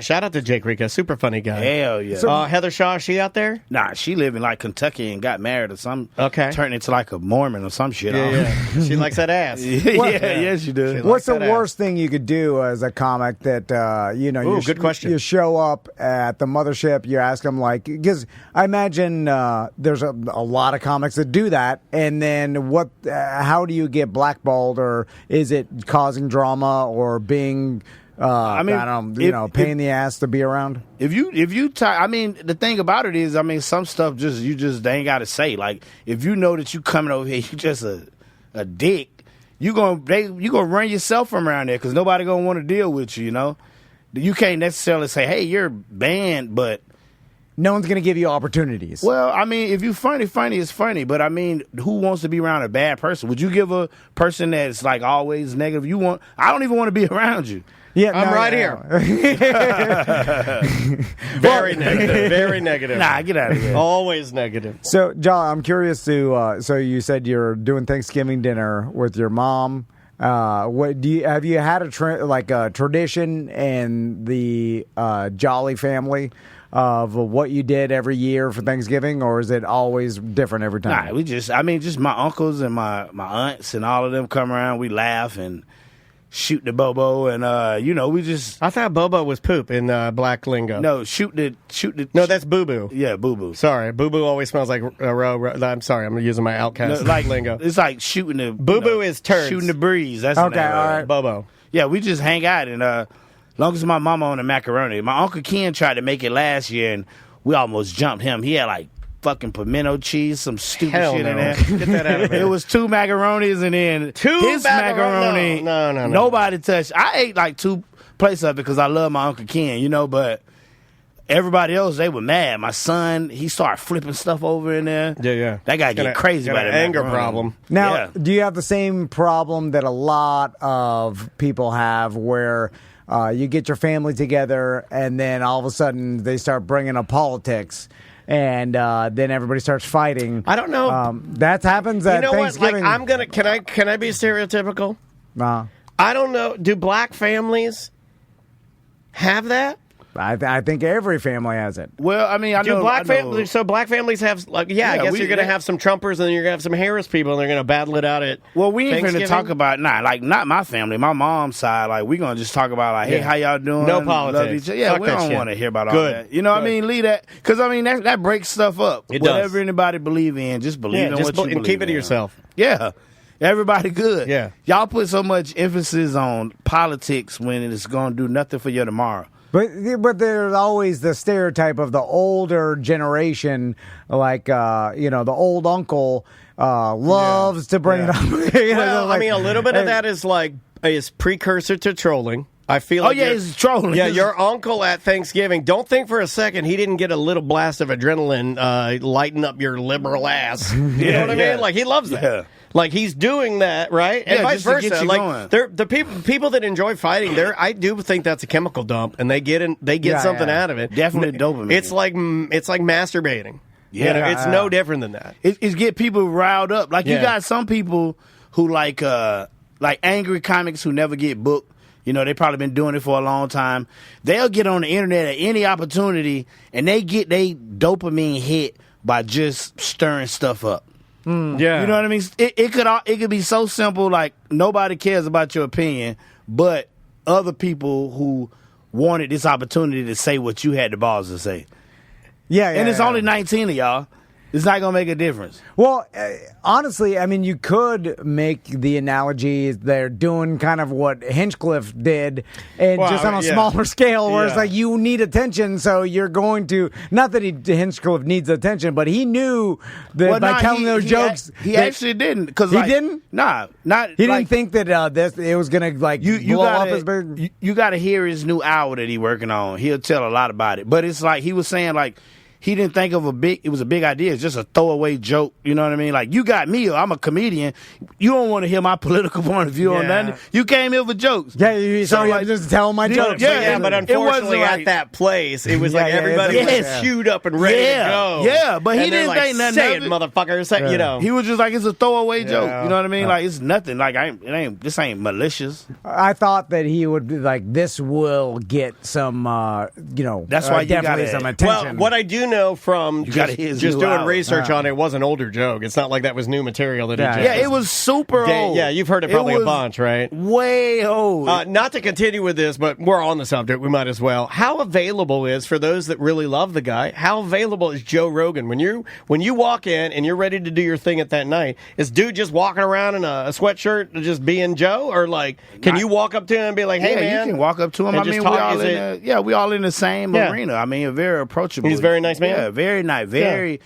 Shout out to Jake Rika. Super funny guy. Hell yeah. Heather Shaw, she out there? Nah, she live in like Kentucky and got married or some. Okay. Turned into like a Mormon or some shit. Yeah. She likes that ass. Yeah, she does. What's the worst thing you could do as a comic that good question. You show up at the mothership, you ask them because I imagine there's a lot of comics that do that, and then how do you get blackballed, or is it causing drama or being pain in the ass to be around? If you the thing about it is, some stuff they ain't got to say. Like if you know that you coming over here, you just a dick. You gonna run yourself from around there because nobody gonna want to deal with you. You can't necessarily say, hey, you're banned, but no one's going to give you opportunities. Well, if you funny is funny. But who wants to be around a bad person? Would you give a person that's like always negative? I don't even want to be around you. Yeah, I'm right here. Very negative. Very negative. Nah, get out of here. Always negative. So, John, I'm curious to. So you said you're doing Thanksgiving dinner with your mom. Have you had a tradition in the Jolly family of what you did every year for Thanksgiving, or is it always different every time? Nah, we just my uncles and my aunts and all of them come around. We laugh and shoot the bobo, and we just. I thought bobo was poop in black lingo. No, shoot the. No, that's boo boo. Yeah, boo boo. Sorry, boo boo always smells like a row. I'm sorry, I'm using my outcast lingo. It's like shooting the. Boo boo is turds. Shooting the breeze. That's okay. All right, bobo. Yeah, we just hang out and. Long as my mama on the macaroni. My Uncle Ken tried to make it last year, and we almost jumped him. He had like fucking pimento cheese, some stupid shit in there. Get that out of here. It was 2 macaronis, and then his macaroni. No. Nobody touched. I ate like 2 plates of it because I love my Uncle Ken, but everybody else, they were mad. My son, he started flipping stuff over in there. Yeah. That guy get crazy about it. Anger problem. Now, do you have the same problem that a lot of people have where you get your family together and then all of a sudden they start bringing up politics? and then everybody starts fighting. I don't know. That happens at Thanksgiving. What? Like, can I be stereotypical? I don't know. Do black families have that? I think every family has it. Well, I mean, I know. Families? So black families have, I guess you're going to have some Trumpers, and then you're going to have some Harris people, and they're going to battle it out at. Well, we ain't going to talk about not my family, my mom's side. Like, we're going to just talk about hey, how y'all doing? No politics. Yeah, Fuck we don't want to hear about all that. You know what I mean? Leave that, because I mean that breaks stuff up. Whatever anybody believe in, just believe in what you believe in. Keep it to yourself. Yeah. Everybody good. Yeah. Y'all put so much emphasis on politics when it's going to do nothing for you tomorrow. But there's always the stereotype of the older generation, like the old uncle loves to bring it up. Well, I mean, a little bit of that is precursor to trolling. I feel like it's trolling. Yeah, your uncle at Thanksgiving. Don't think for a second he didn't get a little blast of adrenaline lighting up your liberal ass. You know what I mean? Like, he loves that. Yeah. Like, he's doing that, right? And vice versa. Like, the people that enjoy fighting, I do think that's a chemical dump, and they get something out of it. Definitely dopamine. It's like masturbating. Yeah, it's no different than that. It's get people riled up. Like, you got some people who like angry comics who never get booked. You know, they probably been doing it for a long time. They'll get on the internet at any opportunity, and they get they dopamine hit by just stirring stuff up. Yeah, you know what I mean. It could be so simple, like nobody cares about your opinion, but other people who wanted this opportunity to say what you had the balls to say. Yeah, and it's only 19 of y'all. It's not going to make a difference. Well, honestly, I mean, you could make the analogy they're doing kind of what Hinchcliffe did, and just on a smaller scale, where it's like you need attention, so you're going to, not that Hinchcliffe needs attention, but he knew that by telling those jokes. He actually didn't. He didn't? Nah. He didn't think that it was going to blow up his big. You got to hear his new hour that he working on. He'll tell a lot about it. But it's like he was saying, like, he didn't think of it was a big idea. It's just a throwaway joke. You know what I mean? Like, you got me. I'm a comedian. You don't want to hear my political point of view on nothing. You came here for jokes. Yeah, so like, just tell my jokes. But unfortunately at that place, it was like everybody was queued up and ready to go. Yeah, but he didn't think nothing say of it, motherfucker. You know. He was just like, it's a throwaway joke. You know what I mean? Like, it's nothing. Like, this ain't malicious. I thought that he would be like, this will get some, that's why you definitely some attention. Well, what I do know from just doing research on it was an older joke. It's not like that was new material that he just... Yeah, it was super old. Yeah, you've heard it probably a bunch, right? Way old. Not to continue with this, but we're on the subject. We might as well. How available is, for those that really love the guy, how available is Joe Rogan? When you walk in and you're ready to do your thing at that night, is dude just walking around in a sweatshirt just being Joe? Or like, can you walk up to him and be like, hey, man? You can walk up to him. I mean, we all in the same arena. I mean, very approachable. He's a very nice man. Yeah, very nice.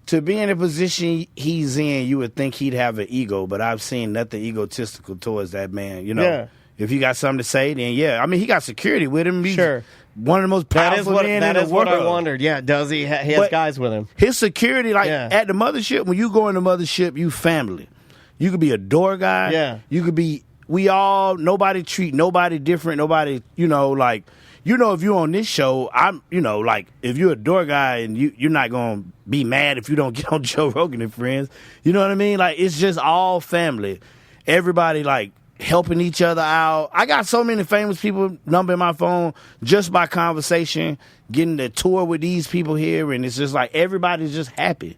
To be in a position he's in, you would think he'd have an ego, but I've seen nothing egotistical towards that man. You know, if you got something to say, then I mean, he got security with him. He's one of the most powerful men in the world. That is what I wondered. Yeah, does he? He has guys with him. His security, at the mothership, when you go in the mothership, you family. You could be a door guy. Yeah. You could be. Nobody treat nobody different. Nobody, if you're on this show, if you're a door guy and you're not going to be mad if you don't get on Joe Rogan and Friends. You know what I mean? Like, it's just all family. Everybody, like, helping each other out. I got so many famous people number in my phone just by conversation, getting to tour with these people here, and it's just like everybody's just happy.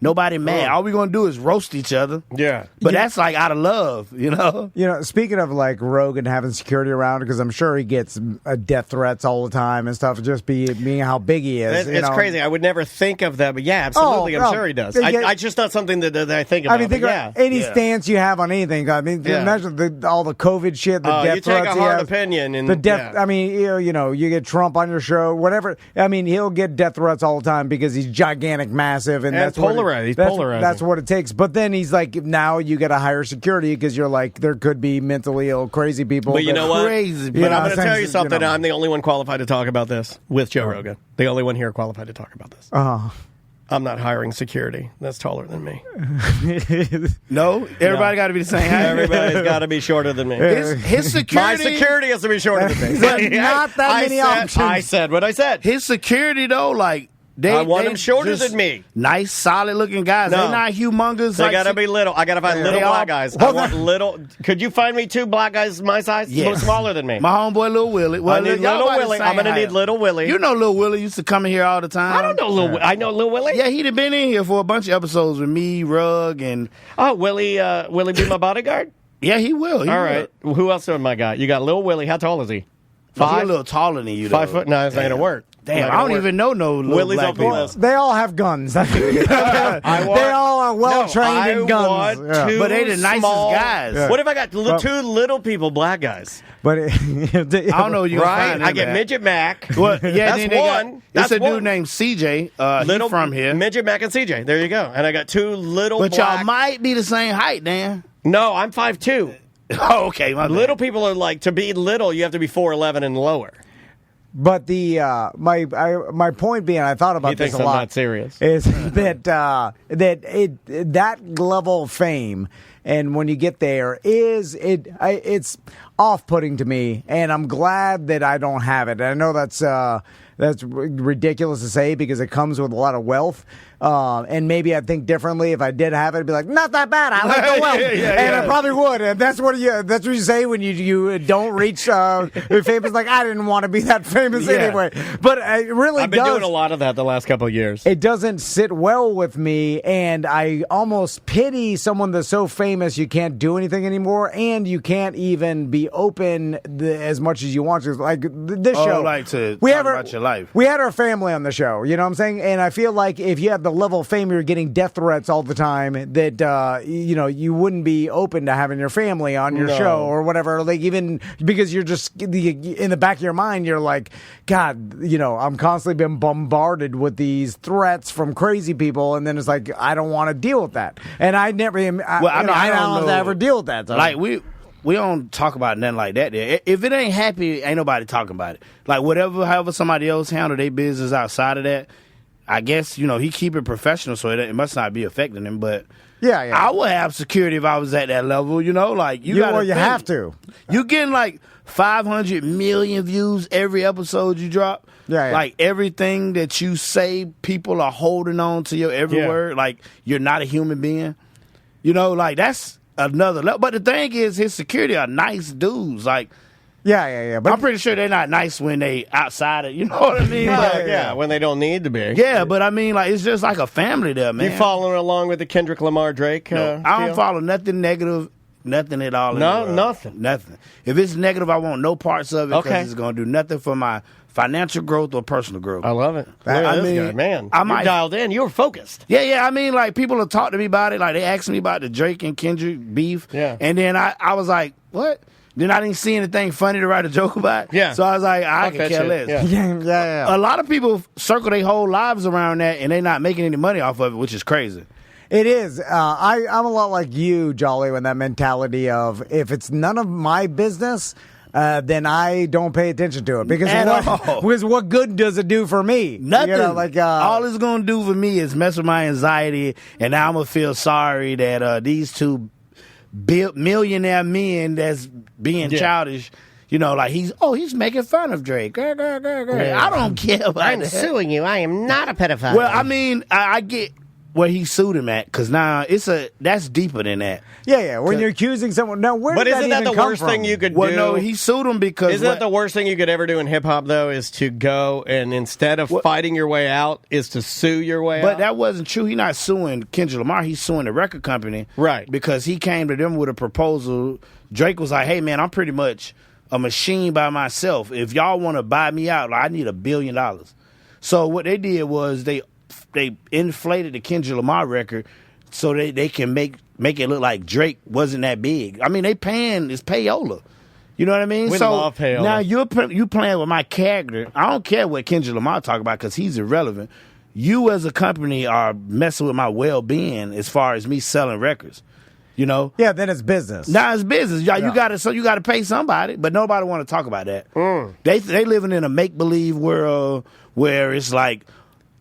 Nobody mad. All we're going to do is roast each other. Yeah. But that's like out of love, You know, speaking of like Rogan having security around, because I'm sure he gets death threats all the time and stuff, just being how big he is. It's crazy. I would never think of that, but yeah, absolutely. I'm sure he does. It's just not something that I think about. I mean, think about any stance you have on anything. I mean, imagine all the COVID shit, the death threats. You take a hard opinion. And the death, I mean, you get Trump on your show, whatever. I mean, he'll get death threats all the time because he's gigantic, massive, and that's polarized. He's polarizing. That's what it takes. But then he's like, now you got to hire security because you're like, there could be mentally ill, crazy people. But you know what? Crazy. But I'm going to tell you something. I'm the only one qualified to talk about this with Joe Rogan. The only one here qualified to talk about this. I'm not hiring security. That's taller than me. No? Everybody got to be the same height? Everybody's got to be shorter than me. His security... My security has to be shorter than me. Not that many options. I said what I said. His security, though, like, I want them shorter just than me. Nice, solid-looking guys. No. They're not humongous. They gotta be little. I gotta find little black guys. I want little. Could you find me 2 black guys my size? Yes. Smaller than me. My homeboy, Little Willie. I need Little Willie. I'm gonna need Little Willie. You know Little Willie used to come in here all the time. I don't know Little. I know Little Willie. Yeah, he'd have been in here for a bunch of episodes with me, Rug, and Willie. Will he be my bodyguard? Yeah, he will. All right. Who else am I got? You got Little Willie. How tall is he? 5? He's a little taller than you, though. 5 foot? No, that's not going to work. Damn, I don't even know no little Willie's black off the people. list. They all have guns. They all are well trained in guns. But they the nicest guys. Yeah. What if I got 2 little people, black guys? But I don't know. You right? I get Midget Mac. Well, yeah, that's one. That's a one. dude named CJ. Little from here. Midget Mac and CJ. There you go. And I got 2 little. But black. y'all might be the same height, Dan. No, I'm 5'2". Oh, okay. My bad. Little people are like, to be little, you have to be 4'11" and lower. But the my point being, I thought about He this thinks a I'm lot. not serious. Is that that level of fame, and when you get there, it's off-putting to me, and I'm glad that I don't have it. I know that's ridiculous to say because it comes with a lot of wealth. And maybe I'd think differently if I did have it. I'd be like, not that bad. I like the wealth, and I probably would. And that's what you say when you don't reach famous. Like I didn't want to be that famous anyway. But it really I've been doing a lot of that the last couple of years. It doesn't sit well with me, and I almost pity someone that's so famous you can't do anything anymore, and you can't even be open as much as you want to. Like this show, like to talk about your life. We had our family on the show. You know what I'm saying? And I feel like if you had the level of fame, you're getting death threats all the time, that you wouldn't be open to having your family on your show or whatever. Like even because you're just in the back of your mind, you're like, God, I'm constantly being bombarded with these threats from crazy people, and then it's like I don't want to deal with that, and I never. I don't have to ever deal with that. So. Like we don't talk about nothing like that there. If it ain't happy, ain't nobody talking about it. Like however somebody else handle their business outside of that, I guess, he keep it professional, so it must not be affecting him. But yeah, I would have security if I was at that level, like you have to. You getting like 500 million views every episode you drop. Yeah. Like everything that you say, people are holding on to your every word. Like you're not a human being. Like that's another level. But the thing is, his security are nice dudes. Like, yeah. But I'm pretty sure they're not nice when they outside it. You know what I mean? Yeah, when they don't need to be. Yeah, but I mean, like it's just like a family there, man. You following along with the Kendrick Lamar Drake? No, I don't follow nothing negative. Nothing at all. No, nothing. Nothing. If it's negative, I want no parts of it because Okay. it's going to do nothing for my financial growth or personal growth. I love it. Look at this guy, man. You're dialed in. You were focused. Yeah. I mean, like people have talked to me about it. Like they asked me about the Drake and Kendrick beef. Yeah. And then I was like, what? Then I didn't see anything funny to write a joke about. Yeah. So I was like, I Fuck can that care shit. less. Yeah. A lot of people circle their whole lives around that and they're not making any money off of it, which is crazy. It is. I'm a lot like you, Jolly, with that mentality of if it's none of my business, then I don't pay attention to it because what good does it do for me? Nothing. Like all it's gonna do for me is mess with my anxiety, and now I'm gonna feel sorry that these two millionaire men that's being childish. Like he's making fun of Drake. I don't care about I'm that. suing you. I am not a pedophile. Well, I mean, I get where he sued him at because now that's deeper than that. Yeah. When you're accusing someone, now where But did isn't that the worst thing you could do? Well, no, he sued him because isn't that the worst thing you could ever do in hip hop though? Is to go and instead of fighting your way out, is to sue your way out. But that wasn't true. He's not suing Kendrick Lamar. He's suing the record company, right? Because he came to them with a proposal. Drake was like, "Hey, man, I'm pretty much a machine by myself. If y'all want to buy me out, I need $1 billion." So what they did was they inflated the Kendrick Lamar record so they can make it look like Drake wasn't that big. I mean, it's payola. You know what I mean? We love payola. Now you playing with my character. I don't care what Kendrick Lamar talk about because he's irrelevant. You as a company are messing with my well-being as far as me selling records. Yeah, then it's business. Now it's business. You gotta pay somebody, but nobody want to talk about that. They living in a make-believe world where it's like,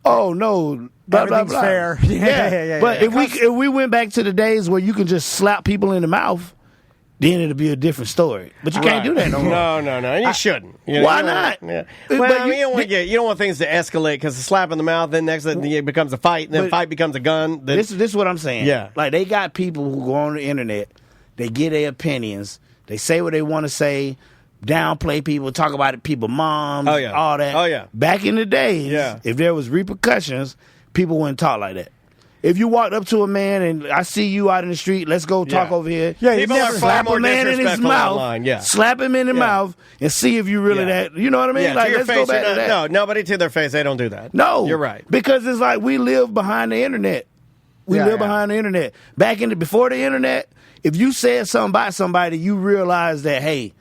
oh no, blah, blah, everything's blah. fair. Yeah. But if we went back to the days where you can just slap people in the mouth, then it'll be a different story. But you can't do that no more. No, and you shouldn't. You know, Why you not? Yeah. But Well, you don't want things to escalate because a slap in the mouth, then next thing it becomes a fight, and then fight becomes a gun. This is what I'm saying. Yeah. Like, they got people who go on the internet, they give their opinions, they say what they want to say, downplay people, talk about it, people, moms, all that. Oh, yeah. Back in the days, if there was repercussions, people wouldn't talk like that. If you walked up to a man and I see you out in the street, let's go talk over here. Yeah, people never are far slap more a man in his disrespectful mouth, online, slap him in the mouth, and see if you really that. You know what I mean? Yeah, like, to your let's face, go back to that. No, nobody to their face, they don't do that. No, you're right. Because it's like we live behind the internet. We live behind the internet. Back before the internet, if you said something about somebody, you realize that, hey,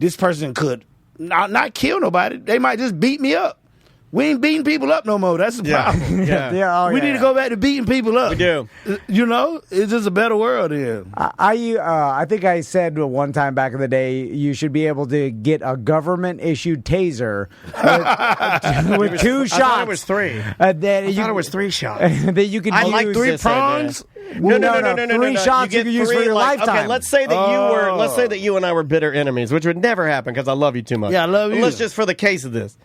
this person could not kill nobody. They might just beat me up. We ain't beating people up no more. That's the problem. We need to go back to beating people up. We do. You know, it's just a better world here. I think I said one time back in the day, you should be able to get a government-issued taser with 2 shots. I thought it was 3. I thought it was 3 shots. That you could use. like 3 prongs? No. 3 shots you could use for your lifetime. Okay, let's say that you and I were bitter enemies, which would never happen because I love you too much. Yeah, I love you. Let's just for the case of this.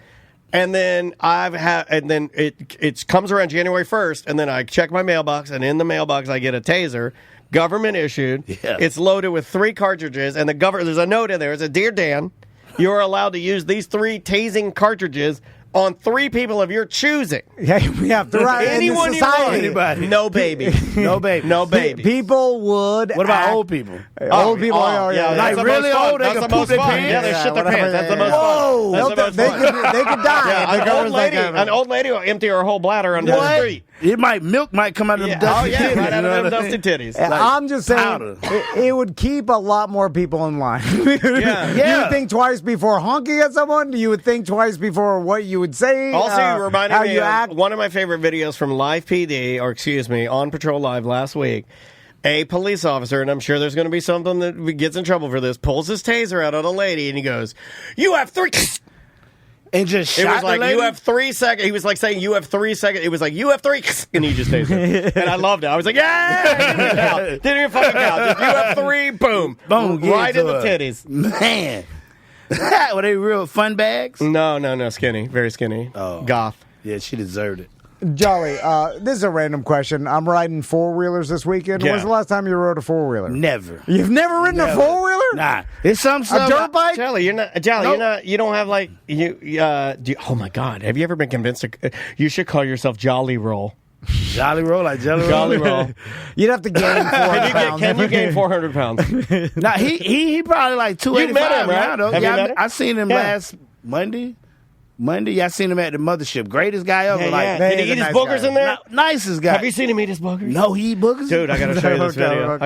And then it comes around January 1st, and then I check my mailbox, and in the mailbox I get a taser, government issued. Yeah. It's loaded with 3 cartridges, and there's a note in there. It says, "Dear Dan, you are allowed to use these 3 tasing cartridges on 3 people of your choosing." Yeah, we have to write anyone you want. Anybody. No baby. No baby. No baby. People would. What about old people? Old people. Like that's really the most old, they fun. can That's the poop most their fun. pants? Yeah, they shit their pants. That's the most Whoa. fun. That's the most fun. They could die. Yeah, an old lady will empty her whole bladder under the street. Milk might come out of them dusty titties. Right out of them dusty titties. I'm just saying, it would keep a lot more people in line. You would think twice before honking at someone. You would think twice before what you would say. Also, you reminded how me you of act. one of my favorite videos from Live PD, or excuse me, On Patrol Live last week. A police officer, and I'm sure there's going to be something that gets in trouble for this, pulls his taser out on a lady, and he goes, "You have 3..." And just shot it was like, the lady? "You have 3 seconds." He was like saying, "You have 3 seconds." It was like, "You have 3," and he just tasered her. And I loved it. I was like, "Yeah!" Didn't even fucking count. Just, "You have 3," boom. Right in the titties. Man. Were they real fun bags? No, skinny. Very skinny. Oh. Goth. Yeah, she deserved it. Jolly, this is a random question. I'm riding 4-wheelers this weekend. Yeah. When's the last time you rode a 4-wheeler? Never. You've never ridden a 4-wheeler? Nah. It's some A dirt bike? Jelly, you're not. You don't have like oh my God! Have you ever been convinced? You should call yourself Jolly Roll. Jolly Roll, like Jelly Roll. Jolly Roll. You'd have to gain 400 pounds. Can you gain 400 pounds? Nah, he probably like 285 You met him, right? now, though. Have you met him? I seen him last Monday. I seen him at the mothership. Greatest guy ever. Did he eat his boogers in there? Nicest guy. Have you seen him eat his boogers? No, he eat boogers? Dude, I got to show you this video.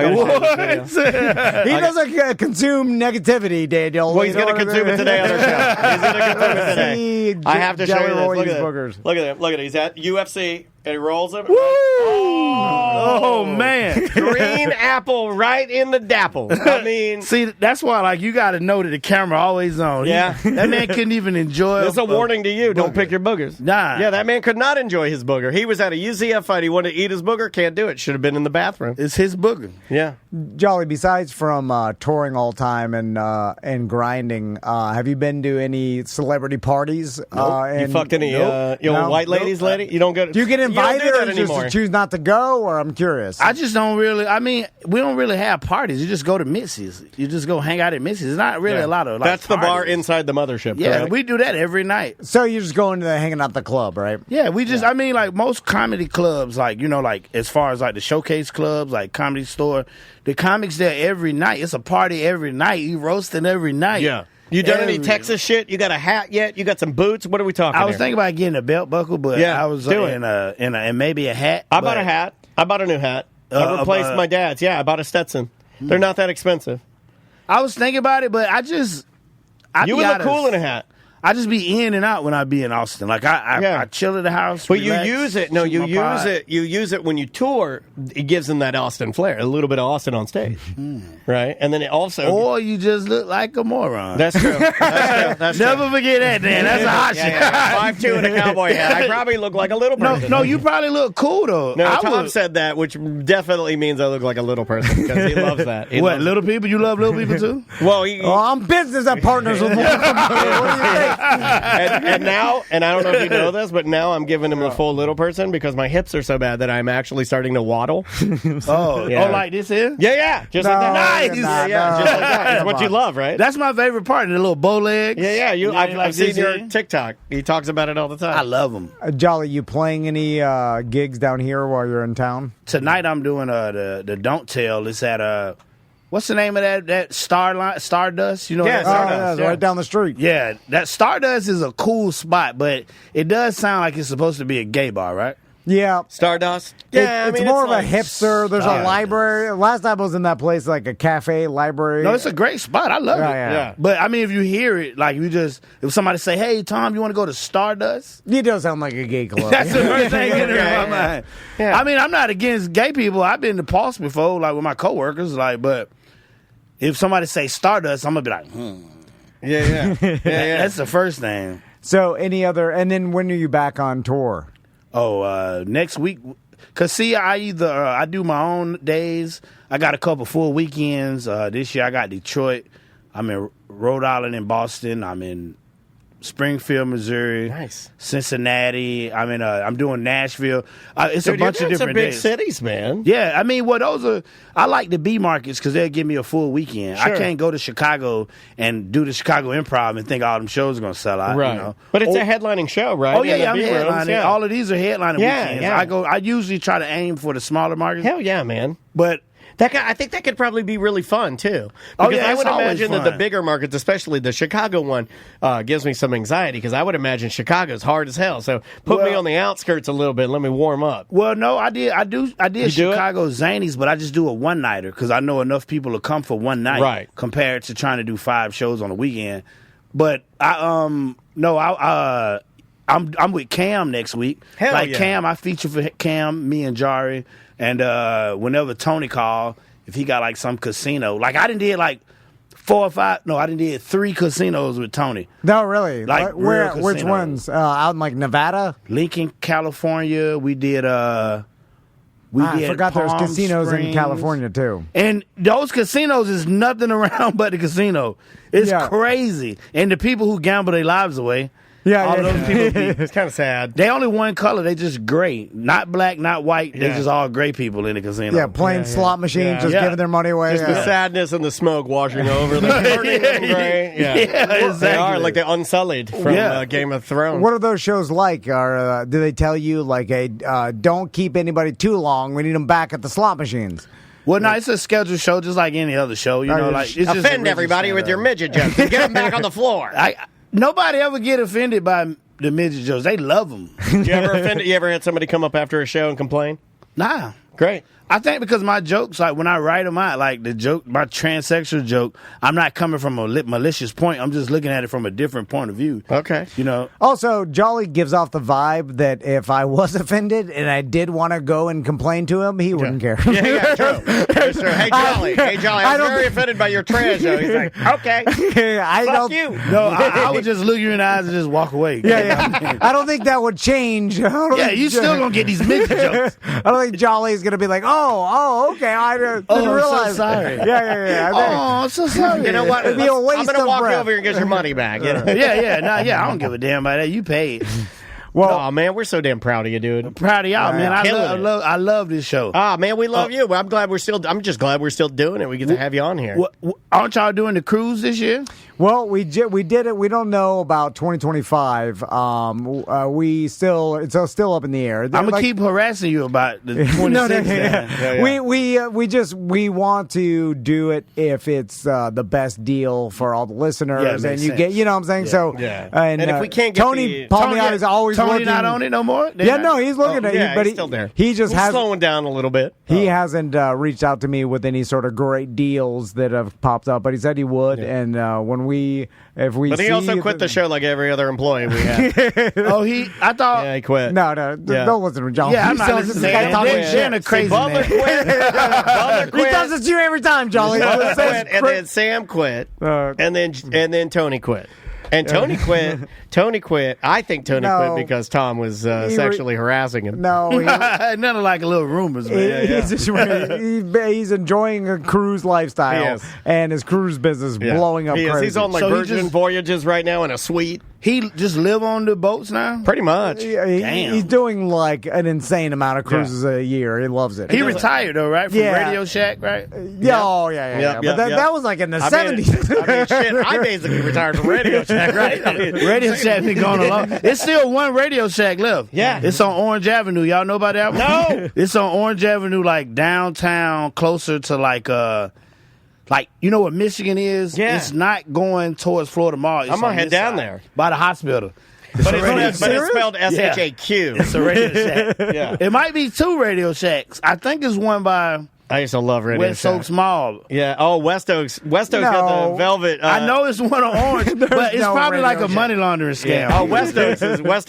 He doesn't consume negativity, Daniel. Well, he's going to consume it today on our show. He's going to consume it today. I have to show you this. Look at boogers. Look at him. Look at him. He's at UFC, and he rolls them. Woo! Oh, man. Green apple right in the dapple. I mean. See, that's why, like, you got to know that the camera always on. Yeah. That man couldn't even enjoy It's a warning to you. Don't pick your boogers. Nah. Yeah, that man could not enjoy his booger. He was at a UCF fight. He wanted to eat his booger. Can't do it. Should have been in the bathroom. It's his booger. Yeah. Jolly, besides from touring all time and grinding, have you been to any celebrity parties? Nope. You fucked any white ladies, lady? You don't go. Do you get invited do that or anymore? just choose not to go? Or I'm curious. I just don't really. I mean, we don't really have parties. You just go to Missy's. You just go hang out at Missy's. It's not really a lot of. Like, that's the bar parties. inside the mothership. Yeah, correct? we do that every night. So you're just going to hanging out at the club, right? Yeah, we just. I mean, like most comedy clubs, like like as far as like the showcase clubs, like Comedy Store, the comics there every night. It's a party every night. You roasting every night. Yeah. You done any Texas shit? You got a hat yet? You got some boots? What are we talking? I was thinking about getting a belt buckle, but I was and maybe a hat. I bought a hat. I bought a new hat. I replaced my dad's. Yeah, I bought a Stetson. They're not that expensive. I was thinking about it, but you would look cool in a hat. I just be in and out when I be in Austin. Like I chill at the house. But relax, you use it. No, you use pod. it. You use it when you tour. It gives them that Austin flair, a little bit of Austin on stage, right? And then it also, or you just look like a moron. That's true. That's Never true. forget that, Dan. That's a hot shit. 5'2" and a cowboy hat. I probably look like a little person. No, you probably look cool though. No, I Tom would- said that, which definitely means I look like a little person because he loves that. He What, loves little people? You love little people too? Well, I'm business at partners with more. What do you think? and now, and I don't know if you know this, but now I'm giving him a full little person because my hips are so bad that I'm actually starting to waddle. Oh, Yeah. like this here? Yeah, just like that. Nice. Yeah, just like that. It's what you love, right? That's my favorite part. The little bow legs. Yeah. I've like seen this your here? TikTok. He talks about it all the time. I love them. Jolly, you playing any gigs down here while you're in town? Tonight I'm doing the Don't Tell. It's at what's the name of that Stardust? You know? Yeah, that Stardust, right down the street. Yeah, that Stardust is a cool spot, but it does sound like it's supposed to be a gay bar, right? Yeah. Stardust? It's more of a hipster. There's a library. Last time I was in that place, like a cafe, library. No, it's a great spot. I love it. Yeah. But I mean, if you hear it, like if somebody say, "Hey, Tom, you want to go to Stardust?" It does sound like a gay club. That's the first thing in my mind. Yeah. I mean, I'm not against gay people. I've been to Pulse before, like with my coworkers, but if somebody say Stardust, I'm gonna be like, Yeah. That's the first thing. So, any other? And then when are you back on tour? Oh, next week. Cause see, I do my own days. I got a couple full weekends. This year I got Detroit. I'm in Rhode Island and Boston. I'm in Springfield, Missouri. Nice. Cincinnati. I'm doing Nashville. It's Dude, a bunch you're of doing some different big days. cities, man. Yeah, I mean, those are. I like the B markets because they'll give me a full weekend. Sure. I can't go to Chicago and do the Chicago Improv and think all them shows are going to sell out. Right. You know? But it's a headlining show, right? Oh In yeah, the I'm B rooms, headlining. yeah. All of these are headlining weekends. Yeah. I usually try to aim for the smaller markets. Hell yeah, man. But I think that could probably be really fun too. Oh, Because yeah, I it's would always imagine that fun. the bigger markets, especially the Chicago one, gives me some anxiety because I would imagine Chicago's hard as hell. So put me on the outskirts a little bit. And let me warm up. Well, no, I did do Chicago Zanies, but I just do a one nighter because I know enough people to come for one night, Right. Compared to trying to do 5 shows on a weekend. But I'm with Cam next week. Hell like yeah. Cam, I feature for Cam, me and Jari, and whenever Tony call, if he got like some casino, like I done did like 4 or 5. No, I done did 3 casinos with Tony. No, really. Like Where? real Which casinos. ones? Out in like Nevada. Lincoln, California. We did. I forgot there's Palm casinos in Springs. California too. And those casinos is nothing around but the casino. It's crazy. And the people who gamble their lives away. All those people be, It's kind of sad. they only one color. They just gray. Not black, not white. They Yeah. just all gray people in the casino. Yeah, playing slot machines, just giving their money away. Just the sadness and the smoke washing over them. Burning them gray. Yeah, They exactly. are like they're unsullied from Game of Thrones. What are those shows like? Or do they tell you like, "Hey, don't keep anybody too long. We need them back at the slot machines"? Well, no, it's a scheduled show just like any other show. You know, like it's just Offend a everybody with your midget jokes. Get them back on the floor. Nobody ever get offended by the midget jokes. They love them. You ever had somebody come up after a show and complain? Nah. Great. I think because my jokes, like when I write them out, like the joke, my transsexual joke, I'm not coming from a malicious point. I'm just looking at it from a different point of view. Okay. You know? Also, Jolly gives off the vibe that if I was offended and I did want to go and complain to him, he wouldn't care. Yeah, true. That's true. Hey, Jolly. I was very offended by your trans joke. He's like, okay. Fuck you. No, I would just look you in the eyes and just walk away. Yeah. I don't think that would change. Yeah, you still gonna get these midget jokes. I don't think Jolly's gonna be like, oh, okay. I didn't I'm realize. so sorry. Yeah. I'm so sorry. You know what? It'd be a waste I'm going to of walk you breath. over here and get your money back. You know? I don't give a damn about that. You paid. Well, oh man, we're so damn proud of you, dude. Proud of y'all, man. Killing it. I love this show. Ah, man, we love you. I'm just glad we're still doing it. We get to have you on here. Aren't y'all doing the cruise this year? Well, we did it. We don't know about 2025. It's still up in the air. I'm gonna keep harassing you about the 26. We want to do it if it's the best deal for all the listeners, Yeah, and you makes get, sense. you know what I'm saying. Yeah. So, Yeah. and if we can't get Tony Palmiotti is always Tony looking. not on it no more. He's looking at it, but he's still there. He just He's has slowing down a little bit. He hasn't reached out to me with any sort of great deals that have popped up, but he said he would. And when if we. But he see also quit the show like every other employee we had. I thought. Yeah, he quit. No, don't listen to John. Yeah, I'm not listening. This guy talking shit. a crazy Bubba man. quit. Bubba quit. He does this to you every time, Jolly. Bubba quit, and then Sam quit, and then Tony quit. And Tony quit. Tony quit. I think Tony quit because Tom was sexually harassing him. No, none of like little rumors, man. He's enjoying a cruise lifestyle and his cruise business blowing up crazy. He's on like Virgin Voyages right now in a suite. He just live on the boats now? Pretty much. Damn. He's doing like an insane amount of cruises a year. He loves it. He retired though, right? From Radio Shack, right? Yeah. But that was like in the 70s. I mean, shit, I basically retired from Radio Shack, right? Radio Shack been going along. It's still one Radio Shack left. Yeah. It's on Orange Avenue. Y'all know about that one? No. It's on Orange Avenue, like downtown, closer to like you know what Michigan is? Yeah. It's not going towards Florida Mall. It's I'm gonna on head this down side, there. by the hospital. But it's spelled S-H-A-Q. It's a Radio Shack. Yeah. It might be two Radio Shacks. I think it's one by I used to love Radio West Shack. Oaks Mall. Yeah. Oh, West Oaks. West Oaks got the velvet. I know it's one on Orange, but it's probably like a money laundering scam. Yeah. Oh, West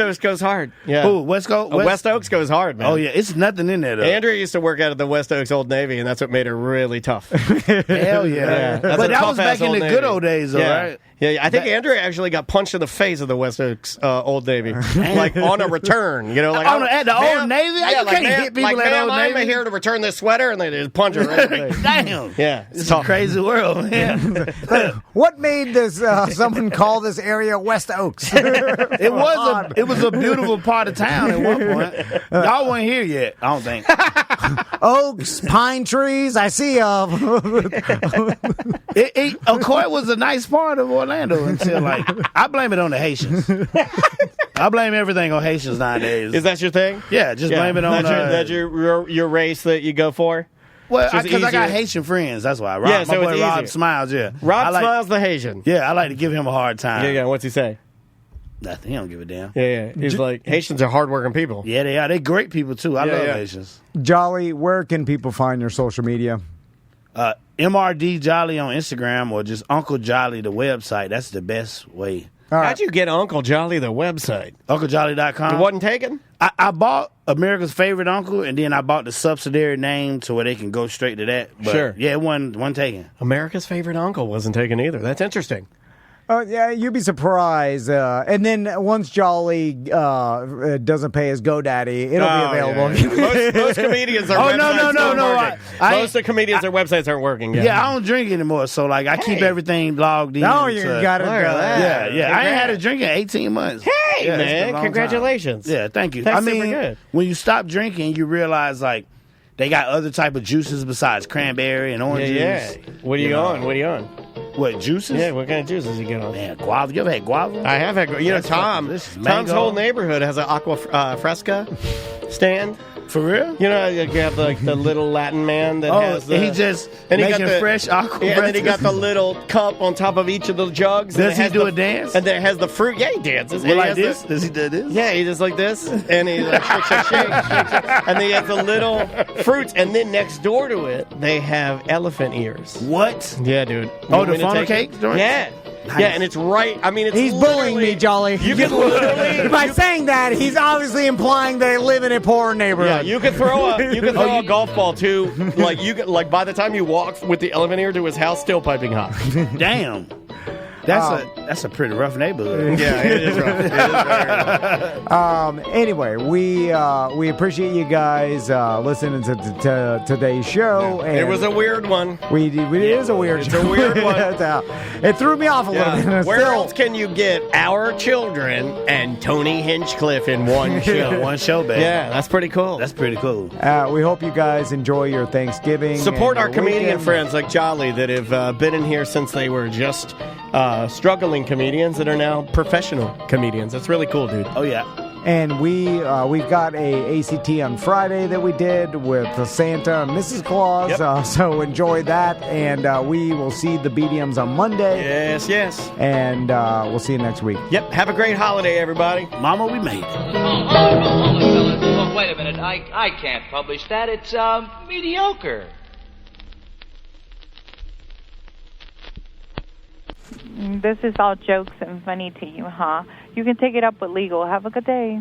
Oaks goes hard. Yeah. Who? West Oaks goes hard, man. Oh yeah, it's nothing in there though. Andrea used to work out at the West Oaks Old Navy, and that's what made her really tough. Hell yeah. But that was back in the good old days, though, right? Yeah, I think Andrea actually got punched in the face of the West Oaks Old Navy, like on a return. You know, like at the Old Navy. You can't hit people at Old Navy. I'm here to return this sweater, and they just punch her right in the face. Damn. Yeah, it's a crazy world, man. What made this someone call this area West Oaks? It was a beautiful part of town at one point. Y'all weren't here yet, I don't think. Oaks, pine trees. I see. Ocoee was a nice part of Orlando until I blame it on the Haitians. I blame everything on Haitians nowadays. Is that your thing? Yeah, just blame it on that's your race that you go for. Well, because I got Haitian friends, that's why. Rob, so my boy it's Rob easier. Smiles, yeah. Rob Smiles the Haitian. Yeah, I like to give him a hard time. Yeah, what's he say? Nothing, he don't give a damn. Yeah. He's like, Haitians are hardworking people. Yeah, they are. They're great people, too. I love Haitians. Jolly, where can people find your social media? MRD Jolly on Instagram or just Uncle Jolly, the website. That's the best way. How'd you get Uncle Jolly the website? UncleJolly.com. It wasn't taken? I bought America's Favorite Uncle, and then I bought the subsidiary name to where they can go straight to that. But sure. Yeah, it wasn't taken. America's Favorite Uncle wasn't taken either. That's interesting. Yeah, you'd be surprised. And then once Jolly doesn't pay his GoDaddy, it'll be available. Yeah. Most comedians are websites most of the comedians, their websites aren't working. Yeah, I don't drink anymore, so I keep everything logged in. No, you got it. Yeah. I ain't had a drink in 18 months. Hey, man, congratulations. Time. Yeah, thank you. That's super good. When you stop drinking, you realize, they got other type of juices besides cranberry and orange juice. Yeah. What are you on? What, juices? Yeah, what kind of juices you get on? Man, guava. You ever had guava? I have had guava. Tom's whole neighborhood has an aqua fresca stand. For real? You know, you have the little Latin man that has the... he just making fresh aqua and then he got the little cup on top of each of the jugs. Does he do a dance? And then it has the fruit. Yeah, he dances. Well, like this? Does he do this? Yeah, he does like this. And he shakes. And then he has the little fruits. And then next door to it, they have elephant ears. What? Yeah, dude. Oh, the funnel cake? Yeah. Nice. Yeah, and it's right. I mean, he's bullying me, Jolly. You can literally by saying that, he's obviously implying they live in a poor neighborhood. Yeah, you could throw a golf ball too. Like by the time you walk with the elephant ear to his house, still piping hot. Damn. That's a pretty rough neighborhood. Yeah, it is rough. It is very rough. Anyway, we appreciate you guys listening to today's show. Yeah. And it was a weird one. It is a weird It's a weird one. It threw me off a little bit. Where else can you get Our Children and Tony Hinchcliffe in one show? One show, baby. Yeah, that's pretty cool. That's pretty cool. We hope you guys enjoy your Thanksgiving. Support our comedian weekend. friends like Jolly that have been in here since they were just struggling comedians that are now professional comedians. That's really cool, dude. Oh, yeah. And we've got a ACT on Friday that we did with Santa and Mrs. Claus. Yep. So enjoy that. And we will see the BDMs on Monday. Yes. And we'll see you next week. Yep. Have a great holiday, everybody. Mama, we made it. Oh, wait a minute. I can't publish that. It's mediocre. This is all jokes and funny to you, huh? You can take it up with legal. Have a good day.